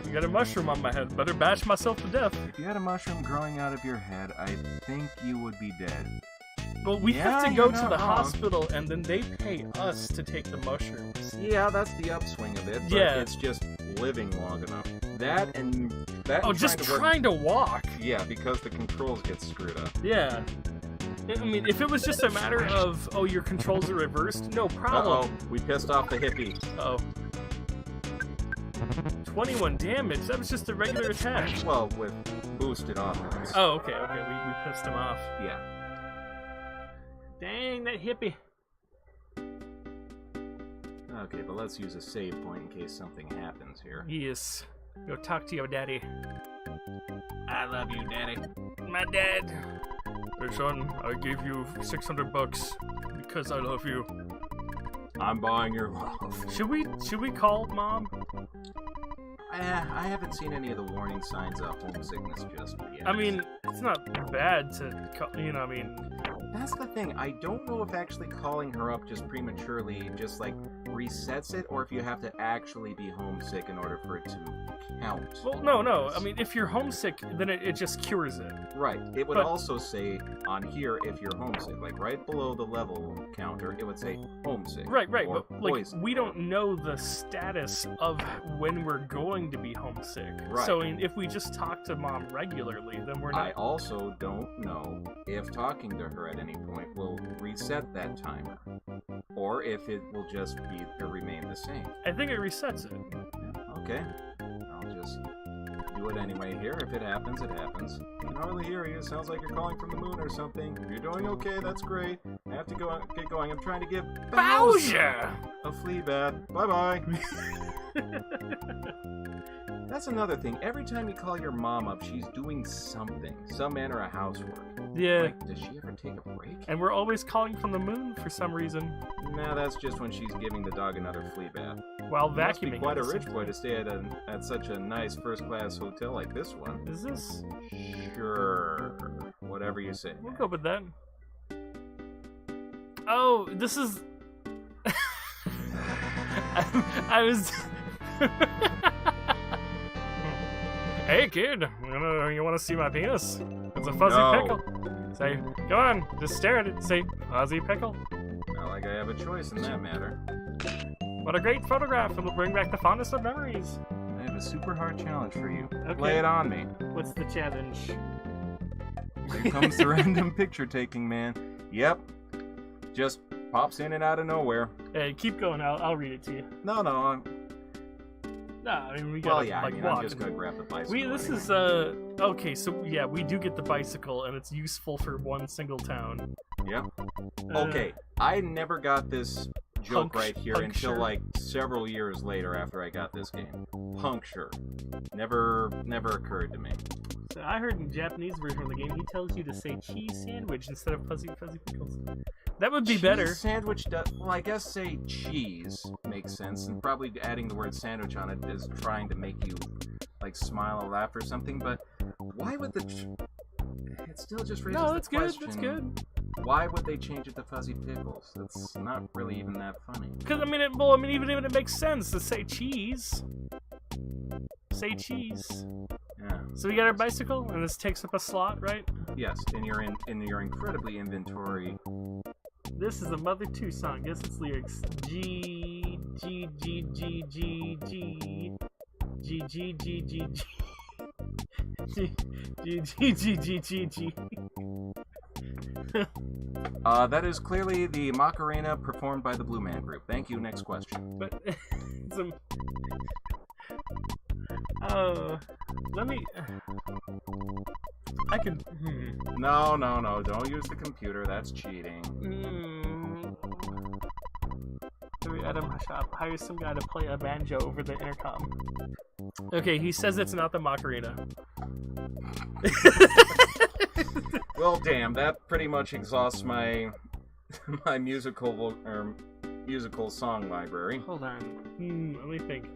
You got a mushroom on my head. Better bash myself to death. If you had a mushroom growing out of your head, I think you would be dead. Well, we have to go to the hospital, and then they pay us to take the mushrooms. Yeah, that's the upswing of it. But it's just living long enough. That and just trying to walk. Yeah, because the controls get screwed up. Yeah. I mean, if it was just a matter of, your controls are reversed, no problem. Uh-oh, we pissed off the hippie. Oh. 21 damage. That was just a regular attack. Well, with boosted offense. Oh, okay. We pissed him off. Yeah. Dang, that hippie. Okay, but let's use a save point in case something happens here. Yes. Go talk to your daddy. I love you, Daddy. My dad. Hey, son, I gave you $600 because I love you. I'm buying your love. Should we call Mom? I haven't seen any of the warning signs of homesickness just yet. I mean, it's not bad to call, That's the thing. I don't know if actually calling her up just prematurely just, resets it, or if you have to actually be homesick in order for it to count. Well, no. I mean, if you're homesick, then it just cures it. Right. It would also say on here if you're homesick. Like, right below the level counter, it would say homesick. Right. But, we don't know the status of when we're going to be homesick. Right. So, if we just talk to Mom regularly, then we're not... I also don't know if talking to her at any point will reset that timer, or if it will just remain the same. I think it resets it. Okay. I'll just do it anyway here. If it happens, it happens. I can hardly hear you. Sounds like you're calling from the moon or something. If you're doing okay, that's great. I have to get going. I'm trying to give Bowser a flea bath. Bye-bye. That's another thing. Every time you call your mom up, she's doing something. Some manner of housework. Yeah. Does she ever take a break? And we're always calling from the moon for some reason. Nah, that's just when she's giving the dog another flea bath. While vacuuming. Must be quite a rich boy to stay at such a nice first-class hotel like this one. Is this? Sure. Whatever you say. We'll go with that. Oh, this is... I was... Hey kid, you want to see my penis? It's a fuzzy pickle. Say, go on, just stare at it. Say, fuzzy pickle. Not like I have a choice in that matter. What a great photograph! It will bring back the fondest of memories. I have a super hard challenge for you. Okay. Lay it on me. What's the challenge? Here comes the random picture taking man. Yep. Just pops in and out of nowhere. Hey, keep going. I'll read it to you. No. Nah, I mean, we gotta, walk. I'm just gonna grab the bicycle. This is, okay, so, yeah, we do get the bicycle, and it's useful for one single town. Yep. Okay, I never got this joke right here until, like, several years later after I got this game. Puncture. Never occurred to me. So I heard in the Japanese version of the game, he tells you to say cheese sandwich instead of fuzzy pickles. That would be better. Cheese sandwich well, I guess say cheese makes sense, and probably adding the word sandwich on it is trying to make you, like, smile or laugh or something, but why would the... It still just raises the question. That's good. Why would they change it to fuzzy pickles? That's not really even that funny. Because, even if it makes sense to say cheese. Say cheese. Yeah. So we got our bicycle, and this takes up a slot, right? Yes, in your incredibly inventory. This is a Mother 2 song. Guess its lyrics. G G G G G G G G G G G G G G G G. That is clearly the Macarena performed by the Blue Man Group. Thank you. Next question. But let me. I can. No. Don't use the computer. That's cheating. Every item shop hires some guy to play a banjo over the intercom. Okay, he says it's not the Macarena. Well, damn, that pretty much exhausts my musical song library. Hold on. Let me think.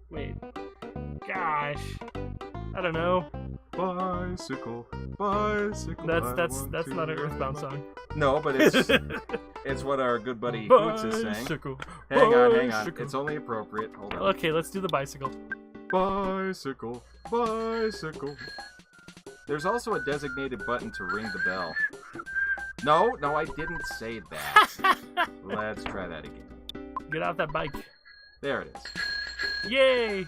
Wait. Gosh. I don't know. Bicycle. That's not an Earthbound song. No, but it's what our good buddy Hoots is saying. Hang on. It's only appropriate. Hold on. Okay, let's do the bicycle. Bicycle. There's also a designated button to ring the bell. No, I didn't say that. Let's try that again. Get off that bike. There it is. Yay!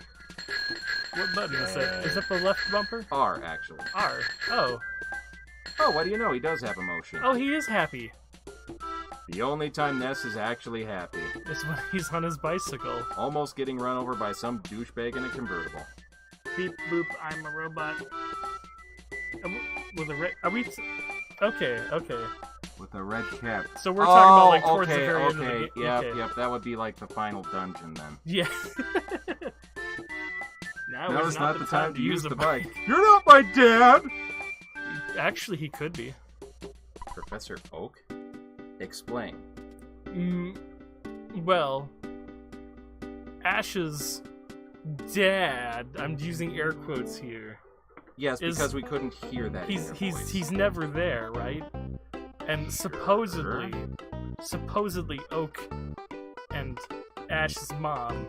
What button is that? Is that the left bumper? R, actually. R. Oh. Oh, what do you know? He does have emotion. Oh, he is happy. The only time Ness is actually happy is when he's on his bicycle. Almost getting run over by some douchebag in a convertible. Beep, boop, I'm a robot. With a red... Are we... Okay. With a red cap. So we're talking about, towards the very end of the game. Yep, that would be, the final dungeon, then. Yeah. Now is not the time to use the bike. You're not my dad! Actually, he could be. Professor Oak? Explain. Well, Ash's dad, I'm using air quotes here. Yes, because we couldn't hear that. He's never there, right? And supposedly Oak and Ash's mom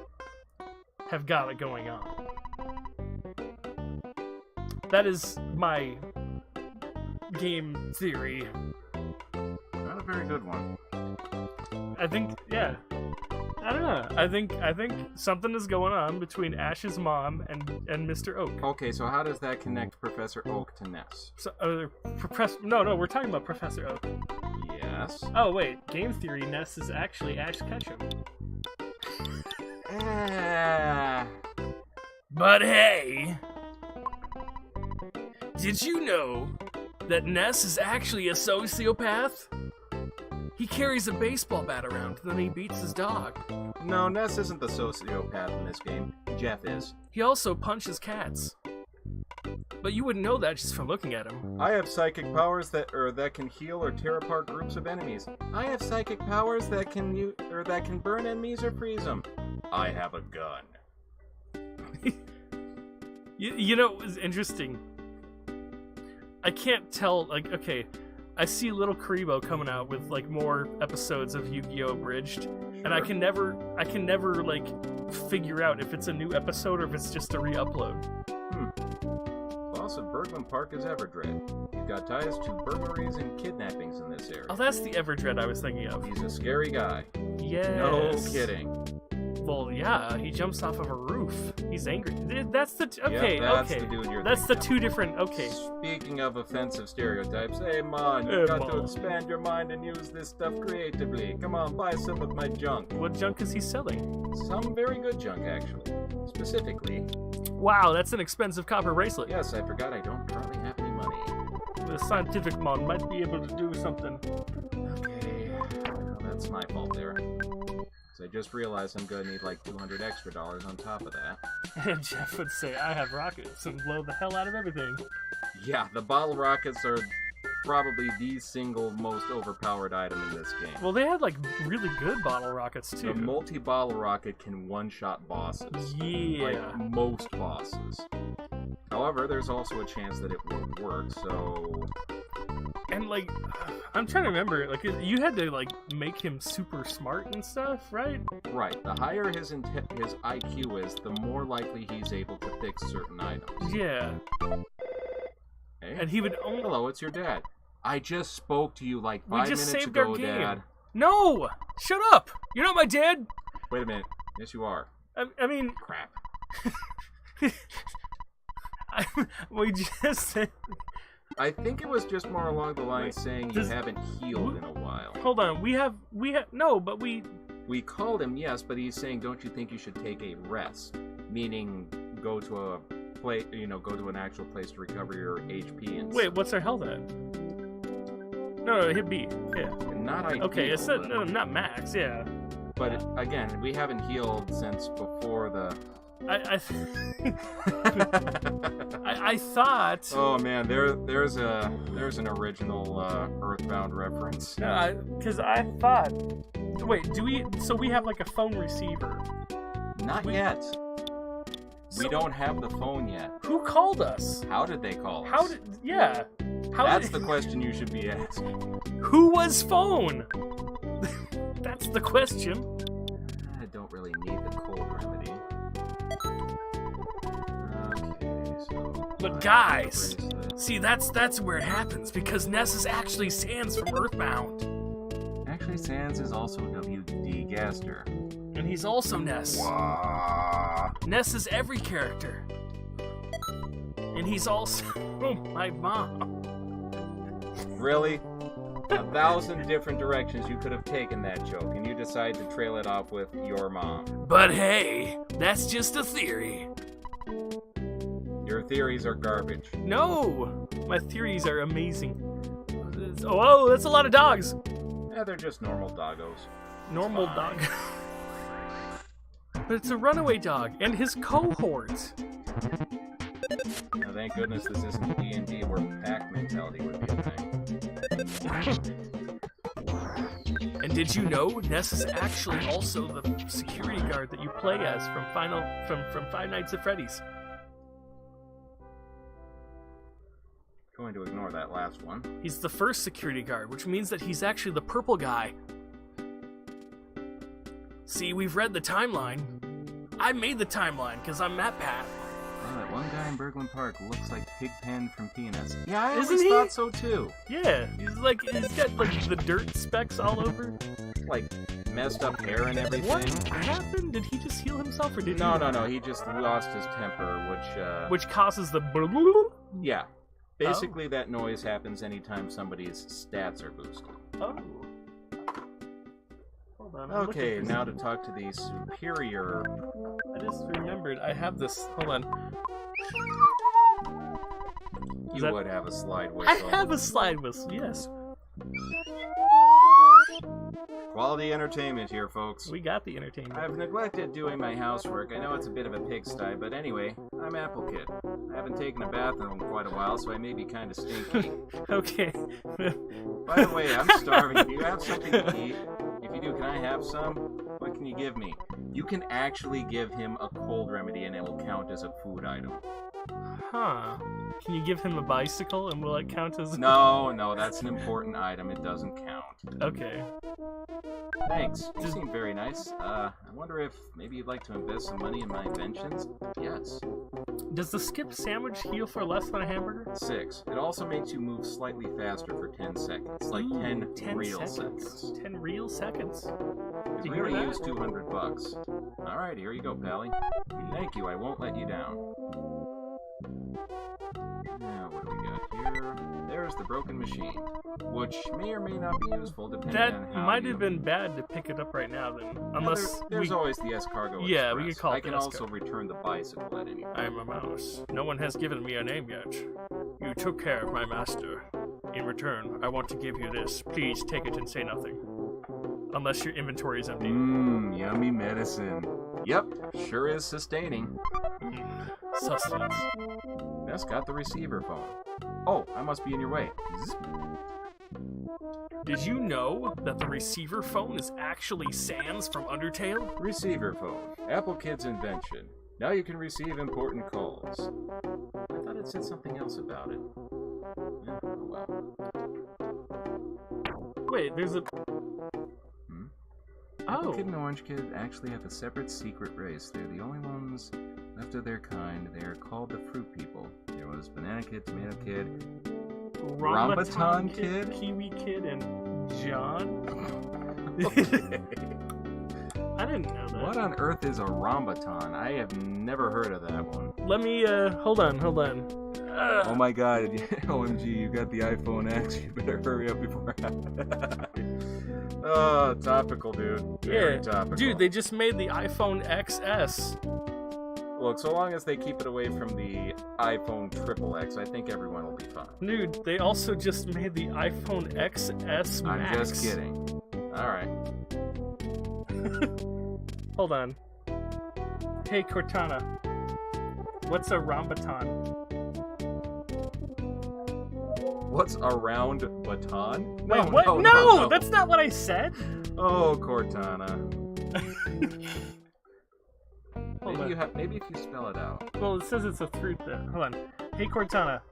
have got it going on. That is my game theory. Not a very good one. I think, yeah. I don't know. I think something is going on between Ash's mom and Mr. Oak. Okay, so how does that connect Professor Oak to Ness? So, no, we're talking about Professor Oak. Yes. Oh wait, game theory. Ness is actually Ash Ketchum. But hey, did you know that Ness is actually a sociopath? He carries a baseball bat around, and then he beats his dog. No, Ness isn't the sociopath in this game. Jeff is. He also punches cats. But you wouldn't know that just from looking at him. I have psychic powers that can heal or tear apart groups of enemies. I have psychic powers that can burn enemies or freeze them. I have a gun. You know, it's interesting. I can't tell, okay, I see Little Karibo coming out with, more episodes of Yu-Gi-Oh! Abridged, sure. And I can never, figure out if it's a new episode or if it's just a re-upload. Boss of Bergman Park is Everdread. You've got ties to burglaries and kidnappings in this area. Oh, that's the Everdread I was thinking of. He's a scary guy. Yes. No kidding. Well, yeah, he jumps off of a roof. He's angry. That's the okay. That's okay. the dude you're That's the thinking two different. Okay. Speaking of offensive stereotypes, hey man, you got to expand your mind and use this stuff creatively. Come on, buy some of my junk. What junk is he selling? Some very good junk, actually. Specifically. Wow, that's an expensive copper bracelet. Yes, I forgot I don't currently have any money. The scientific mod might be able to do something. Okay, well, that's my fault there. So I just realized I'm gonna need like $200 extra on top of that. And Jeff would say, I have rockets and blow the hell out of everything. Yeah, the bottle rockets are probably the single most overpowered item in this game. Well, they had like really good bottle rockets too. The multi-bottle rocket can one-shot bosses. Yeah. Like most bosses. However, there's also a chance that it won't work, so... And like, I'm trying to remember, like you had to like make him super smart and stuff, right? Right. The higher his IQ is, the more likely he's able to fix certain items. Yeah. Hey? And he would only... Hello, it's your dad. I just spoke to you like 5 minutes We just saved ago, our game. Dad. No! Shut up! You're not my dad! Wait a minute. Yes, you are. I mean... Crap. We just said... I think it was just more along the lines saying you haven't healed in a while. Hold on, we have... No, but we... We called him, yes, but he's saying, don't you think you should take a rest? Meaning, go to a place, go to an actual place to recover your HP and Wait, what's our health at? No, hit B. Yeah. Not ideal. Okay, it's not max, yeah. But again, we haven't healed since before the... I thought... Oh man, there's an original Earthbound reference. Because I thought... Wait, so we have like a phone receiver? Not yet. We don't have the phone yet. Who called us? How did they call us? That's the question you should be asking. Who was phone? That's the question. I don't really need the cold remedy. Okay, so... But guys, see, that's where it happens, because Ness is actually Sans from Earthbound. Actually, Sans is also W.D. Gaster. And he's also Ness. Wow. Ness is every character. And he's also my mom. Really? 1,000 different directions you could have taken that joke, and you decide to trail it off with your mom. But hey, that's just a theory. Your theories are garbage. No! My theories are amazing. Oh, that's a lot of dogs. Yeah, they're just normal doggos. Normal dog. But it's a runaway dog, and his cohort. Now, thank goodness this isn't D&D where pack mentality would be a thing. And did you know Ness is actually also the security guard that you play as from Five Nights at Freddy's? Going to ignore that last one. He's the first security guard, which means that he's actually the purple guy. See, we've read the timeline. I made the timeline because I'm MatPat. Oh, that one guy in Berglund Park looks like Pigpen from Peanuts. Yeah, I Isn't always he? thought so too. Yeah, he's got like the dirt specks all over. Like messed up hair and everything. What happened? Did he just heal himself, or did No. He just lost his temper, which causes the yeah. Basically, that noise happens anytime somebody's stats are boosted. Oh. Hold on. Okay, now to talk to the superior... I just remembered, I have this... Hold on. You would have a slide whistle. I have a slide whistle, yes. Quality entertainment here, folks. We got the entertainment. I've neglected doing my housework. I know it's a bit of a pigsty, but anyway, I'm Apple Kid. I haven't taken a bath in quite a while, so I may be kind of stinky. Okay. By the way, I'm starving. Do you have something to eat? If you do, can I have some? What can you give me? You can actually give him a cold remedy and it will count as a food item. Huh. Can you give him a bicycle and will it count as... No, that's an important item. It doesn't count. Okay. Thanks. You seem very nice. I wonder if maybe you'd like to invest some money in my inventions? Yes. Does the skip sandwich heal for less than a hamburger? 6. It also makes you move slightly faster for 10 seconds. Like 10 real seconds. 10 real seconds? If we were to use $200. Alright. Alright, here you go, Pally. Thank you, I won't let you down. Now, what do we got here? There's the broken machine, which may or may not be useful depending on how might have been bad to pick it up right now, then. Unless there's always the S-Cargo Yeah, Express. we could call it I can also return the bicycle at any point. I am a mouse. No one has given me a name yet. You took care of my master. In return, I want to give you this. Please take it and say nothing. Unless your inventory is empty. Mmm, yummy medicine. Yep, sure is sustaining. Sustenance. Ness got the receiver phone. Oh, I must be in your way. Zzz. Did you know that the receiver phone is actually Sans from Undertale? Receiver phone. Apple Kid's invention. Now you can receive important calls. I thought it said something else about it. Yeah, oh well. Wait, there's a... Apple Oh. Kid and Orange Kid actually have a separate secret race. They're the only ones left of their kind. They are called the Fruit People. There was Banana Kid, Tomato Kid, Rambutan Kid? Kiwi Kid, and John? I didn't know that. What on earth is a Rambutan? I have never heard of that one. Let me, hold on. Oh my god, OMG, you got the iPhone X. You better hurry up before Oh, topical, dude. Very topical. Dude, they just made the iPhone XS. Look, so long as they keep it away from the iPhone XXX, I think everyone will be fine. Dude, they also just made the iPhone XS Max. I'm just kidding. Alright. Hold on. Hey, Cortana. What's a Rambutan? What's a round baton? Wait, what? No, that's not what I said. Oh, Cortana. Maybe if you spell it out. Well, it says it's a fruit there. Hold on. Hey, Cortana.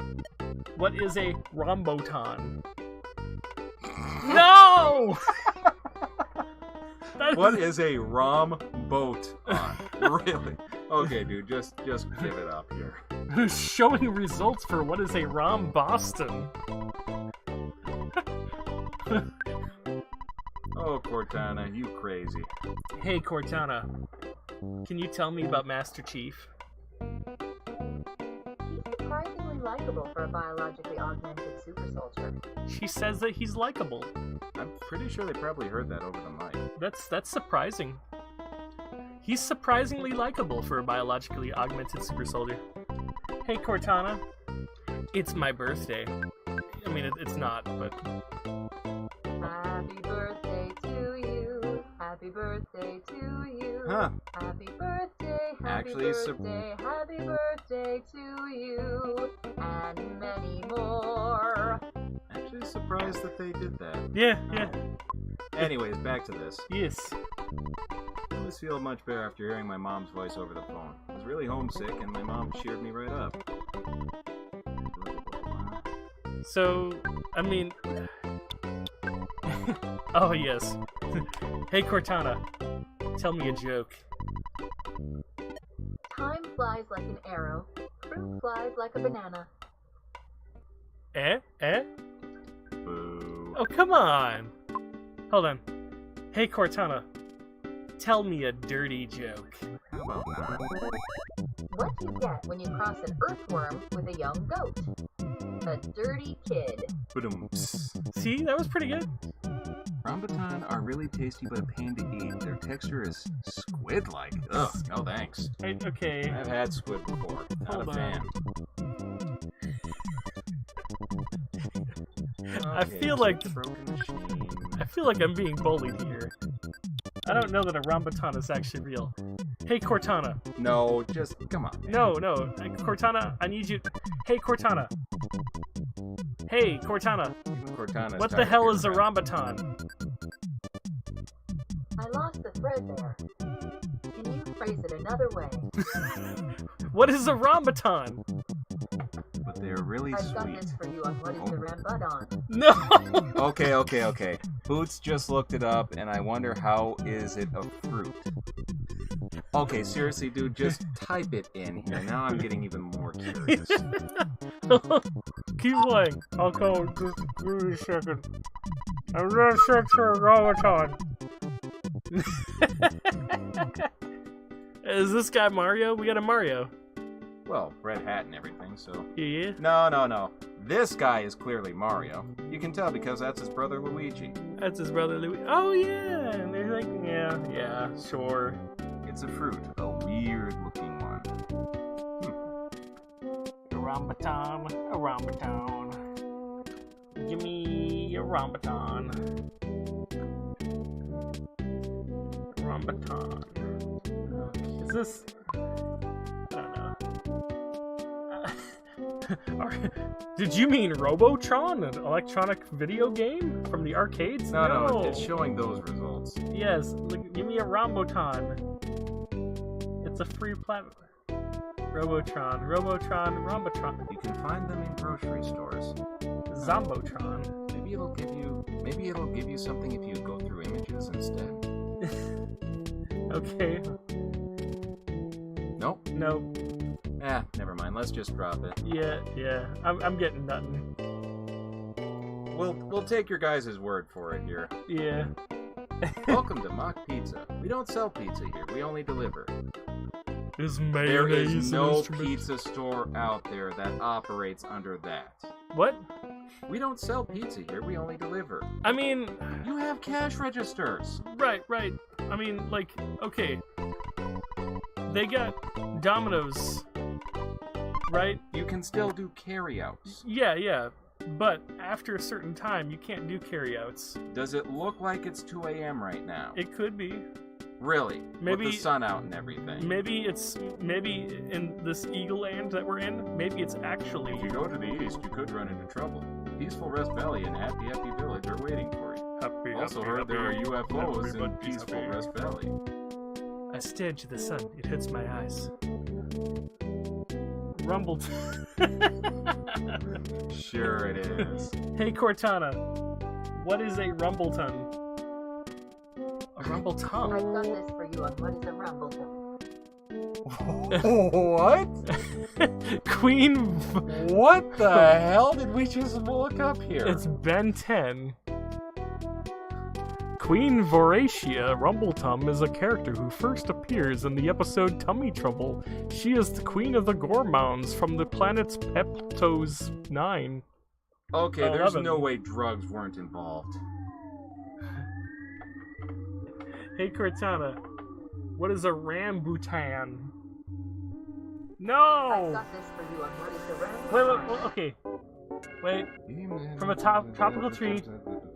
What is a Rambutan? No! What is a Rambutan? Really? Okay, dude, just give it up here. Who's showing results for what is a Rom Boston? Oh, Cortana, you crazy. Hey, Cortana. Can you tell me about Master Chief? He's surprisingly likable for a biologically augmented super soldier. She says that he's likable. I'm pretty sure they probably heard that over the mic. That's surprising. He's surprisingly likable for a biologically augmented super soldier. Hey, Cortana. It's my birthday. I mean, it's not, but... Happy birthday to you. Happy birthday to you. Huh. Happy birthday, Actually, happy birthday to you. And many more. Actually surprised that they did that. Yeah. Anyways, back to this. Yes. I always feel much better after hearing my mom's voice over the phone. I was really homesick, and my mom cheered me right up. So, I mean... Oh, yes. Hey, Cortana. Tell me a joke. Time flies like an arrow. Fruit flies like a banana. Eh? Boo. Oh, come on. Hold on. Hey, Cortana. Tell me a dirty joke. How about that? What do you get when you cross an earthworm with a young goat? A dirty kid. Ba-dum-ps. See, that was pretty good. Rambutan are really tasty but a pain to eat. Their texture is squid-like. Ugh, no thanks. Okay. I've had squid before. Not Hold a fan. I feel like I'm being bullied here. I don't know that a Rambutan is actually real. Hey, Cortana. No, just come on. Man. No. Cortana, I need you. Hey, Cortana. Hey, Cortana. Cortana's What the tired hell of is a hearing Rambutan? I lost the thread there. Can you phrase it another way? What is a Rambutan? that. But they're really I've got sweet. this for you on what is the Rambutan. No. Okay. Boots just looked it up, and I wonder how is it a fruit? Okay, seriously, dude, just type it in here. Now I'm getting even more curious. Keep playing. I'll go. Just give me a second. I'm gonna search for a Rambutan. Is this guy Mario? We got a Mario. Well, red hat and everything, so... Yeah. No. This guy is clearly Mario. You can tell because that's his brother Luigi. That's his brother Luigi. Oh, yeah. And they're like, yeah, sure. It's a fruit, a weird-looking one. A rambutan. Give me a rambutan. Is this... I don't know. Did you mean Robotron, an electronic video game from the arcades? No, it's showing those results. Yes, look, give me a rambutan. It's a free platform. Robotron, Rombotron. You can find them in grocery stores. Zombotron. Maybe it'll give you something if you go through images instead. Okay. Nope. Nope. Never mind. Let's just drop it. Yeah. I'm getting nothing. We'll take your guys' word for it here. Yeah. Welcome to Mock Pizza. We don't sell pizza here. We only deliver. There is no pizza store out there that operates under that. What? We don't sell pizza here. We only deliver. I mean... You have cash registers. Right. I mean, like, okay. They got Domino's, right? You can still do carryouts. Yeah. But after a certain time, you can't do carryouts. Does it look like it's 2 a.m. right now? It could be. Really? Maybe with the sun out and everything. Maybe in this Eagle Land that we're in, maybe it's actually... If you go to the east, you could run into trouble. Peaceful Rest Valley and Happy Village are waiting for you. Also heard there are UFOs in Peaceful Rest Valley. I stare into the sun. It hurts my eyes. Rumbled. Sure it is. Hey Cortana, what is a rumbleton? A rumbleton? I've got this for you on what is a rumbleton. What? Queen... What the hell did we just look up here? It's Ben 10. Queen Voratia Rumbletum is a character who first appears in the episode Tummy Trouble. She is the queen of the Gormounds from the planet's Peptos 9. Okay, there's 11. no way drugs weren't involved. Hey Cortana, what is a rambutan? No! I've got this for you on what is a rambutan. Wait, okay. Wait. From a tropical tree,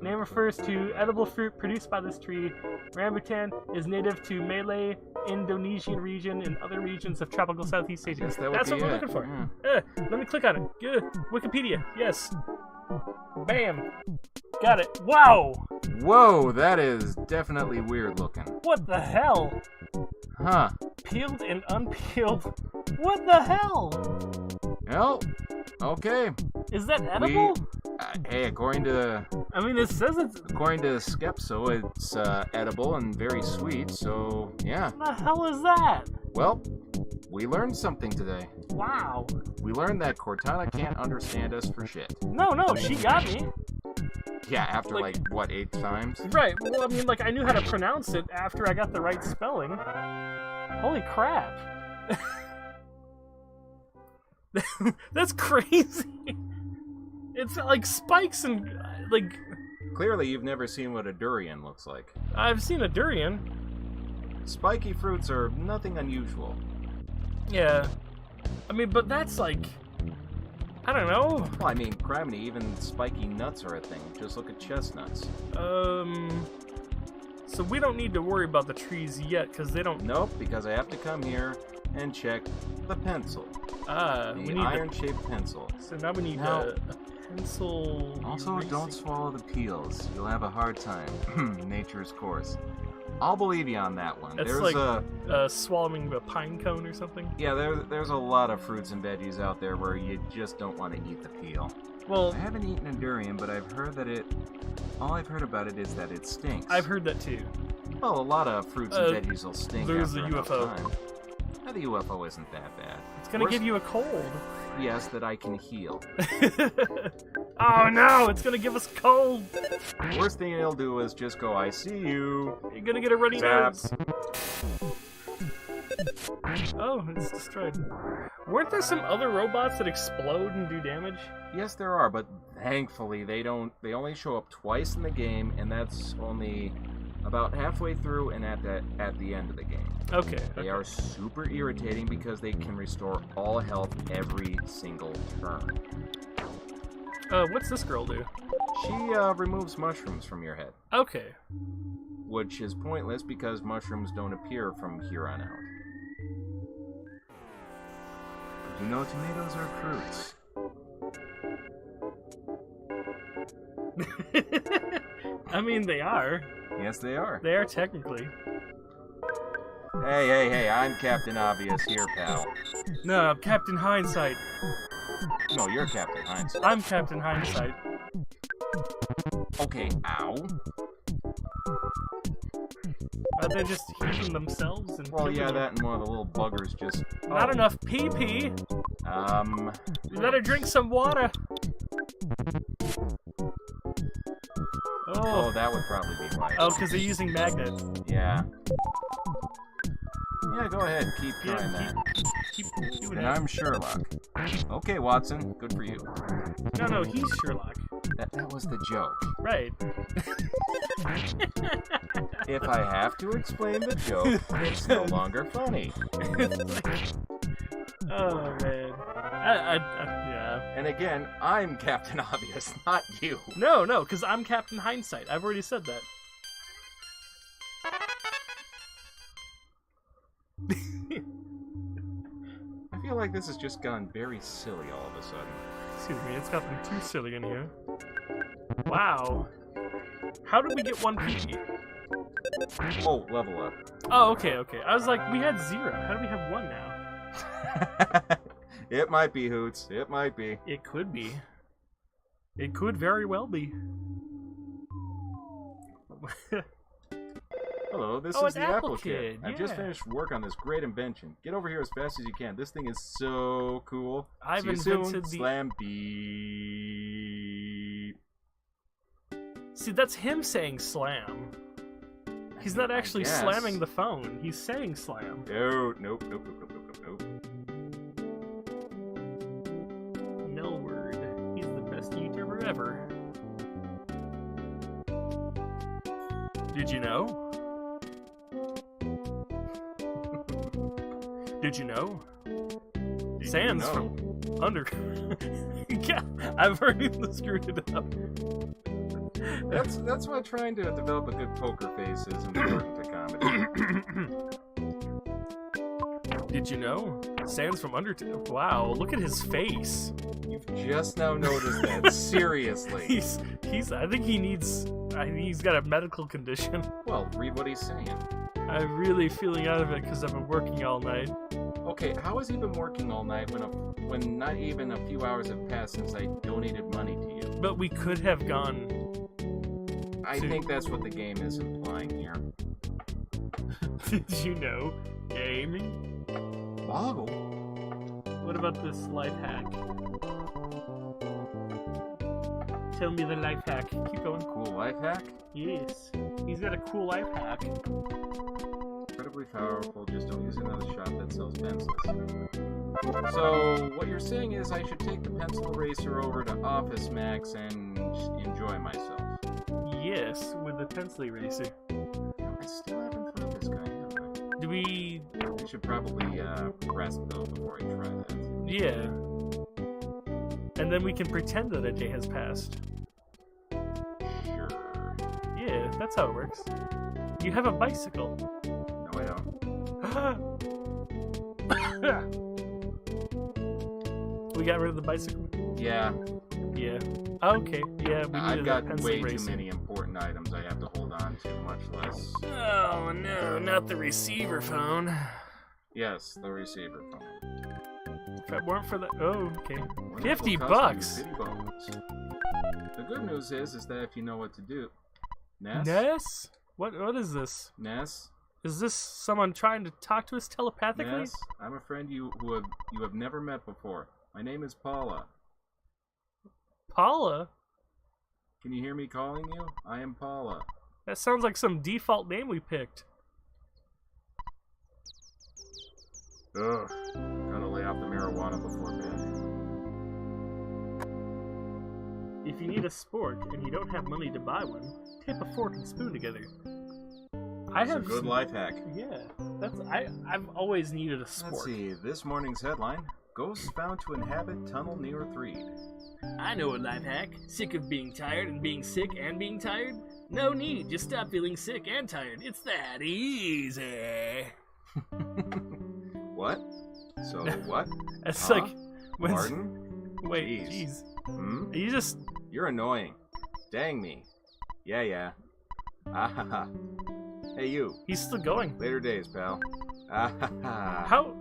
name refers to edible fruit produced by this tree. Rambutan is native to Malay, Indonesian region, and other regions of tropical Southeast Asia. That's what we're looking for. Yeah. Let me click on it. Good. Wikipedia. Yes. Bam. Got it. Wow. Whoa, that is definitely weird looking. What the hell? Huh. Peeled and unpeeled. What the hell? Well, okay. Is that edible? Hey, according to... I mean, it says it's... According to Skepso, it's edible and very sweet, so yeah. What the hell is that? Well, we learned something today. Wow. We learned that Cortana can't understand us for shit. No, she got me. Yeah, after like what, 8 times? Right, well, I mean, like, I knew how to pronounce it after I got the right spelling. Holy crap. That's crazy. It's like spikes and, like... Clearly you've never seen what a durian looks like. I've seen a durian. Spiky fruits are nothing unusual. Yeah. I mean, but that's like... I don't know. Well, I mean, criminy, even spiky nuts are a thing. Just look at chestnuts. So we don't need to worry about the trees yet, because they don't... Nope, because I have to come here and check the pencil. We need iron-shaped pencil. So now we need a pencil... Also, don't swallow the peels. You'll have a hard time. Nature's course. I'll believe you on that one. It's there's like swallowing a pine cone or something? Yeah, there's a lot of fruits and veggies out there where you just don't want to eat the peel. Well, I haven't eaten a durian, but I've heard that all I've heard about it is that it stinks. I've heard that too. Well, a lot of fruits and veggies will stink there's after a enough UFO. time. Now, the UFO isn't that bad. It's gonna give you a cold. Yes, that I can heal. Oh no, it's gonna give us cold. Worst thing it'll do is just go, I see you. You're gonna get a runny Zap. nose. Oh, it's destroyed. Weren't there some other robots that explode and do damage? Yes, there are, but thankfully they don't. They only show up twice in the game, and that's only about halfway through and at the end of the game. Okay. They are super irritating because they can restore all health every single turn. What's this girl do? She removes mushrooms from your head. Okay. Which is pointless because mushrooms don't appear from here on out. Did you know tomatoes are fruits? I mean, they are. Yes, they are. They are technically. Hey, I'm Captain Obvious here, pal. No, Captain Hindsight. No, you're Captain Hindsight. I'm Captain Hindsight. Okay, ow. Are they just healing themselves? And Well, yeah, that and one of the little buggers just... Not enough pee-pee. You better drink some water. Oh, that would probably be why. Oh, because they're using magnets. Yeah. Yeah, go ahead. Keep trying that. Keep doing And it. I'm Sherlock. Okay, Watson. Good for you. No, he's Sherlock. That was the joke. Right. If I have to explain the joke, it's no longer funny. Oh, man. Yeah. And again, I'm Captain Obvious, not you. No, because I'm Captain Hindsight. I've already said that. I feel like this has just gone very silly all of a sudden. Excuse me, it's gotten too silly in here. Wow. How did we get 1 PP? Oh, level up. Oh, okay. I was like, we had 0. How do we have 1 now? It might be, Hoots. It might be. It could be. It could very well be. Hello, this Oh, is an the Apple Apple Kid, I've just yeah. finished work on this great invention. Get over here as fast as you can. This thing is so cool. I've See you soon. invented the... Slam beep. See, that's him saying slam. He's not actually guess. slamming the phone. He's saying slam. Nope. No word. He's the best YouTuber ever. Did you know? Did you know? Sans from Under... Yeah, I've already screwed it up. That's why trying to develop a good poker face is important to comedy. Did you know? Sans from Undertale. Wow, look at his face. You've just now noticed that. Seriously. He's I think he's got a medical condition. Well, read what he's saying. I'm really feeling out of it because I've been working all night. Okay, how has he been working all night when not even a few hours have passed since I donated money to you? But we could have gone... I think that's what the game is implying here. Did you know? Gaming? Boggle? What about this life hack? Tell me the life hack. Keep going. Cool life hack? Yes. He's got a cool life hack. Incredibly powerful, just don't use another shop that sells pencils. So, what you're saying is I should take the pencil eraser over to Office Max and enjoy myself. Yes, with the pencil eraser. I still haven't found this guy, have I? Do we... I should probably rest though before I try that. Yeah. And then we can pretend that a day has passed. Sure. Yeah, that's how it works. You have a bicycle. No, I don't. We got rid of the bicycle? Yeah. Yeah. Okay, yeah, we needed I've got a pencil way eraser. too many important items I have to hold on to, much less... Oh no, not the receiver phone. Yes, the receiver phone. If it weren't for the... Oh, okay. Wonderful 50 costume, bucks! bitty bones. The good news is that if you know what to do... Ness? Ness? What is this? Ness? Is this someone trying to talk to us telepathically? Ness? I'm a friend you have never met before. My name is Paula. Paula? Can you hear me calling you? I am Paula. That sounds like some default name we picked. Ugh. Gotta lay off the marijuana before bed. If you need a spork and you don't have money to buy one, tape a fork and spoon together. That's a good life hack. Yeah, I've always needed a spork. Let's see, this morning's headline: Ghosts found to inhabit tunnel near Threed. I know a life hack. Sick of being tired and being sick and being tired? No need, just stop feeling sick and tired. It's that easy. What? So what? It's Huh? like when. Pardon? Wait, jeez. Hmm? You just. You're annoying. Dang me. Yeah. Ah ha ha. Hey you. He's still going. Later days, pal. Ah ha ha. How?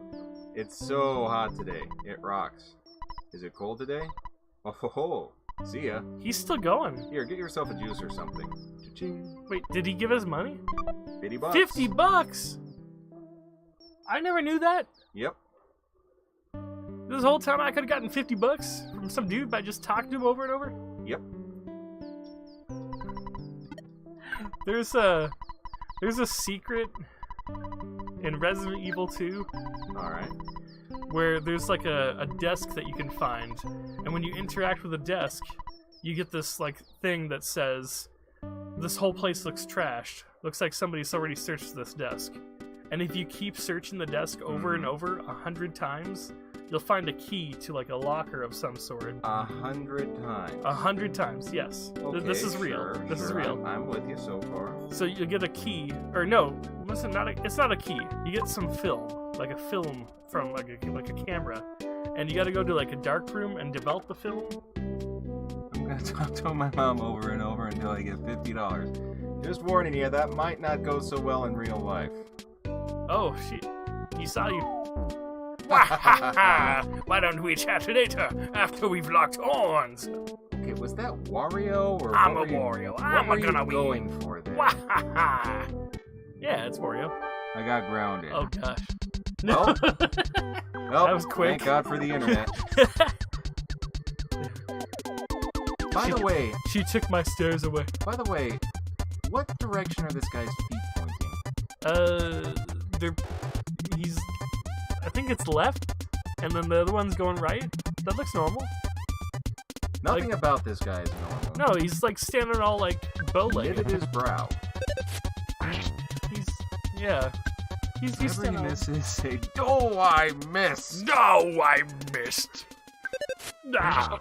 It's so hot today. It rocks. Is it cold today? Oh ho ho. See ya. He's still going. Here, get yourself a juice or something. Cha-ching. Wait, did he give us money? $50. $50. I never knew that. Yep. This whole time I could have gotten $50 from some dude by just talking to him over and over. Yep. There's a secret in Resident Evil 2 Alright. where there's like a desk that you can find, and when you interact with the desk, you get this like thing that says, "This whole place looks trashed. Looks like somebody's already searched this desk." And if you keep searching the desk over and over 100 times, you'll find a key to like a locker of some sort. 100 times. 100 times, yes. Okay, This is real. Sure, This is real. I'm with you so far. So you get a key, or no, listen, it's not a key. You get some film, like a film from like a camera, and you got to go to like a dark room and develop the film. I'm gonna talk to my mom over and over until I get $50. Just warning you, that might not go so well in real life. Oh, he saw you. Why don't we chat later after we've locked horns? Okay, was that Wario or I'm what a were you- Wario. what I'm were you gonna win. going for there? Yeah, it's Wario. I got grounded. Oh gosh. Well, That was quick. Thank God for the internet. By the way, She took my stairs away. what direction are this guy's feet pointing? I think it's left, and then the other one's going right. That looks normal. Nothing like- about this guy is normal. No, he's like standing all like bow-legged. Knitted his brow. He's Every standing all... misses say, "Oh, I missed." No, I missed. Ah,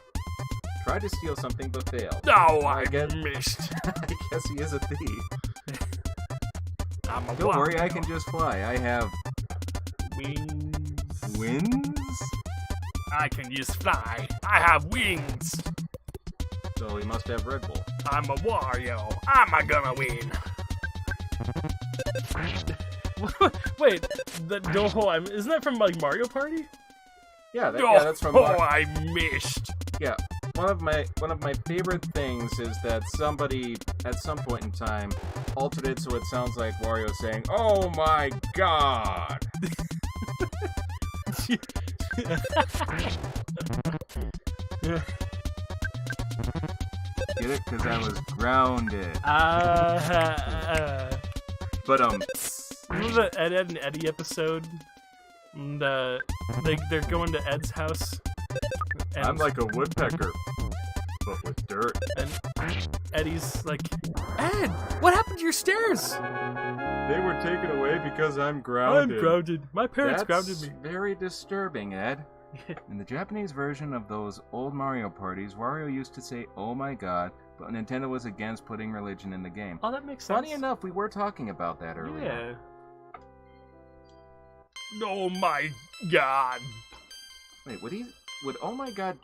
Tried to steal something but failed. no, I guess- missed. I guess he is a thief. I'm a Don't worry, I Wario. can just fly. I have Wings. wings. I can just fly. I have wings. So he must have Red Bull. I'm a Wario. I'm a gonna win. Wait, isn't that from like Mario Party? Yeah, that's from. I missed. Yeah, one of my favorite things is that somebody at some point in time altered it so it sounds like Wario saying, "Oh my God!" Get it? Because I was grounded. But Remember the Ed, and Eddie episode? And they're going to Ed's house. And, I'm like a woodpecker, but with dirt. And Eddie's like, Ed, what happened to your stairs? They were taken away because I'm grounded. I'm grounded. My parents grounded me. Very disturbing, Ed. In the Japanese version of those old Mario parties, Wario used to say, "Oh my God," but Nintendo was against putting religion in the game. Oh, that makes sense. Funny enough, we were talking about that earlier. Yeah. Oh my God. Wait, would "Oh my God"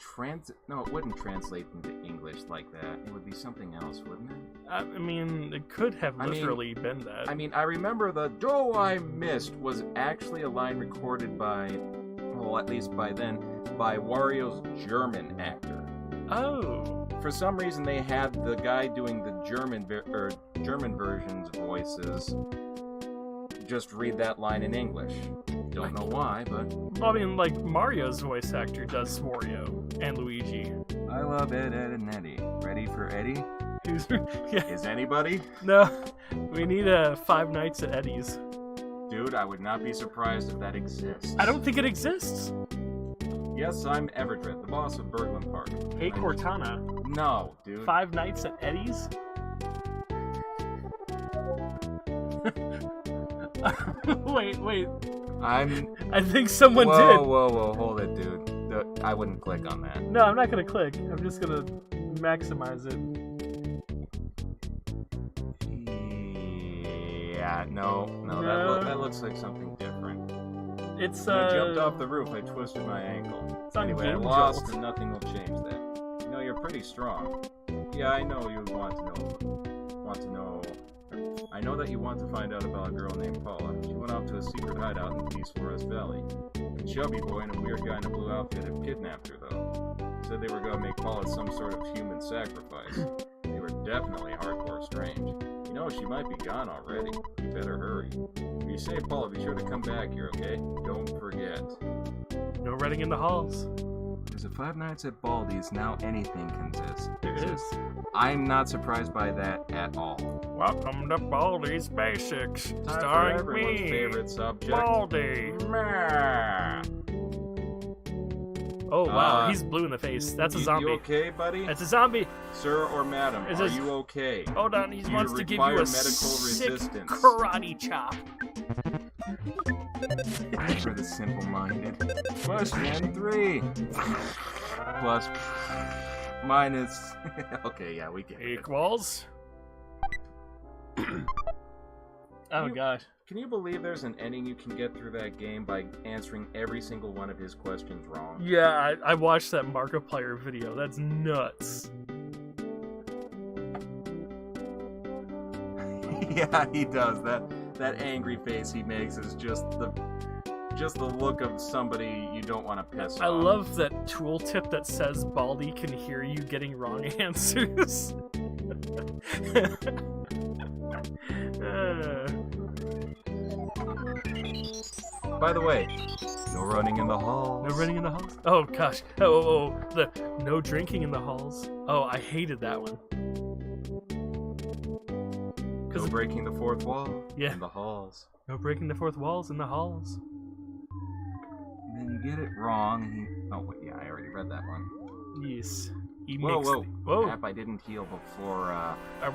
No, it wouldn't translate into English like that. It would be something else, wouldn't it? I mean, it could have literally been that. I mean, I remember the "Oh, I missed" was actually a line recorded by, well, at least by then, by Wario's German actor. Oh. For some reason, they had the guy doing the German version's voices just read that line in English. Don't know why, but... Well, I mean, like, Mario's voice actor does Wario and Luigi. I love Ed, Ed, and Eddie. Ready for Eddie? Yeah. Is anybody? No, we need 5 nights at Eddie's. Dude, I would not be surprised if that exists. I don't think it exists. Yes, I'm Everdred, the boss of Berglund Park. Hey, Cortana. No, dude. 5 Nights at Eddie's? Wait. I think someone did. Whoa, hold it, dude. I wouldn't click on that. No, I'm not gonna click. I'm just gonna maximize it. Yeah, no. That looks like something different. It's When I jumped off the roof, I twisted my ankle. It's on Anyway, I Game lost, Jolt. and nothing will change that. You know, you're pretty strong. Yeah, I know you want to know. I know that you want to find out about a girl named Paula. She went off to a secret hideout in East Forest Valley. A chubby boy and a weird guy in a blue outfit had kidnapped her, though. Said they were going to make Paula some sort of human sacrifice. They were definitely hardcore strange. You know, she might be gone already. You better hurry. If you save Paula, be sure to come back here, okay? Don't forget. No running in the halls. There's a 5 Nights at Baldi's, now anything can exist. There is. I'm not surprised by that at all. Welcome to Baldi's Basics, Time for starring everyone's me, favorite subject. Baldi. Meh. Oh wow, he's blue in the face. That's a zombie. You okay, buddy? That's a zombie. Sir or madam, Is are this- you okay? Hold on, he Do you wants to give you require a medical sick resistance? karate chop. For the simple-minded. Question 3. Plus, minus. Okay, yeah, we get it. Equals. Oh god. Can you believe there's an ending you can get through that game by answering every single one of his questions wrong? Yeah, I watched that Markiplier video. That's nuts. Yeah, he does. That angry face he makes is just the look of somebody you don't want to piss off. I love that tooltip that says Baldi can hear you getting wrong answers. By the way, no running in the halls. No running in the halls? Oh gosh. Oh, the no drinking in the halls. Oh, I hated that one. No breaking the fourth wall. Yeah. In the halls. No breaking the fourth walls in the halls. And then you get it wrong, and oh wait, yeah, I already read that one. Yes. He Whoa, makes whoa. Whoa. Crap, I didn't heal before, Are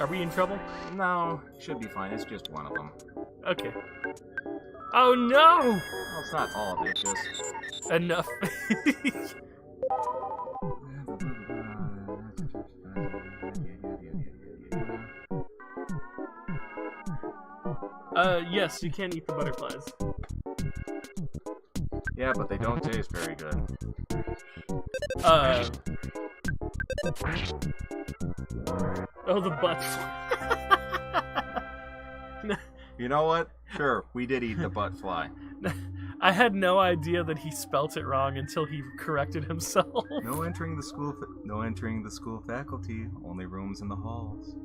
we in trouble? No, should be fine. It's just one of them. Okay. Oh no! Well, it's not all of it, just... Enough. Yes, you can eat the butterflies. Yeah, but they don't taste very good. Oh, the butt. You know what? Sure, we did eat the butt fly. I had no idea that he spelt it wrong until he corrected himself. No entering the school faculty. Only rooms in the halls.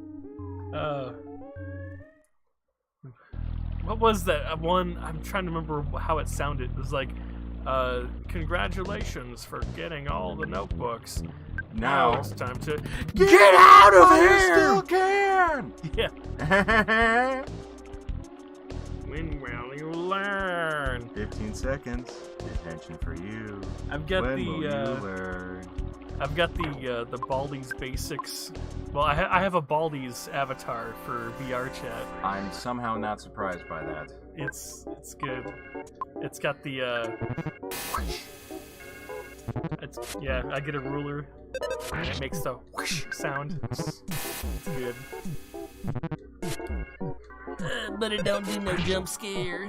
What was that one? I'm trying to remember how it sounded. It was like, congratulations for getting all the notebooks. Now it's time to get out of here! Still can! Yeah. When will you learn? 15 seconds. Detention for you. I've got when will you learn? I've got the Baldi's Basics. Well, I have a Baldi's avatar for VR chat. I'm somehow not surprised by that. It's good. It's got the I get a ruler and it makes the whoosh sound. It's good. But it don't do no jump scare.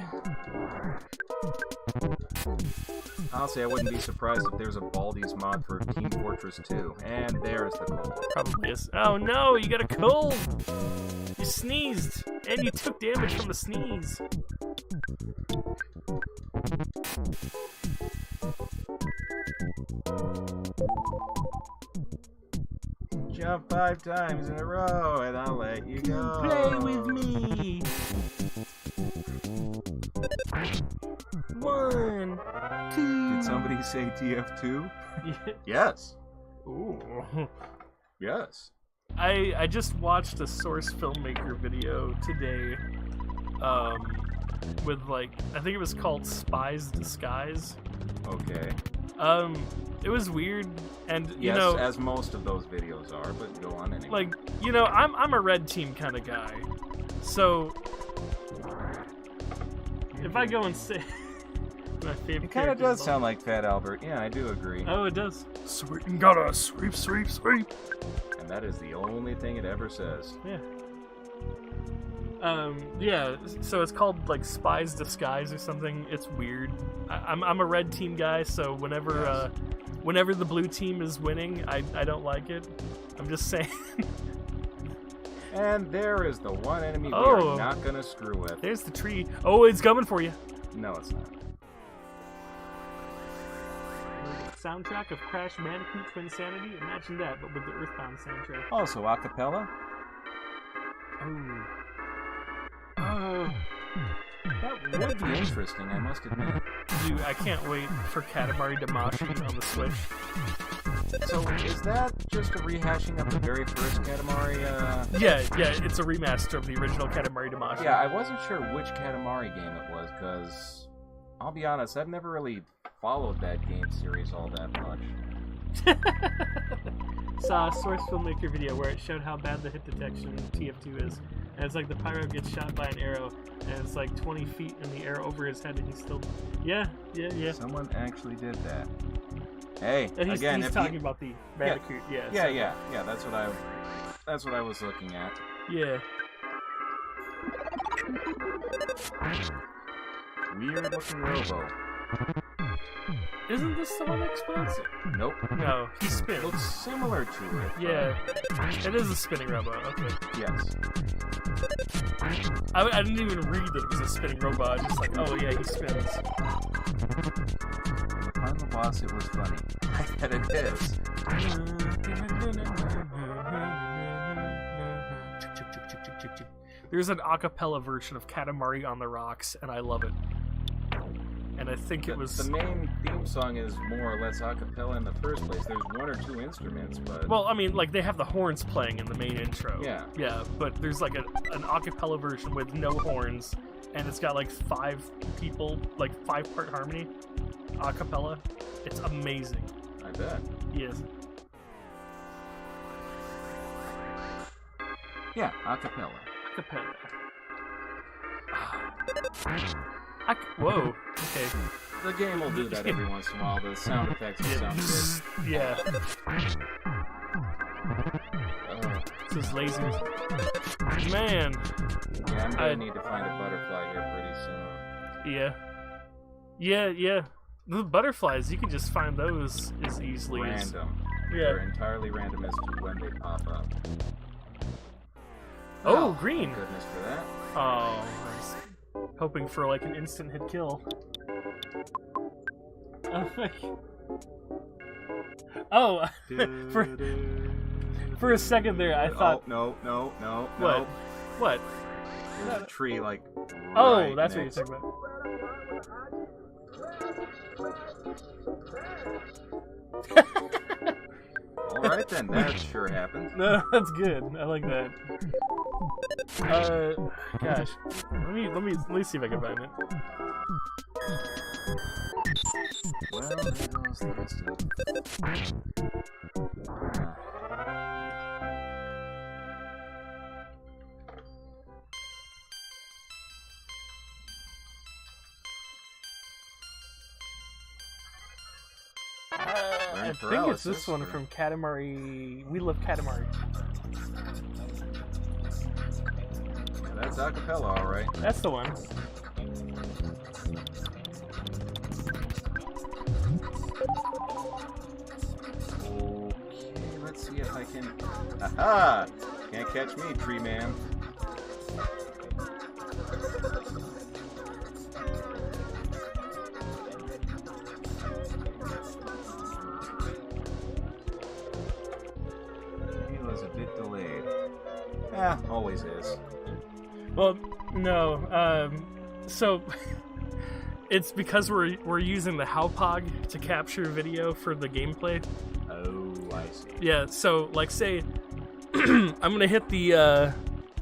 Honestly, I wouldn't be surprised if there's a Baldi's mod for Team Fortress 2. And there's the cold. Probably is. Oh no, you got a cold! You sneezed! And you took damage from the sneeze. Jump 5 times in a row and I'll let you go. Play with me! 1, 2. Did somebody say TF2? Yes. Ooh. Yes. I just watched a Source Filmmaker video today, with like I think it was called Spy's Disguise. Okay. It was weird, and you Yes, know, as most of those videos are, but go on anyway. like you know, I'm a red team kind of guy, so if I go and say my favorite, it kind of does sound like Fat Albert. Yeah, I do agree. Oh, it does. Sweep, gotta sweep, sweep, sweep. And that is the only thing it ever says. Yeah. Yeah, so it's called like Spy's Disguise or something. It's weird. I'm a red team guy, so whenever whenever the blue team is winning, I don't like it. I'm just saying. And there is the one enemy we Oh. are not gonna screw with. There's the tree. Oh, it's coming for you. No, it's not. Soundtrack of Crash Bandicoot Twinsanity. Imagine that, but with the Earthbound soundtrack. Also, acapella. Oh. That would be interesting, I must admit. Dude, I can't wait for Katamari Damacy on the Switch. So, is that just a rehashing of the very first Katamari? Yeah, it's a remaster of the original Katamari Damacy. Yeah, I wasn't sure which Katamari game it was, because I'll be honest, I've never really followed that game series all that much. Saw a Source filmmaker video where it showed how bad the hit detection in TF2 is. And it's like the pyro gets shot by an arrow, and it's like 20 feet in the air over his head, and he's still... Yeah. Someone actually did that. Hey, And he's again, talking about the Bandicoot, Yeah, that's what I was looking at. Yeah. Weird looking robo. Isn't this the one that explodes? Nope. No, he spins. Looks similar to it. Yeah, it is a spinning robot. Okay. Yes. I didn't even read that it was a spinning robot. Just like, oh yeah, he spins. The final boss, it was funny. I bet it is. There's an a cappella version of Katamari on the Rocks, and I love it. And I think it was... The main theme song is more or less a cappella in the first place. There's one or two instruments, but... Well, I mean, like, they have the horns playing in the main intro. Yeah. Yeah, but there's, like, an a cappella version with no horns, and it's got, like, 5 people, like, 5-part harmony, a cappella. It's amazing. I bet. Yes. Yeah, a cappella. A cappella. Whoa. Okay. The game will do that every once in a while. The sound effects will sound good. Yeah. Oh. It's those lasers. Man. Yeah, I'm gonna need to find a butterfly here pretty soon. Yeah. The butterflies, you can just find those as easily Random. as... They're entirely random as to when they pop up. Oh, green. Thank goodness for that. Oh, nice. Hoping for like an instant hit kill. Oh, for a second there, I thought. Oh, no. What? What? There's a tree like. Oh, right that's next. what you're talking about. All right then, that sure happened. No, that's good. I like that. Gosh, let me see if I can find it. Well, there goes the rest of it. I think it's this one from Katamari. We Love Katamari. That's acapella, all right. That's the one. Okay, let's see if I can... Aha! Can't catch me, tree man. He was a bit delayed. Always is. Well, no. So it's because we're using the Howpog to capture video for the gameplay. Oh, I see. Yeah. So, like, say I'm gonna hit the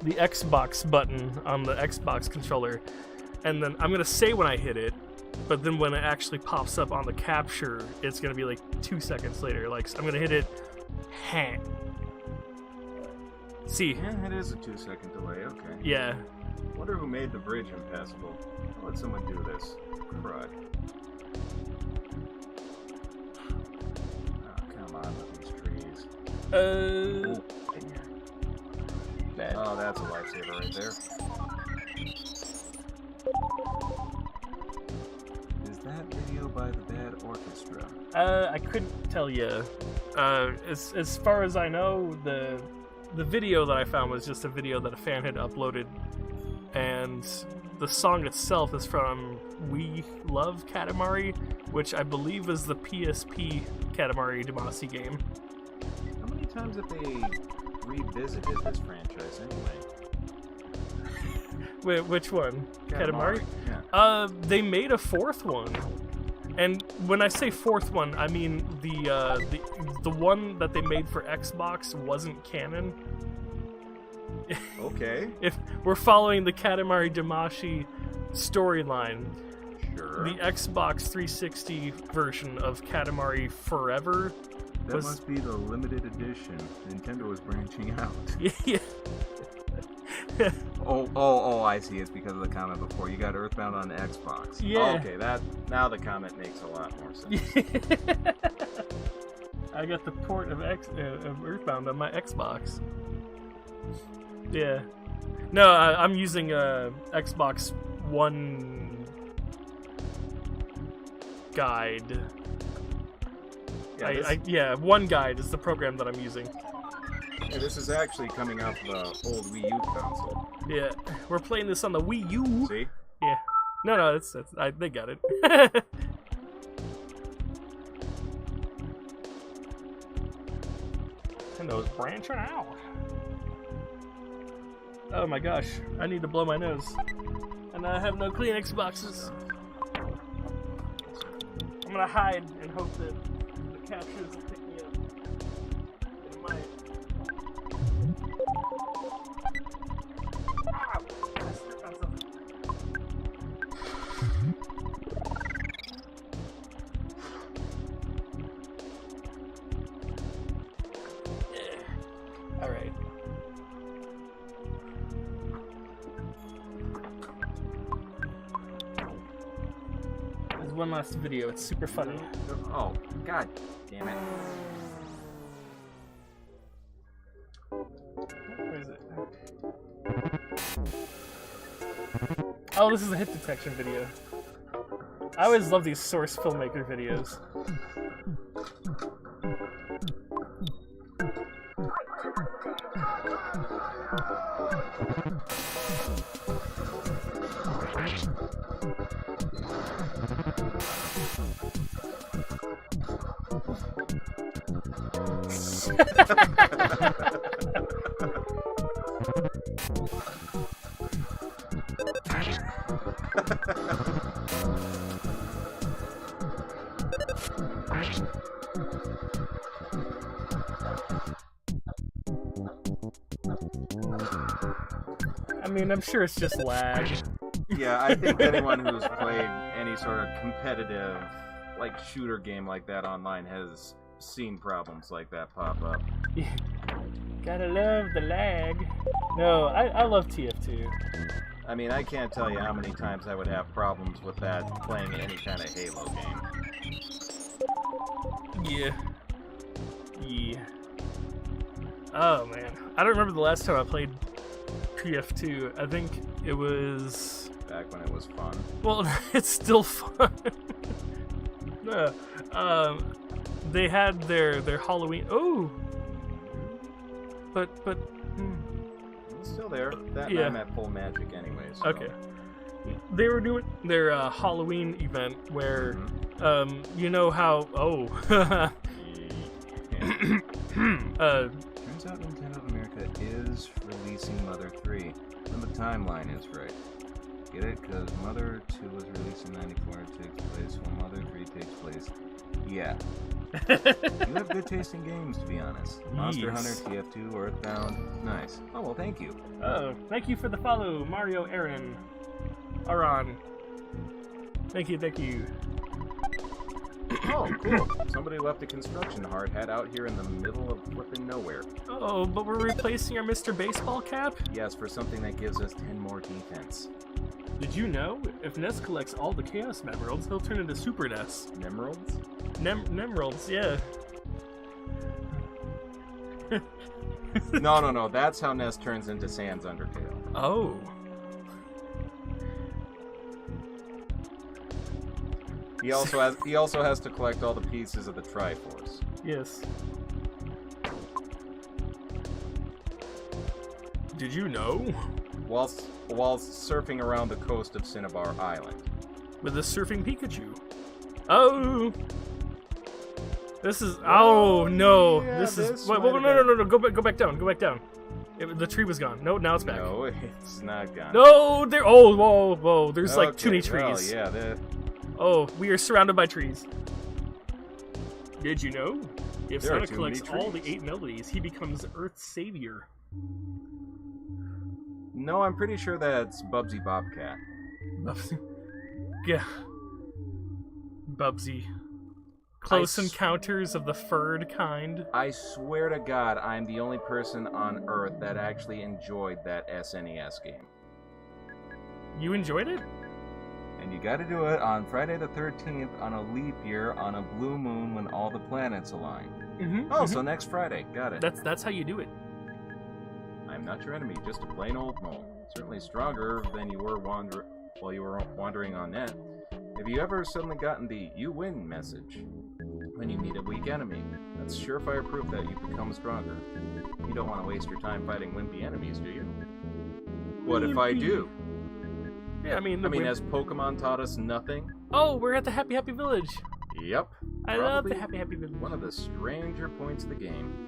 Xbox button on the Xbox controller, and then I'm gonna say when I hit it, but then when it actually pops up on the capture, it's gonna be like 2 seconds later. Like I'm gonna hit it. See? Yeah, it is a 2-second delay. Okay. Yeah. Wonder who made the bridge impassable. I'll let someone do this. Crud. Oh, come on with these trees. Oh, that's a lifesaver right there. Is that video by the Bad Orchestra? I couldn't tell you. As far as I know, the video that I found was just a video that a fan had uploaded, and the song itself is from We Love Katamari, which I believe is the PSP Katamari Damacy game. How many times have they revisited this franchise anyway? Wait, which one? Katamari? Yeah. They made a fourth one. And when I say fourth one, I mean the one that they made for Xbox wasn't canon. Okay. If we're following the Katamari Damacy storyline, Sure. the Xbox 360 version of Katamari Forever That was... must be the limited edition. Nintendo was branching out. Yeah. Oh, I see. It's because of the comment before. You got Earthbound on Xbox. Yeah. Oh, okay, now the comment makes a lot more sense. I got the port of Earthbound on my Xbox. Yeah. No, I'm using Xbox One Guide. Yeah, One Guide is the program that I'm using. Yeah, this is actually coming off the old Wii U console. Yeah, we're playing this on the Wii U. See? Yeah. No, they got it. Nintendo's branching out. Oh my gosh, I need to blow my nose. And I have no Kleenex boxes. I'm gonna hide and hope that the captures will pick me up. It might. Ow! I stepped on something. Yeah. Alright. There's one last video, it's super funny. Oh, god damn it. Where is it? Oh, this is a hit detection video. I always love these source filmmaker videos. I mean, I'm sure it's just lag. Yeah, I think anyone who's played any sort of competitive, like, shooter game like that online has seen problems like that pop up. Gotta love the lag. No, I love TF2. I mean, I can't tell you how many times I would have problems with that playing any kind of Halo game. Yeah. Yeah. Oh, man. I don't remember the last time I played TF2. I think it was... Back when it was fun. Well, it's still fun. No. They had their Halloween... Oh! But... It's still there. That Yeah. I'm at full magic anyway, so... Okay. They were doing their Halloween event where, you know how... Oh. Turns out Nintendo of America is releasing Mother 3, and the timeline is right. Get it? Because Mother 2 was released in 94 and takes place while Mother 3 takes place. Yeah. You have good taste in games, to be honest. Monster Hunter, TF2, Earthbound. Nice. Oh, well, thank you. Oh, thank you for the follow, Mario Aaron. Aron. Thank you, thank you. Oh, cool. Somebody left a construction hard hat out here in the middle of flipping nowhere. Oh, but we're replacing our Mr. Baseball cap? Yes, for something that gives us 10 more defense. Did you know? If Ness collects all the Chaos Nemeralds, he'll turn into Super Ness. Nemeralds? Nemeralds, yeah. No. That's how Ness turns into Sans Undertale. Oh. He also has to collect all the pieces of the Triforce. Yes. Did you know? Whilst surfing around the coast of Cinnabar Island. With a surfing Pikachu. Oh! This is... Oh, no. Yeah, this is... this Wait, might no. Go back down. Go back down. The tree was gone. No, now it's back. No, it's not gone. No, there... Oh, whoa. There's like too many trees. Well, yeah, Oh, we are surrounded by trees. Did you know? If There are Santa too collects many all the trees. 8 melodies, he becomes Earth's savior. No, I'm pretty sure that's Bubsy Bobcat. Yeah. Bubsy. Close I encounters of the furred kind. I swear to God, I'm the only person on Earth that actually enjoyed that SNES game. You enjoyed it? And you gotta do it on Friday the 13th on a leap year on a blue moon when all the planets align. Mm-hmm. So next Friday. Got it. That's how you do it. I'm not your enemy, just a plain old mole. Certainly stronger than you were while you were wandering on net. Have you ever suddenly gotten the "you win" message when you meet a weak enemy? That's surefire proof that you've become stronger. You don't want to waste your time fighting wimpy enemies, do you? What if I do? Yeah, I mean, has Pokemon taught us nothing? Oh, we're at the Happy Happy Village. Yep. I love the Probably Happy Village. One of the stranger points of the game.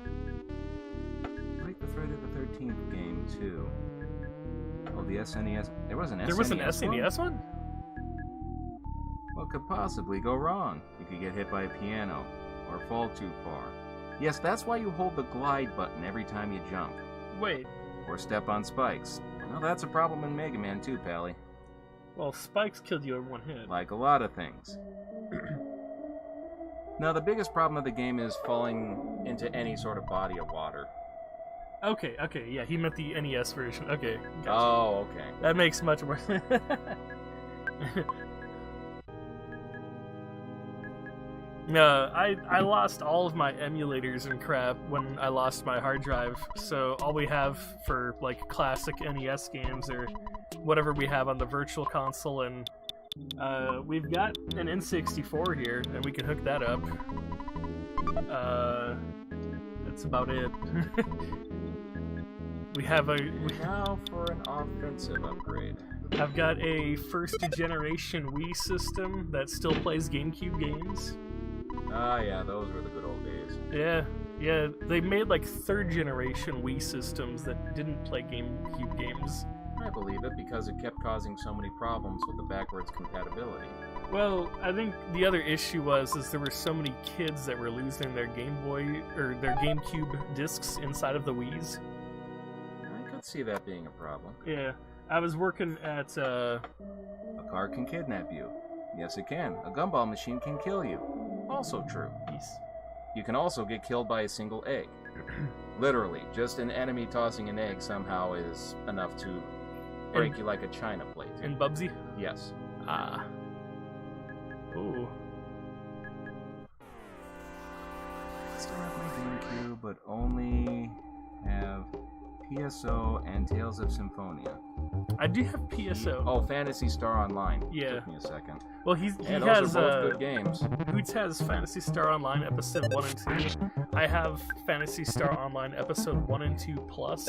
I like the Friday the 13th game, too. Oh, the SNES. There was an SNES one? What could possibly go wrong? You could get hit by a piano, or fall too far. Yes, that's why you hold the glide button every time you jump. Wait. Or step on spikes. Well, that's a problem in Mega Man too, Pally. Well, spikes killed you in one hit. Like a lot of things. Now, the biggest problem of the game is falling into any sort of body of water. Okay, yeah, he meant the NES version. Okay, gotcha. Oh, okay. That makes much more No, I lost all of my emulators and crap when I lost my hard drive, so all we have for, like, classic NES games are whatever we have on the Virtual Console, and we've got an N64 here, and we can hook that up. That's about it. We have Now for an offensive upgrade. I've got a first-generation Wii system that still plays GameCube games. Ah, yeah, those were the good old days. Yeah, they made like third-generation Wii systems that didn't play GameCube games. I believe it because it kept causing so many problems with the backwards compatibility. Well, I think the other issue was there were so many kids that were losing their Game Boy or their GameCube discs inside of the Wiis. I could see that being a problem. Yeah, I was working at A car can kidnap you. Yes, it can. A gumball machine can kill you. Also true. You can also get killed by a single egg. Literally, just an enemy tossing an egg somehow is enough to break you like a china plate. In Bubsy? Yes. Ah. Ooh. I still have my GameCube, but only have PSO and Tales of Symphonia. I do have PSO. Oh, Phantasy Star Online. Yeah. Took me a second. Well, he Yeah, has those are both good games. Hoots has Phantasy Star Online Episode 1 and 2. I have Phantasy Star Online Episode 1 and 2 Plus,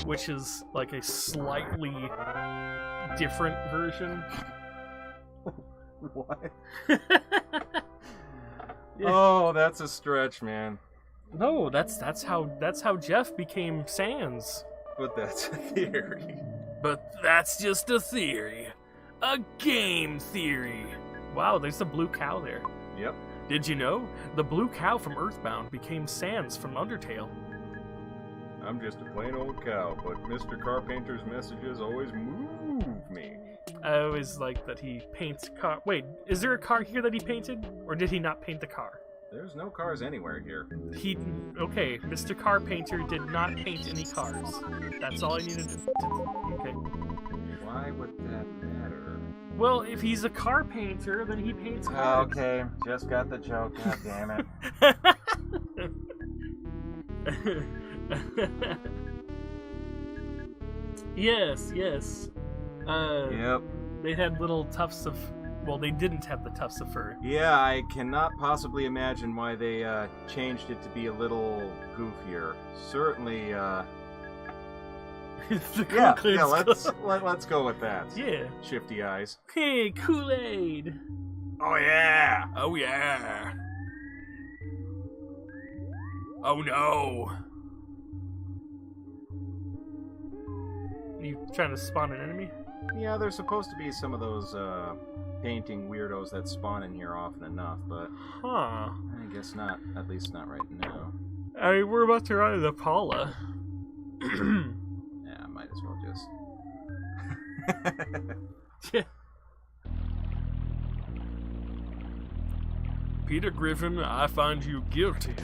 which is like a slightly different version. What? Yeah. Oh, that's a stretch, man. No, that's how Jeff became Sans. But that's a theory. But that's just a theory. A game theory. Wow, there's a blue cow there. Yep. Did you know? The blue cow from Earthbound became Sans from Undertale. I'm just a plain old cow, but Mr. Carpenter's messages always move me. I always like that he paints car. Wait, is there a car here that he painted, or did he not paint the car? There's no cars anywhere here. Okay, Mr. Car Painter did not paint any cars. That's all I needed to okay. Why would that matter? Well, if he's a car painter, then he paints cars. Okay, just got the joke, god damn it. Yes. Yep. They had little tufts of... Well, they didn't have the tufts of fur. Yeah, I cannot possibly imagine why they changed it to be a little goofier. Certainly, let's go with that. Yeah. Shifty eyes. Hey, Kool-Aid! Oh yeah! Oh yeah! Oh no! You trying to spawn an enemy? Yeah, there's supposed to be some of those painting weirdos that spawn in here often enough, but Huh. I guess not. At least not right now. I mean, we're about to run into Paula. Yeah, might as well just... Peter Griffin, I find you guilty.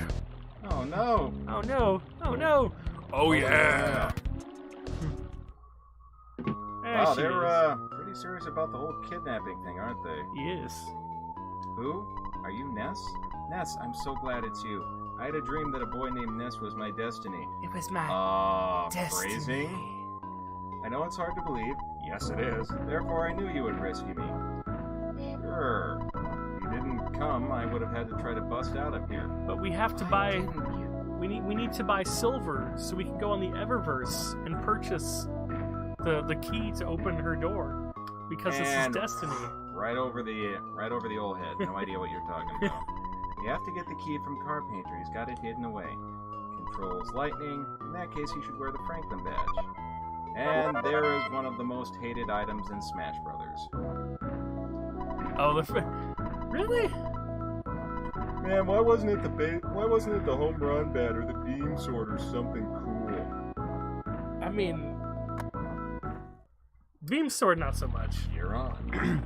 Oh no! Oh no! Oh no! Oh yeah! Wow, they're pretty serious about the whole kidnapping thing, aren't they? Yes. Who? Are you Ness? Ness, I'm so glad it's you. I had a dream that a boy named Ness was my destiny. It was my destiny. Phrasing? I know it's hard to believe. Yes, it is. Therefore, I knew you would rescue me. Sure. If you didn't come, I would have had to try to bust out of here. But we have to buy... We need to buy silver so we can go on the Eververse and purchase the key to open her door. Because this is destiny. Right over the old head. No idea what you're talking about. You have to get the key from Car Painter. He's got it hidden away. Controls lightning. In that case, you should wear the Franklin badge. And there is one of the most hated items in Smash Brothers. Oh, really? Man, why wasn't it the home run bat or the beam sword or something cool? I mean, beam sword not so much. You're on.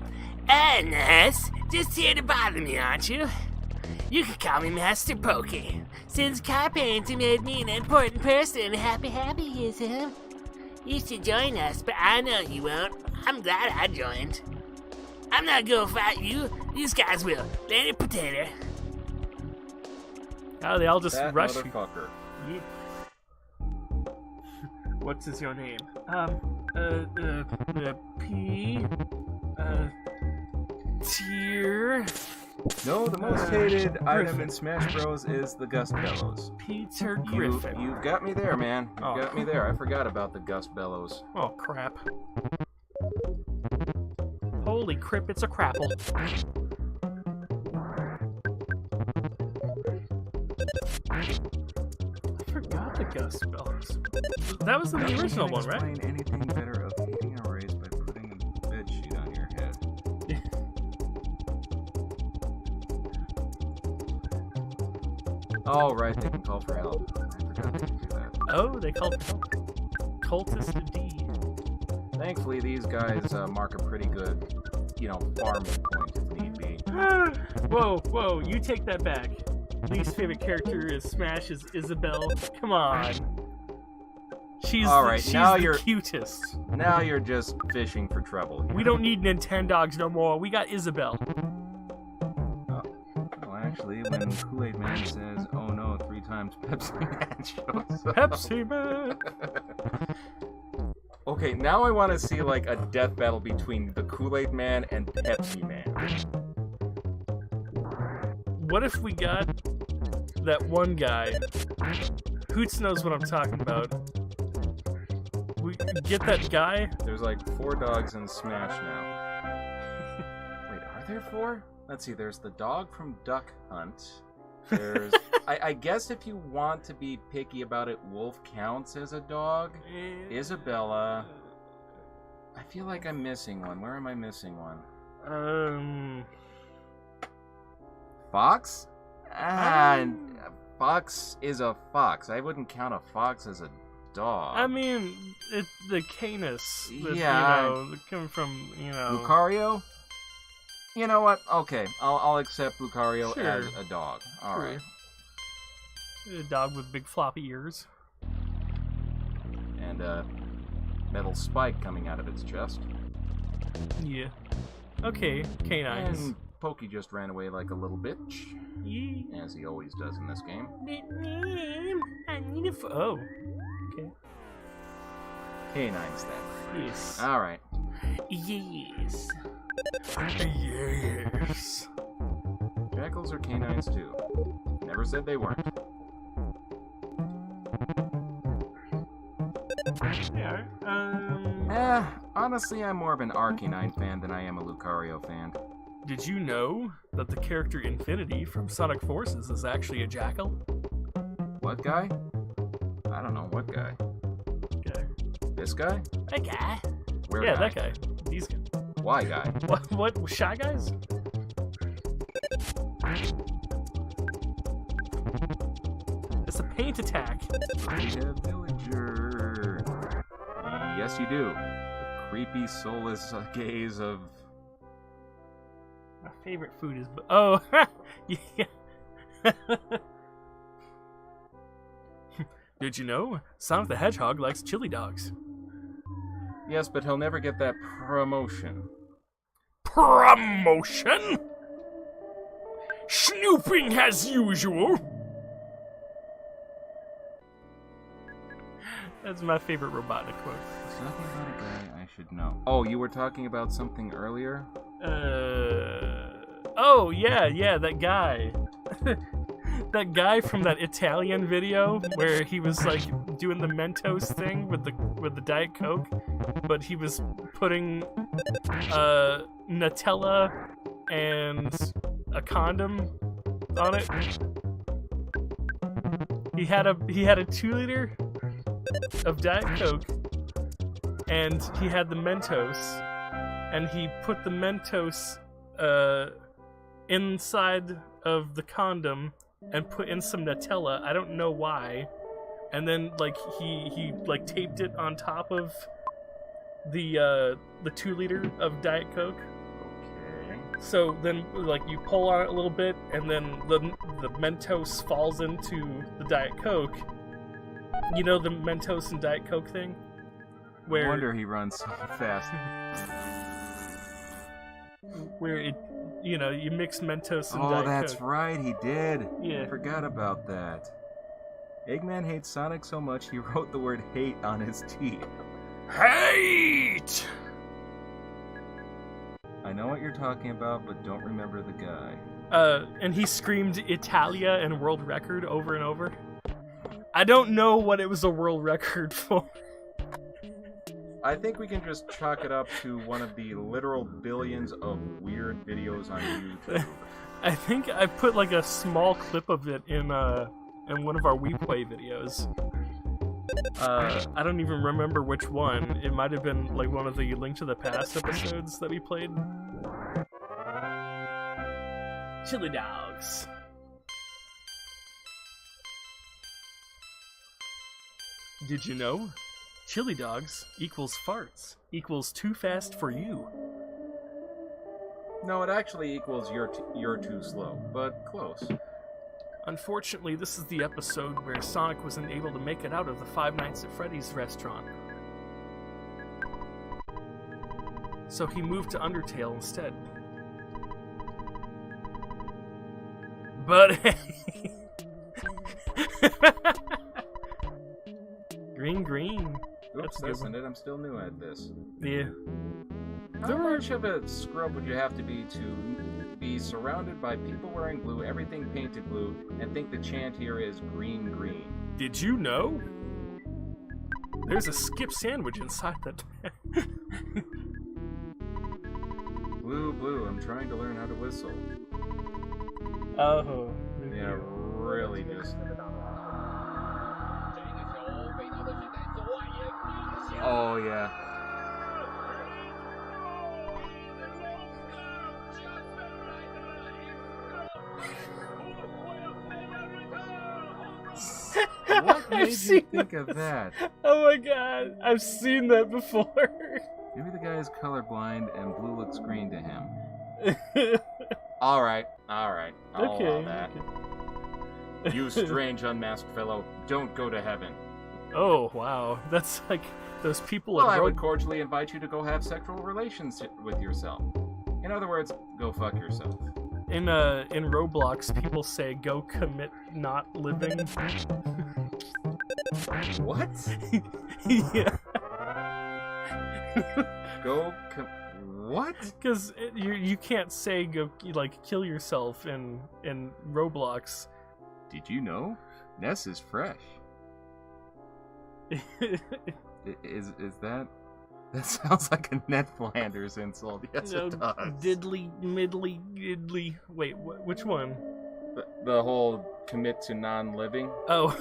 Ness, just here to bother me, aren't you? You could call me Master Pokey, since Car Painter made me an important person. Happy is him. You should join us, but I know you won't. I'm glad I joined. I'm not gonna fight you. These guys will. Lady Potato. Oh, they all just that rush motherfucker. you. What's your name? P. Tier. No, the most hated item in Smash Bros. Is the Gust Bellows. Peter Griffin. You've got me there, man. You've got me there. I forgot about the Gust Bellows. Oh, crap. Holy crap, it's a crapple. I forgot the Gust Bellows. That was in the original one, right? Explain anything better of heating a race by putting a bed sheet on your head. Oh, right, they can call for help. I forgot they could do that. Oh, they called help. Cultist D. Thankfully, these guys mark a pretty good, farming point if need be. Whoa, you take that back. Least favorite character is Smash is Isabelle. Come on. She's the cutest. Now you're just fishing for trouble here. We don't need Nintendogs no more. We got Isabelle. Actually, when Kool-Aid Man says, "Oh no," 3 times, Pepsi Man shows up. Pepsi Man! Okay, now I want to see, like, a death battle between the Kool-Aid Man and Pepsi Man. What if we got that one guy? Hoots knows what I'm talking about. We get that guy? There's, like, 4 dogs in Smash now. Wait, are there 4? Let's see, there's the dog from Duck Hunt. There's... I guess if you want to be picky about it, Wolf counts as a dog. Isabella. I feel like I'm missing one. Where am I missing one? Fox? Fox is a fox. I wouldn't count a fox as a dog. I mean, the Canis. Yeah. Coming from, Lucario? You know what? Okay, I'll accept Lucario Sure. as a dog. All right. A dog with big floppy ears. And a metal spike coming out of its chest. Yeah. Okay, canines. And Pokey just ran away like a little bitch, Yeah. as he always does in this game. I need a Oh. Okay. Canines then. Yes. All right. Yes. Yes. Jackals are canines too. Never said they weren't. Yeah. Honestly, I'm more of an Arcanine fan than I am a Lucario fan. Did you know that the character Infinity from Sonic Forces is actually a jackal? What guy? I don't know what guy. Okay. This guy? That guy. Where Yeah, guy? that guy. These guys. Why guy? What? Shy Guys? It's a paint attack. Rita Villager. Yes, you do. The creepy, soulless gaze of... My favorite food is... Oh! Yeah. Did you know? Sonic the Hedgehog likes chili dogs. Yes, but he'll never get that promotion. Promotion? Snooping as usual. That's my favorite Robotnik quote. Talking about a guy I should know. Oh, you were talking about something earlier? Oh, yeah, that guy. That guy from that Italian video where he was like doing the Mentos thing with the Diet Coke, but he was putting Nutella and a condom on it. He had a 2-liter of Diet Coke, and he had the Mentos, and he put the Mentos inside of the condom and put in some Nutella. I don't know why. And then like he like taped it on top of the 2-liter of Diet Coke. Okay. So then like you pull on it a little bit, and then the Mentos falls into the Diet Coke. You know the Mentos and Diet Coke thing? No wonder he runs so fast. Where it, you mix Mentos and Oh, Diet that's Coke. right, he did. Yeah. I forgot about that. Eggman hates Sonic so much he wrote the word hate on his teeth. Hate! I know what you're talking about, but don't remember the guy. And he screamed Italia and world record over and over. I don't know what it was a world record for. I think we can just chalk it up to one of the literal billions of weird videos on YouTube. I think I put like a small clip of it in one of our WePway videos. I don't even remember which one. It might have been like one of the Link to the Past episodes that we played. Chili dogs. Did you know? Chili dogs equals farts equals too fast for you. No, it actually equals you're too slow, but close. Unfortunately, this is the episode where Sonic wasn't able to make it out of the Five Nights at Freddy's restaurant. So he moved to Undertale instead. But green. Oops, That's a good that's one. it. I'm still new at this. Yeah. How much of a scrub would you have to be surrounded by people wearing blue, everything painted blue, and think the chant here is green, green? Did you know? There's a skip sandwich inside that. Blue, blue, I'm trying to learn how to whistle. Oh. Yeah, really just... Oh, yeah. What made you think of that? Oh my god, I've seen that before. Maybe the guy is colorblind and blue looks green to him. Alright. I'll allow that. Okay. You strange unmasked fellow, don't go to heaven. Oh, wow. That's like those people Well, at I would cordially invite you to go have sexual relations with yourself. In other words, go fuck yourself. in Roblox, people say go commit not living. What? Yeah. What? Because you can't say go like kill yourself in Roblox. Did you know? Ness is fresh. Is that? That sounds like a Ned Flanders insult. Yes, it does. Diddly, middly, diddly. Wait, which one? The whole commit to non-living. Oh,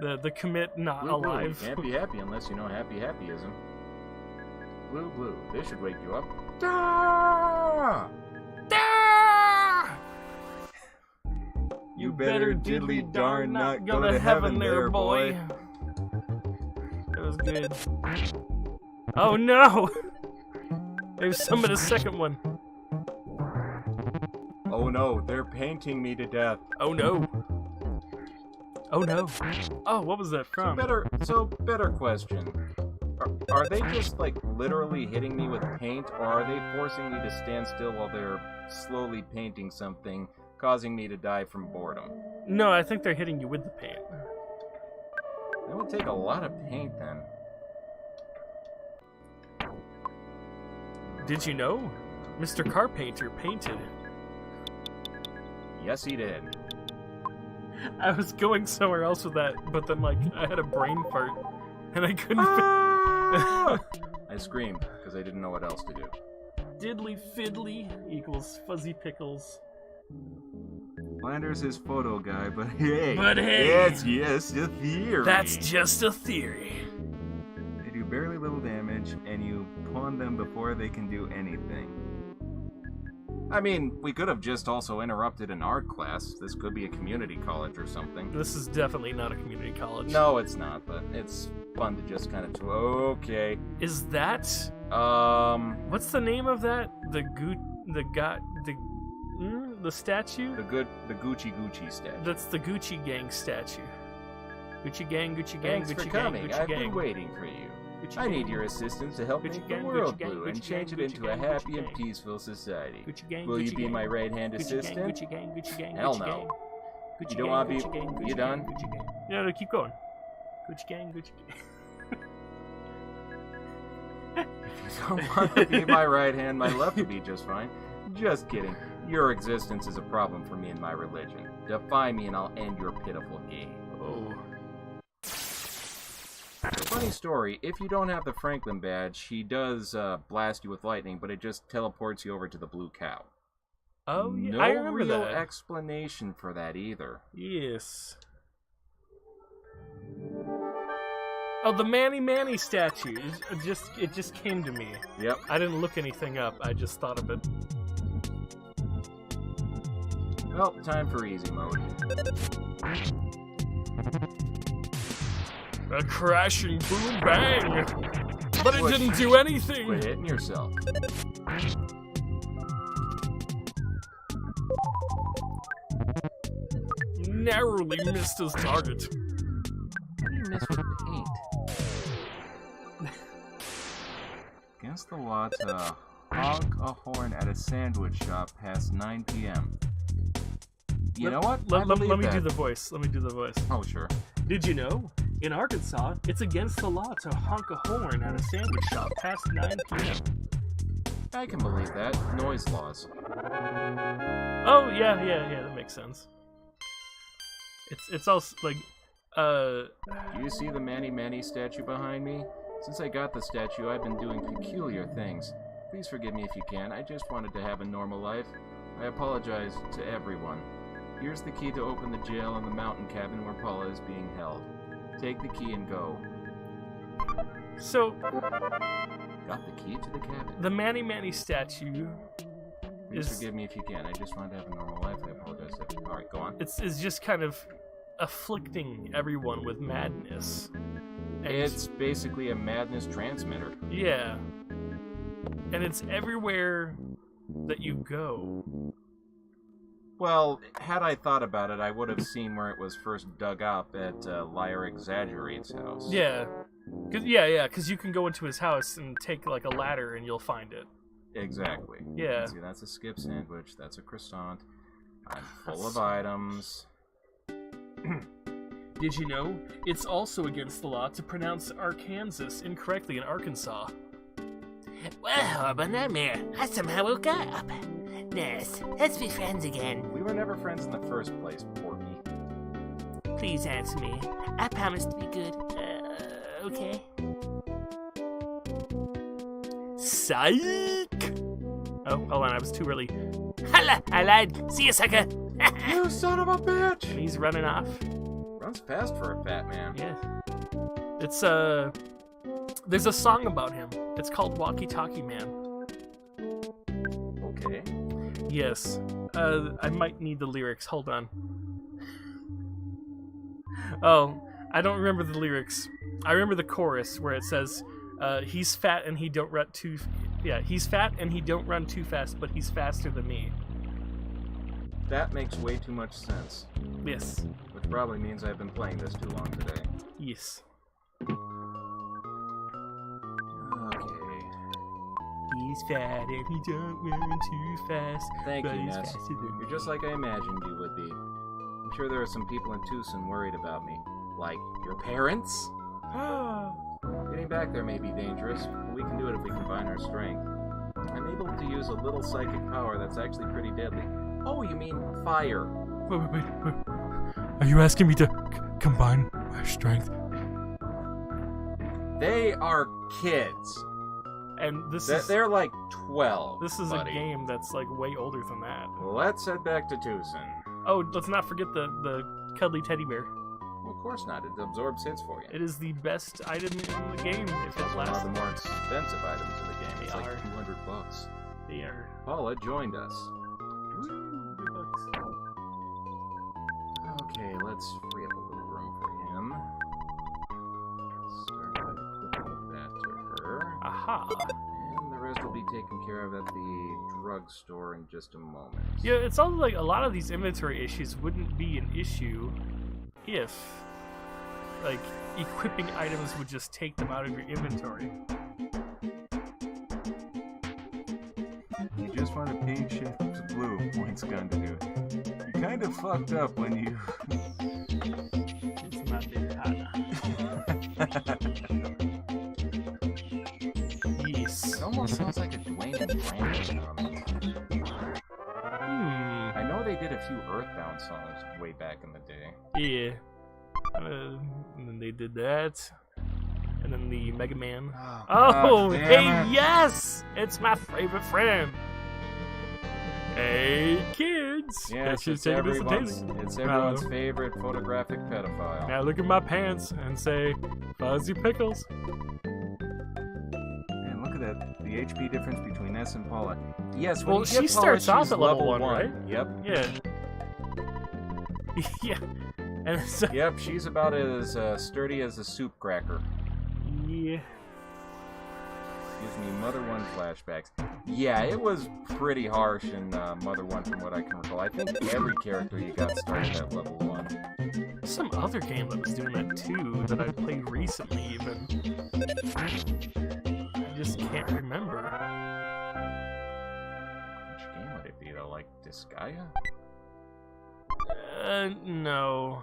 the commit not Blue, alive. Blue. Can't be happy unless you know happyism. Blue, this should wake you up. Da! Da! You better diddly darn not go to heaven there, boy. That was good. Oh no! There's some of the second one. Oh no, they're painting me to death. Oh no. Oh no. Oh, what was that from? Better question. Are they just like literally hitting me with paint, or are they forcing me to stand still while they're slowly painting something, causing me to die from boredom? No, I think they're hitting you with the paint. That would take a lot of paint then. Did you know? Mr. Carpenter painted. Yes, he did. I was going somewhere else with that, but then like I had a brain fart and I couldn't I screamed because I didn't know what else to do. Diddly fiddly equals fuzzy pickles. Flanders is photo guy, but hey, it's just a theory. That's just a theory. They do barely little damage, and you pawn them before they can do anything. I mean, we could have just also interrupted an art class. This could be a community college or something. This is definitely not a community college. No, it's not, but it's fun to just kind of okay. Is that what's the name of that? The statue? The Gucci statue. That's the Gucci Gang statue. Gucci Gang, Thanks Gucci for Gang, coming. Gucci I've Gang. been waiting for you. Gucci I Gang. need your assistance to help Gucci make Gang, the world Gucci Gang, blue and Gucci change Gang, it into Gucci a Gang, happy Gucci and Gang. peaceful society. Gucci Gang, Will you Gucci be Gang. my right-hand Gucci assistant? Gang, Gucci Gang, Gucci Gang, Hell Gucci no. Gang. Gucci You don't Gang, want to Gucci be... Gang, Gucci You Gang, done? Gucci Gang. No, keep going. Gucci Gang, Gucci Gang. If you don't want to be my right hand, my left would be just fine. Just kidding. Your existence is a problem for me and my religion. Defy me and I'll end your pitiful game. Oh. Funny story, if you don't have the Franklin badge, he does blast you with lightning, but it just teleports you over to the blue cow. Oh, yeah, No I remember real that. explanation for that either. Yes. Oh, the Manny statue. It just came to me. Yep. I didn't look anything up. I just thought of it. Well, time for easy mode. A crashing boom bang! But it didn't do anything! Quit hitting yourself. Narrowly missed his target. How do you miss with paint? Against the law to honk a horn at a sandwich shop past 9 p.m. You know what? Let me that. do the voice. Let me do the voice. Oh, sure. Did you know? In Arkansas, it's against the law to honk a horn at a sandwich shop past 9 p.m. I can believe that. Noise laws. Oh, yeah, that makes sense. It's also, like, Do you see the Manny statue behind me? Since I got the statue, I've been doing peculiar things. Please forgive me if you can. I just wanted to have a normal life. I apologize to everyone. Here's the key to open the jail and the mountain cabin where Paula is being held. Take the key and go. So, Got the key to the cabin. the Manny statue Please is... forgive me if you can. I just wanted to have a normal life. I apologize to everyone. Alright, go on. It's just kind of afflicting everyone with madness. And It's basically a madness transmitter. yeah. And it's everywhere that you go. Well, had I thought about it, I would have seen where it was first dug up at Liar Exaggerate's house. Yeah. Because you can go into his house and take like a ladder and you'll find it. Exactly. Yeah. See, that's a skip sandwich. That's a croissant. I'm full of items. Did you know it's also against the law to pronounce Arkansas incorrectly in Arkansas? What a horrible nightmare. I somehow woke up. Nurse, let's be friends again. We were never friends in the first place, Porky. Please answer me. I promise to be good. Okay? Psych! Oh, hold on, I was too early. Holla! I lied. See you, sucker. You son of a bitch! He's running off. Runs fast for a fat man. Yeah. It's, there's a song about him. It's called Walkie Talkie Man. Okay. Yes. I might need the lyrics. Hold on. Oh, I don't remember the lyrics. I remember the chorus where it says, he's fat and he don't run too... Yeah, he's fat and he don't run too fast, but he's faster than me. That makes way too much sense. Yes. Which probably means I've been playing this too long today. Yes. Okay. He's fat and he don't run too fast, Thank but you, he's Ness. faster than You're just like I imagined you would be. I'm sure there are some people in Tucson worried about me. Like, your parents? Getting back there may be dangerous, but we can do it if we combine our strength. I'm able to use a little psychic power that's actually pretty deadly. Oh, you mean fire. Wait. Are you asking me to combine my strength? They are kids. And They're like 12. this is buddy. a game that's like way older than that. Let's head back to Tucson. Oh, let's not forget the cuddly teddy bear. Well, of course not. It absorbs hits for you. It is the best item in the game if it It's one of lasts. the more expensive items in the game. It's They like are. $200. They are. Paula joined us. Woo, $100. Okay, let's free up a little room for him. Start by equipping that to her. Aha. And the rest will be taken care of at the drugstore in just a moment. Yeah, it sounds like a lot of these inventory issues wouldn't be an issue if, like, equipping items would just take them out of your inventory. You just want to paint shifts blue, points gun to do it. You kind of fucked up when you... It's not Nintendo. Yes. It almost sounds like a Dwayne and Brandon comment. I know they did a few Earthbound songs way back in the day. Yeah. And then they did that. And then the Mega Man. Oh, hey, yes! It's my favorite friend. Hey, kids! Yes, it's taking this to everyone's, Taylor. it's everyone's favorite photographic pedophile. Now look at my pants and say, Fuzzy Pickles. Man, look at that. The HP difference between Ness and Paula. Yes, when Well, you she get Paula, starts off she's at level 1, right? Yep. Yeah. Yeah. And so, Yep, she's about as sturdy as a soup cracker. yeah. Gives me Mother 1 flashbacks. Yeah, it was pretty harsh in Mother 1 from what I can recall. I think every character you got started at level 1. Some other game that was doing that too that I played recently even. I just can't remember. Which game would it be though? Like Disgaea? No.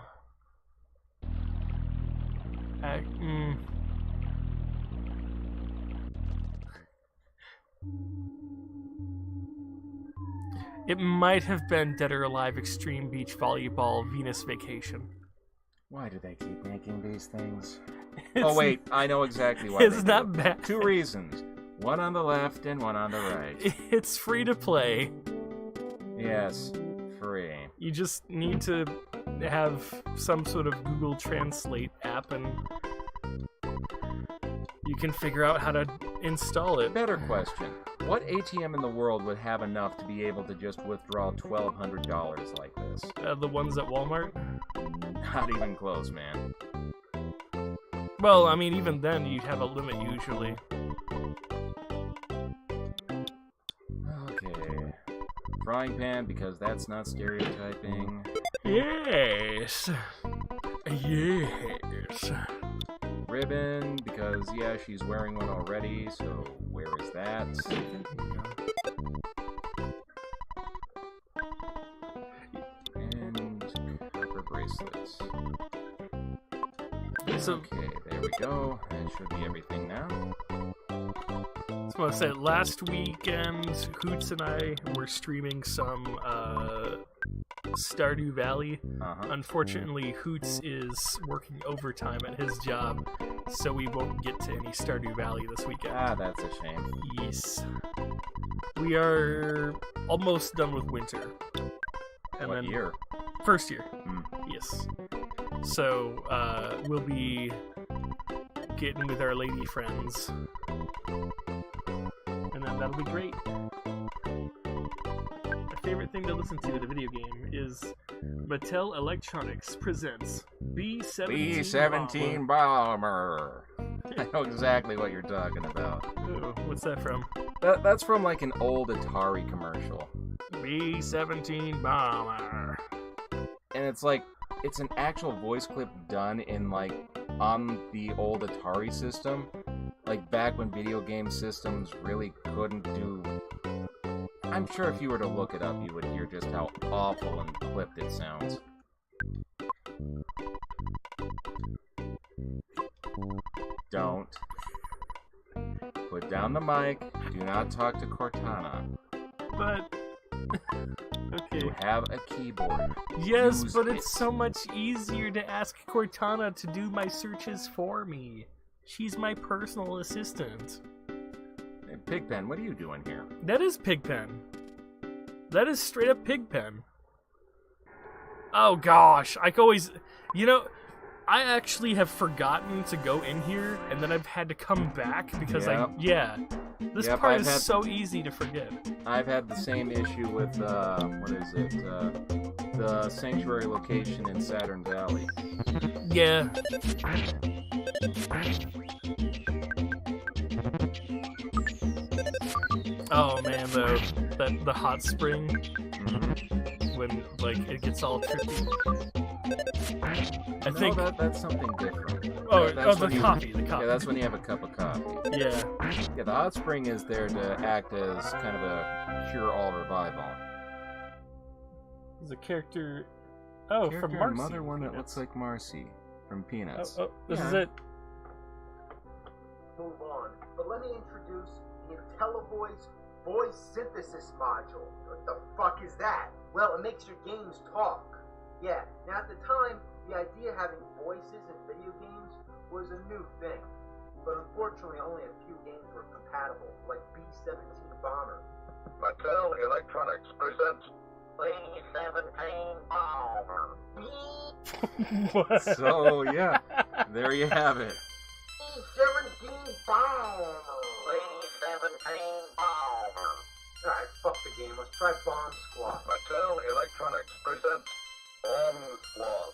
It might have been Dead or Alive Extreme Beach Volleyball Venus Vacation. Why do they keep making these things? It's- Oh wait, I know exactly why. It's they not do it. bad. 2 reasons. One on the left and one on the right. It's free to play. Yes, free. You just need to have some sort of Google Translate app and you can figure out how to install it. Better question. What ATM in the world would have enough to be able to just withdraw $1,200 like this? The ones at Walmart? Not even close, man. Well, I mean, even then, you'd have a limit usually. Okay. Frying pan, because that's not stereotyping. Yes. Yes. Ribbon, because, yeah, she's wearing one already, so where is that? And copper bracelets. So, okay, there we go. That should be everything now. I was going to say, last weekend, Hoots and I were streaming some Stardew Valley. Unfortunately, Hoots is working overtime at his job, so we won't get to any Stardew Valley this weekend. Ah, that's a shame. Yes. We are almost done with winter. And what then year? First year. Yes. So, we'll be getting with our lady friends. And then that'll be great. My favorite thing to listen to in a video game is Mattel Electronics presents B-17 Bomber. I know exactly what you're talking about. Ooh, what's that from? That's from like an old Atari commercial. B-17 Bomber. And it's like, it's an actual voice clip done in like, on the old Atari system. Like back when video game systems really couldn't do... I'm sure if you were to look it up, you would hear just how awful and clipped it sounds. Don't. Put down the mic. Do not talk to Cortana. But... okay. You have a keyboard. Yes, Use but it. it's so much easier to ask Cortana to do my searches for me. She's my personal assistant. Hey, Pigpen, what are you doing here? That is Pigpen. That is straight up Pigpen. Oh gosh, I always... You know, I actually have forgotten to go in here, and then I've had to come back because this part is so easy to forget. I've had the same issue with, what is it, the sanctuary location in Saturn's Alley. Yeah. Oh man, the hot spring, when like it gets all tricky. I think that's something different. The coffee. Yeah, that's when you have a cup of coffee. Yeah. Yeah, the hot spring is there to act as kind of a cure-all revival. There's a character. Oh, Character from Marcy. Mother one that looks like Marcy from Peanuts. This is it. Move on, but let me introduce the IntelliVoice voice synthesis module. What the fuck is that? Well, it makes your games talk. Yeah, now at the time, the idea of having voices in video games was a new thing. But unfortunately, only a few games were compatible, like B-17 Bomber. Mattel Electronics presents B-17 Bomber. What? So, yeah, there you have it. B-17 Bomber. B-17 Bomber. Alright, fuck the game. Let's try Bomb Squad. Mattel Electronics presents Bomb Squad.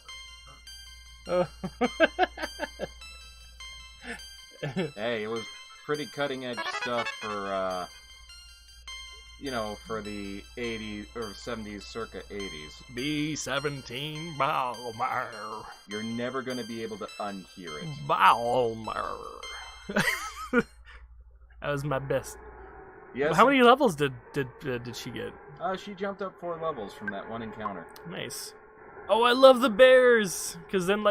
Hey, it was pretty cutting-edge stuff for, for the 80s, or 70s, circa 80s. B-17 Bomber. You're never going to be able to unhear it. Bomber. That was my best. Yes. How many levels did she get? She jumped up 4 levels from that one encounter. Nice. Oh, I love the bears! Because then,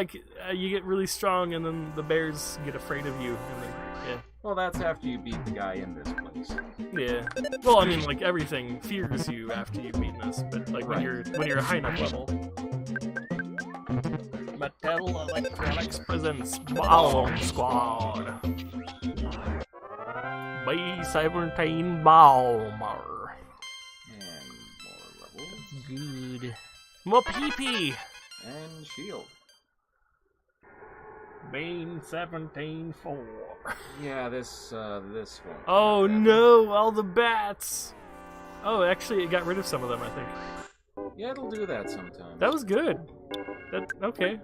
you get really strong, and then the bears get afraid of you. And then, yeah. Well, that's after you beat the guy in this place. Yeah. Well, I mean, everything fears you after you've beaten this, but, when you're a high enough level. Mattel Electronics presents Bomb Squad. B-17 Bomber. And more levels. Good. More pee-pee. And shield. Bane 17-4. Yeah, this one. Oh no, all the bats! Oh, actually, it got rid of some of them, I think. Yeah, it'll do that sometimes. That was good. Okay.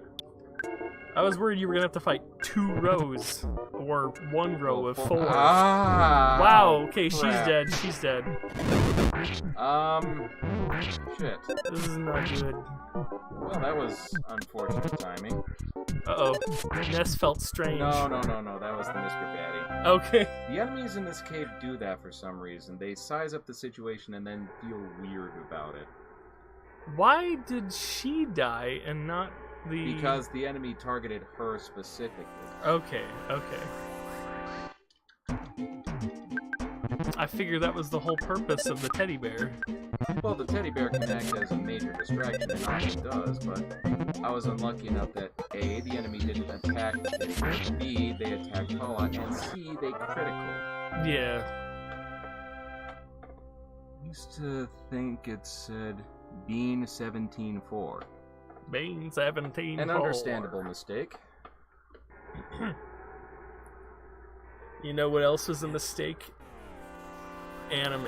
I was worried you were gonna have to fight 2 rows, or 1 row of 4. Ah! Wow, okay, crap. she's dead. Shit. This is not good. Well, that was unfortunate timing. Uh-oh. Ness felt strange. No, that was the Mr. Batty. Okay. The enemies in this cave do that for some reason. They size up the situation and then feel weird about it. Why did she die and not the... Because the enemy targeted her specifically. Okay. I figured that was the whole purpose of the teddy bear. Well, the teddy bear can act as a major distraction, and often does, but I was unlucky enough that A, the enemy didn't attack the teddy bear, B, they attacked Paula, and C, they critical. Yeah. I used to think it said Bean 17-4. Bean 17. An understandable mistake. You know what else was a mistake? Anime.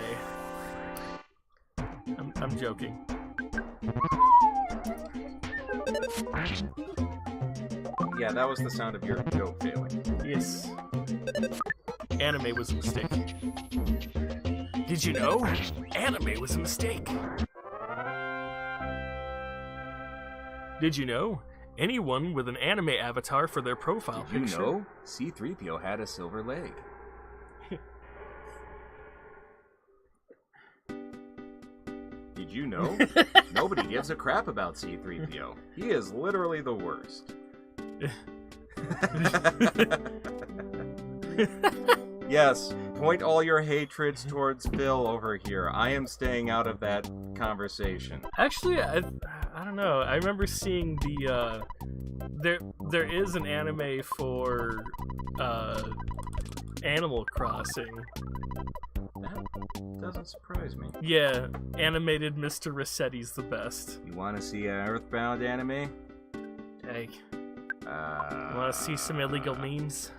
I'm joking. Yeah, that was the sound of your joke failing. Yes. Anime was a mistake. Did you know? Anime was a mistake. Did you know? Anyone with an anime avatar for their profile Did picture... you know? C-3PO had a silver leg. Did you know? Nobody gives a crap about C-3PO. He is literally the worst. Yes, point all your hatreds towards Phil over here. I am staying out of that conversation. Actually, I don't know. I remember seeing the there is an anime for Animal Crossing. That doesn't surprise me. Yeah, animated Mr. Rossetti's the best. You want to see an Earthbound anime? Hey, want to see some illegal memes?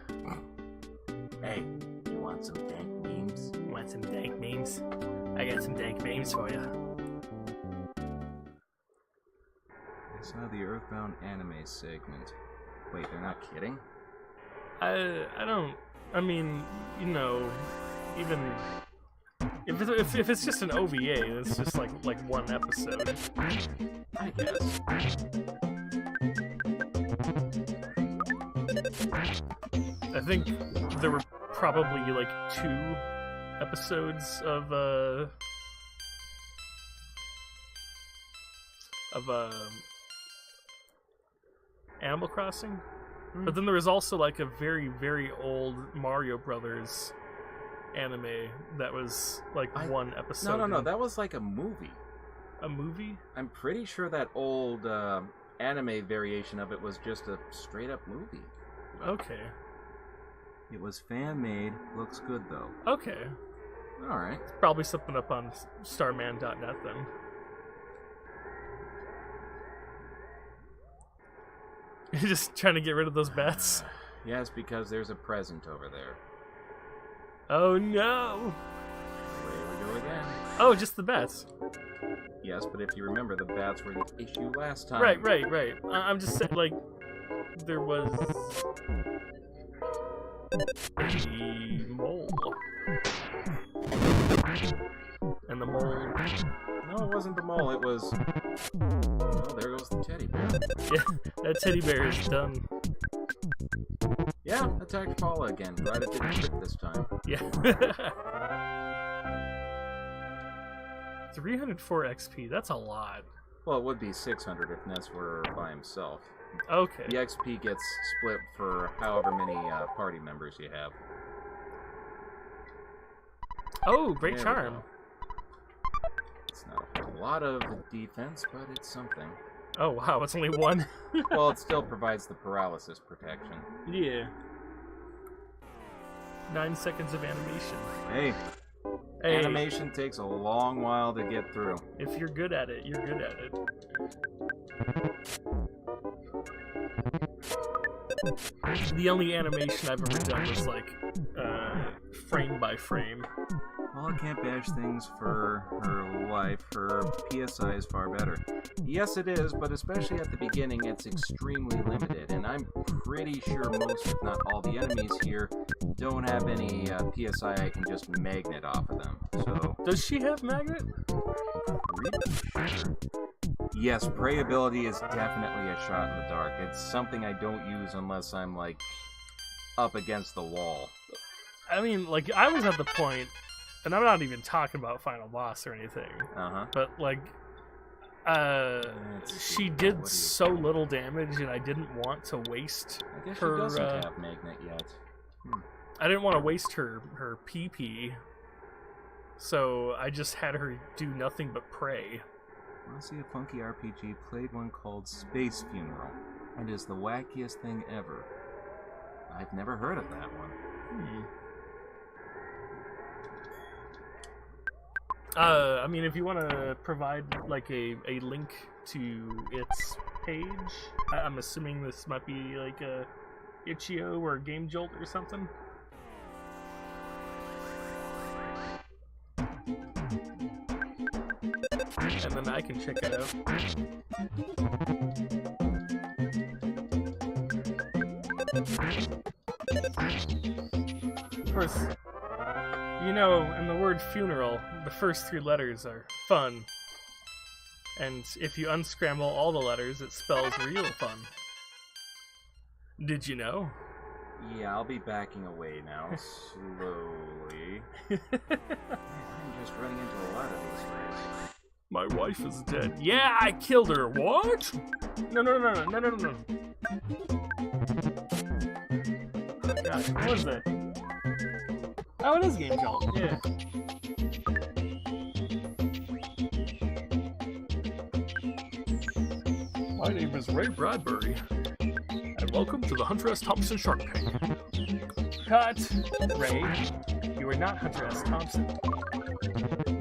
Hey, you want some dank memes? Want some dank memes? I got some dank memes for you. I saw the Earthbound anime segment. Wait, they're not kidding? I don't. I mean, you know, even if it's just an OVA, it's just like one episode. I guess. I think there were probably like 2 episodes of Animal Crossing. But then there was also like a very, very old Mario Brothers anime that was like 1 episode. No, that was like a movie. A movie? I'm pretty sure that old anime variation of it was just a straight up movie. Okay. It was fan-made, looks good though. Okay. Alright. Probably something up on starman.net then. You're just trying to get rid of those bats? Yes, because there's a present over there. Oh no! Here we go again. Oh, just the bats. Yes, but if you remember, the bats were the issue last time. Right. I'm just saying, like, there was a mole. And the mole... No, it wasn't the mole, it was... Oh, there goes the teddy bear. Yeah, that teddy bear is done. Yeah, attacked Paula again, but it didn't crit this time. Yeah. 304 XP, that's a lot. Well, it would be 600 if Ness were by himself. Okay. The XP gets split for however many party members you have. Oh, great There we charm. go. It's not a lot of defense, but it's something. Oh wow, it's only 1. Well, it still provides the paralysis protection. Yeah. 9 seconds of animation. Hey, animation takes a long while to get through. If you're good at it, you're good at it. The only animation I've ever done was like frame by frame. Well, I can't bash things for her life. Her PSI is far better. Yes, it is, but especially at the beginning, it's extremely limited, and I'm pretty sure most, if not all, the enemies here don't have any PSI I can just magnet off of them. So, Does she have magnet? pretty sure. Yes, prey ability is definitely a shot in the dark. It's something I don't use unless I'm, like, up against the wall. I mean, like, I was at the point, and I'm not even talking about final boss or anything, Uh-huh. but, like, she did so little damage, and I didn't want to waste I guess her, she doesn't have magnet yet. I didn't want to waste her PP, so I just had her do nothing but pray. Want to see a funky RPG? Played one called Space Funeral. It is the wackiest thing ever. I've never heard of that one. I mean, if you want to provide, like, a link to its page, I'm assuming this might be, like, a Itch.io or Game Jolt or something. And then I can check it out. Of course, you know, in the word funeral, the first 3 letters are fun. And if you unscramble all the letters, it spells real fun. Did you know? Yeah, I'll be backing away now, slowly. I'm just running into a lot of these ways. My wife is dead. Yeah, I killed her. What? No. Gosh, what was that? Oh, it is Game Jolt. Yeah. My name is Ray Bradbury, and welcome to the Hunter S. Thompson Shark Tank. Cut! Ray, you are not Hunter S. Thompson.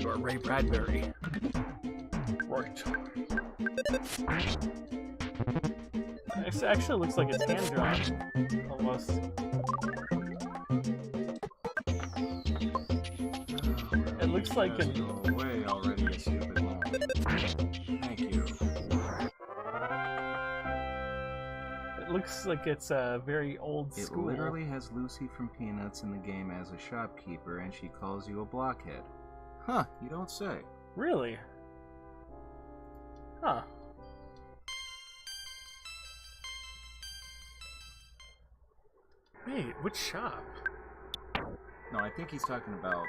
You are Ray Bradbury. Right. It actually looks like it's hand-drawn, almost. It looks like an... Go away already, you stupid mom. Thank you. It looks like it's very old school. It literally has Lucy from Peanuts in the game as a shopkeeper, and she calls you a blockhead. Huh, you don't say. Really? Huh. Wait, which shop? No, I think he's talking about,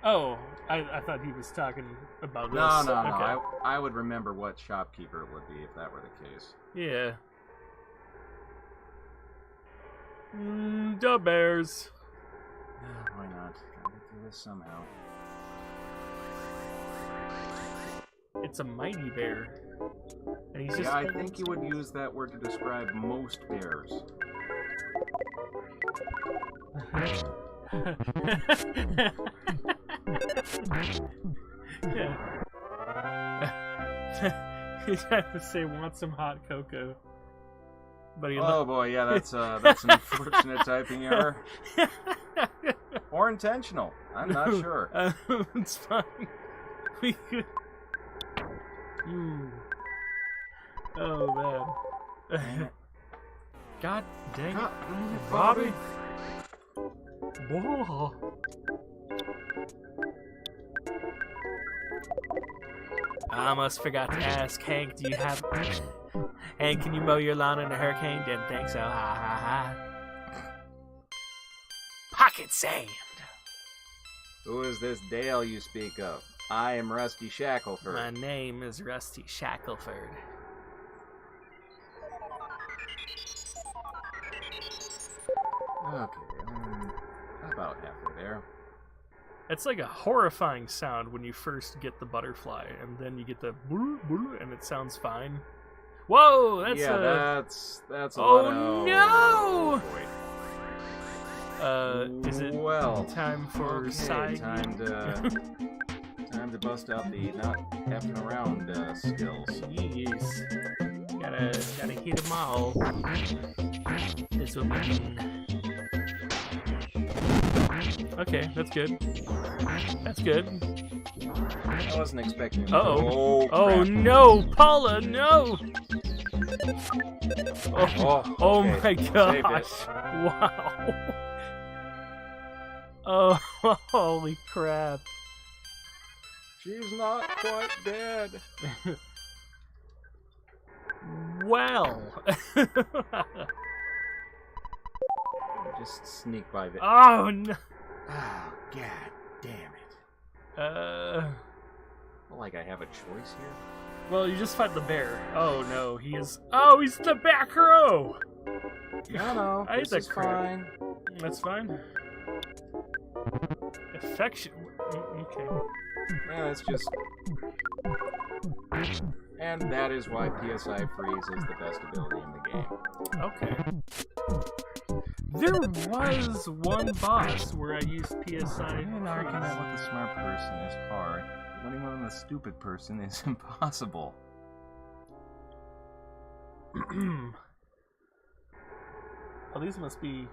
Oh, I thought he was talking about this. No. Okay. I would remember what shopkeeper it would be if that were the case. Yeah. Da bears. Yeah, why not? Gotta get through this somehow. It's a mighty bear. And he's just... Yeah, I think you would use that word to describe most bears. Yeah. He's trying to say want some hot cocoa. But he Oh boy, yeah, that's an unfortunate typing error. Or intentional. I'm not sure. It's fine. We could... Oh man. God dang it. Bobby. Whoa. I almost forgot to ask, Hank, do you have... Hank, can you mow your lawn in a hurricane? Didn't think so. Ha ha ha. Pocket sand. Who is this Dale you speak of? I am Rusty Shackleford. My name is Rusty Shackleford. Okay, about halfway there. It's like a horrifying sound when you first get the butterfly, and then you get the brr, brr, and it sounds fine. Whoa, that's that's a Oh lot of... no! boy. Is it well time for okay, side? time to to bust out the not effing around skills. Jeez. Gotta hit them all. This will be... Okay, that's good. That's good. I wasn't expecting him. Uh-oh. Oh, Oh no, Paula, no! Oh okay. my gosh. Wow. Oh, holy crap. She's not quite dead. Well. Just sneak by the... Oh no. Oh, god damn it. Like I have a choice here? Well, you just fight the bear. Oh no, he is... Oh, he's the back row! No, I hate this that is crap. fine. That's fine. Affection. Okay. Yeah, it's just... And that is why PSI Freeze is the best ability in the game. Okay. There was one boss where I used PSI. An argument with a smart person is hard. Winning with a stupid person is impossible. Oh, these must be...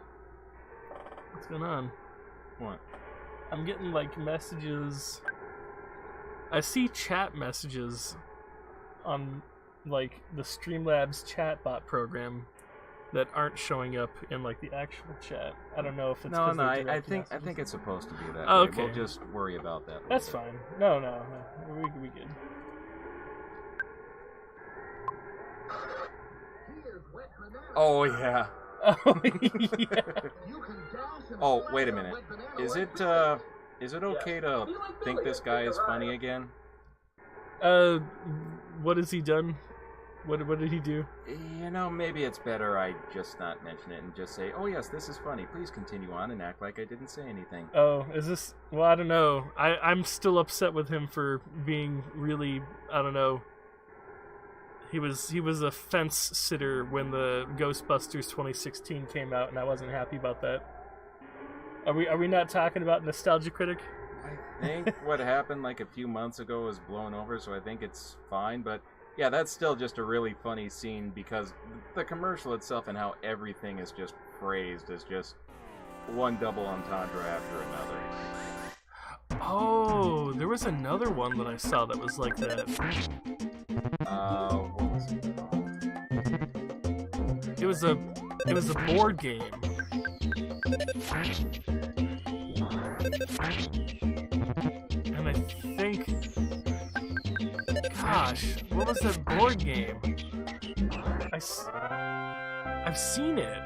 What's going on? What? I'm getting, like, messages... I see chat messages on, like, the Streamlabs chatbot program that aren't showing up in, like, the actual chat. I don't know if it's... No, I direct think messages. it's supposed to be that Oh, way. okay. We'll just worry about that later. That's fine. No. We good. Oh, yeah. Oh, yeah. Oh, wait a minute. Is it okay to think this guy is funny again? What has he done? What did he do? You know, maybe it's better I just not mention it and just say, oh yes, this is funny. Please continue on and act like I didn't say anything. Oh, is this... Well, I don't know. I'm still upset with him for being really... I don't know. He was a fence sitter when the Ghostbusters 2016 came out, and I wasn't happy about that. Are we not talking about Nostalgia Critic? I think what happened like a few months ago was blown over, so I think it's fine, but yeah, that's still just a really funny scene because the commercial itself and how everything is just phrased as just one double entendre after another. Oh, there was another one that I saw that was like that. What was it? It was a board game. And I think... Gosh, what was that board game? I've seen it.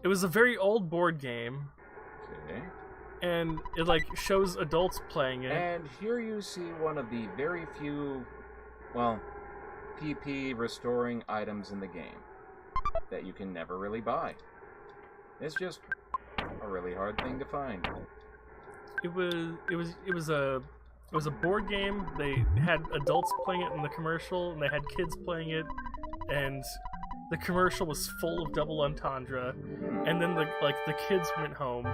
It was a very old board game. Okay. And it, like, shows adults playing it. And here you see one of the very few, well, PP restoring items in the game that you can never really buy. It's just a really hard thing to find. It was a board game. They had adults playing it in the commercial, and they had kids playing it, and the commercial was full of double entendre. And then the kids went home,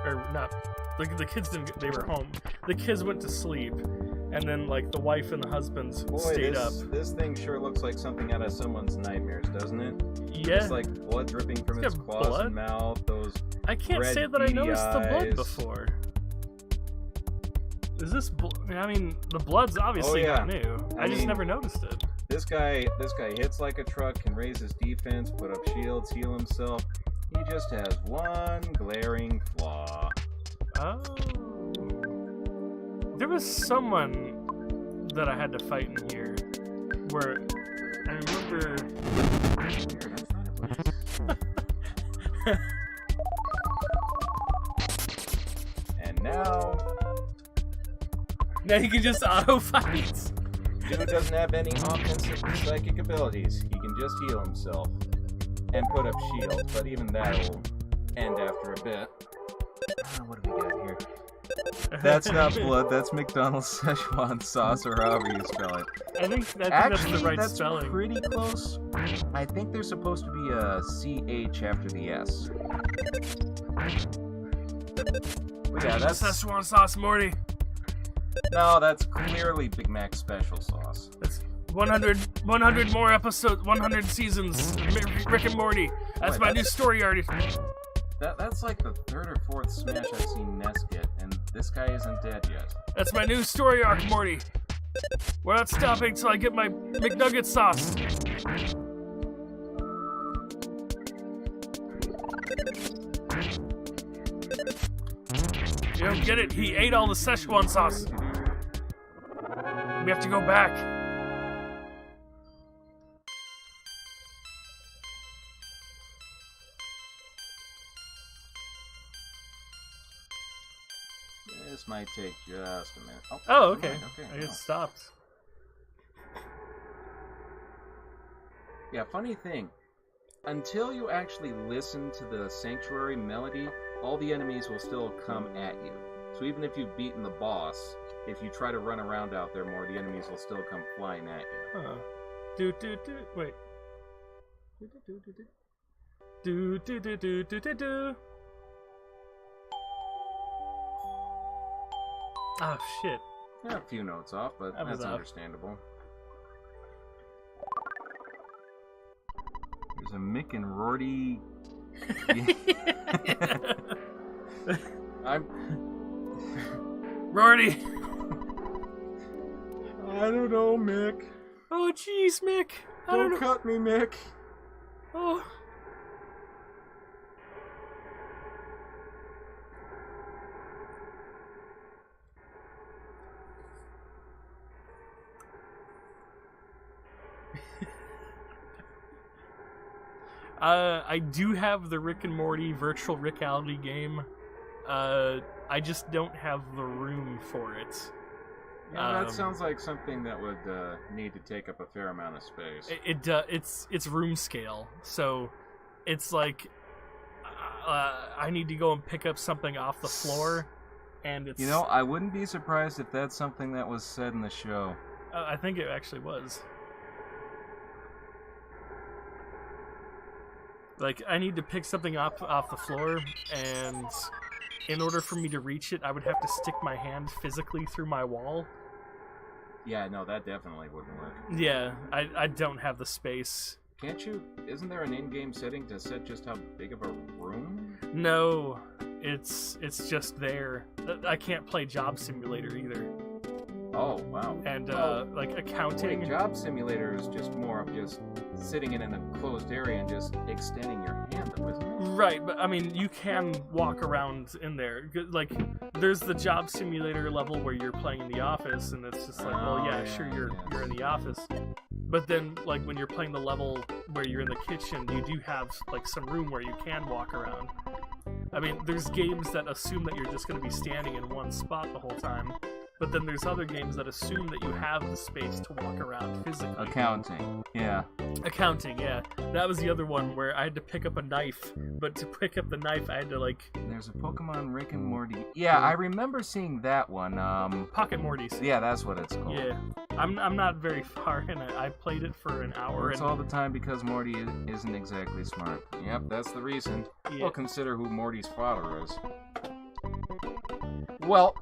or not. The kids didn't. They were home. The kids went to sleep, and then like the wife and the husband stayed up. This thing sure looks like something out of someone's nightmares, doesn't it? Yeah. It's like blood dripping from its claws blood? and mouth. Those. I can't red say that I noticed the blood eyes. before. Is this? I mean, the blood's obviously not new. I just never noticed it. This guy hits like a truck, can raise his defense, put up shields, heal himself. He just has one glaring flaw. Oh. There was someone that I had to fight in here where I remember. And now you can just auto fight. dude doesn't have any offensive psychic abilities. He can just heal himself and put up shields, but even that'll end after a bit. What do we got here? That's not blood, that's McDonald's Szechuan sauce, or however you spell it. I think that's Actually, the right that's spelling. pretty close. I think there's supposed to be a CH after the S. But yeah, that's... Szechuan sauce, Morty. No, that's clearly Big Mac special sauce. That's 100 more episodes, 100 seasons. Rick and Morty. That's my new story artist. That's like the third or fourth smash I've seen Ness get, and this guy isn't dead yet. That's my new story arc, Morty. We're not stopping till I get my McNugget sauce. You don't get it. He ate all the Szechuan sauce. We have to go back. This might take just a minute. Oh, okay. Right, okay. I guess it stopped. Yeah, funny thing. Until you actually listen to the Sanctuary melody, all the enemies will still come at you. So even if you've beaten the boss, if you try to run around out there more, the enemies will still come flying at you. Huh. Wait. Do. Oh shit. Yeah, a few notes off, but that's understandable. There's a Mick and Rorty. I'm Rorty. I don't know, Mick. Oh jeez, Mick. I don't know. Cut me, Mick. Oh. I do have the Rick and Morty virtual reality game. I just don't have the room for it. Yeah, that sounds like something that would need to take up a fair amount of space. It's room scale, so it's like I need to go and pick up something off the floor, and it's. You know, I wouldn't be surprised if that's something that was said in the show. I think it actually was. Like, I need to pick something up off the floor, and in order for me to reach it, I would have to stick my hand physically through my wall. Yeah, no, that definitely wouldn't work. Yeah, I don't have the space. Can't you? Isn't there an in-game setting to set just how big of a room? No, it's just there. I can't play Job Simulator either. Oh, wow. And, like, accounting... Wait, Job Simulator is just more of just sitting in an enclosed area and just extending your hand up, isn't it? Right, but, I mean, you can walk around in there. Like, there's the Job Simulator level where you're playing in the office, and it's just like, well, yeah, sure, you're in the office. But then, like, when you're playing the level where you're in the kitchen, you do have, like, some room where you can walk around. I mean, there's games that assume that you're just going to be standing in one spot the whole time. But then there's other games that assume that you have the space to walk around physically. Accounting, yeah. Accounting, yeah. That was the other one where I had to pick up a knife, but to pick up the knife I had to, like... There's a Pokemon Rick and Morty. Yeah, I remember seeing that one. Pocket Morty's. Yeah, that's what it's called. Yeah. I'm not very far in it. I played it for an hour. It's all the time because Morty isn't exactly smart. Yep, that's the reason. Yeah. Well, consider who Morty's father is. Well,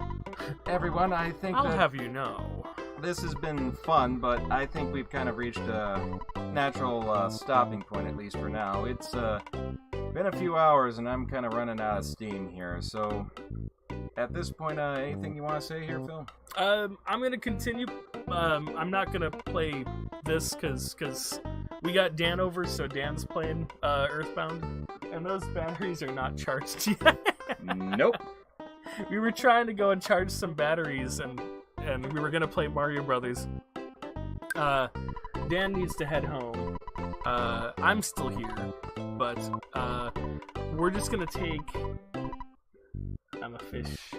everyone, I think I'll have you know. This has been fun, but I think we've kind of reached a natural stopping point, at least for now. It's been a few hours, and I'm kind of running out of steam here, so... At this point, anything you want to say here, Phil? I'm gonna continue. I'm not gonna play this, cause we got Dan over, so Dan's playing Earthbound, and those batteries are not charged yet. Nope. We were trying to go and charge some batteries, and we were gonna play Mario Brothers. Dan needs to head home. I'm still here, but we're just gonna take... I'm a fish.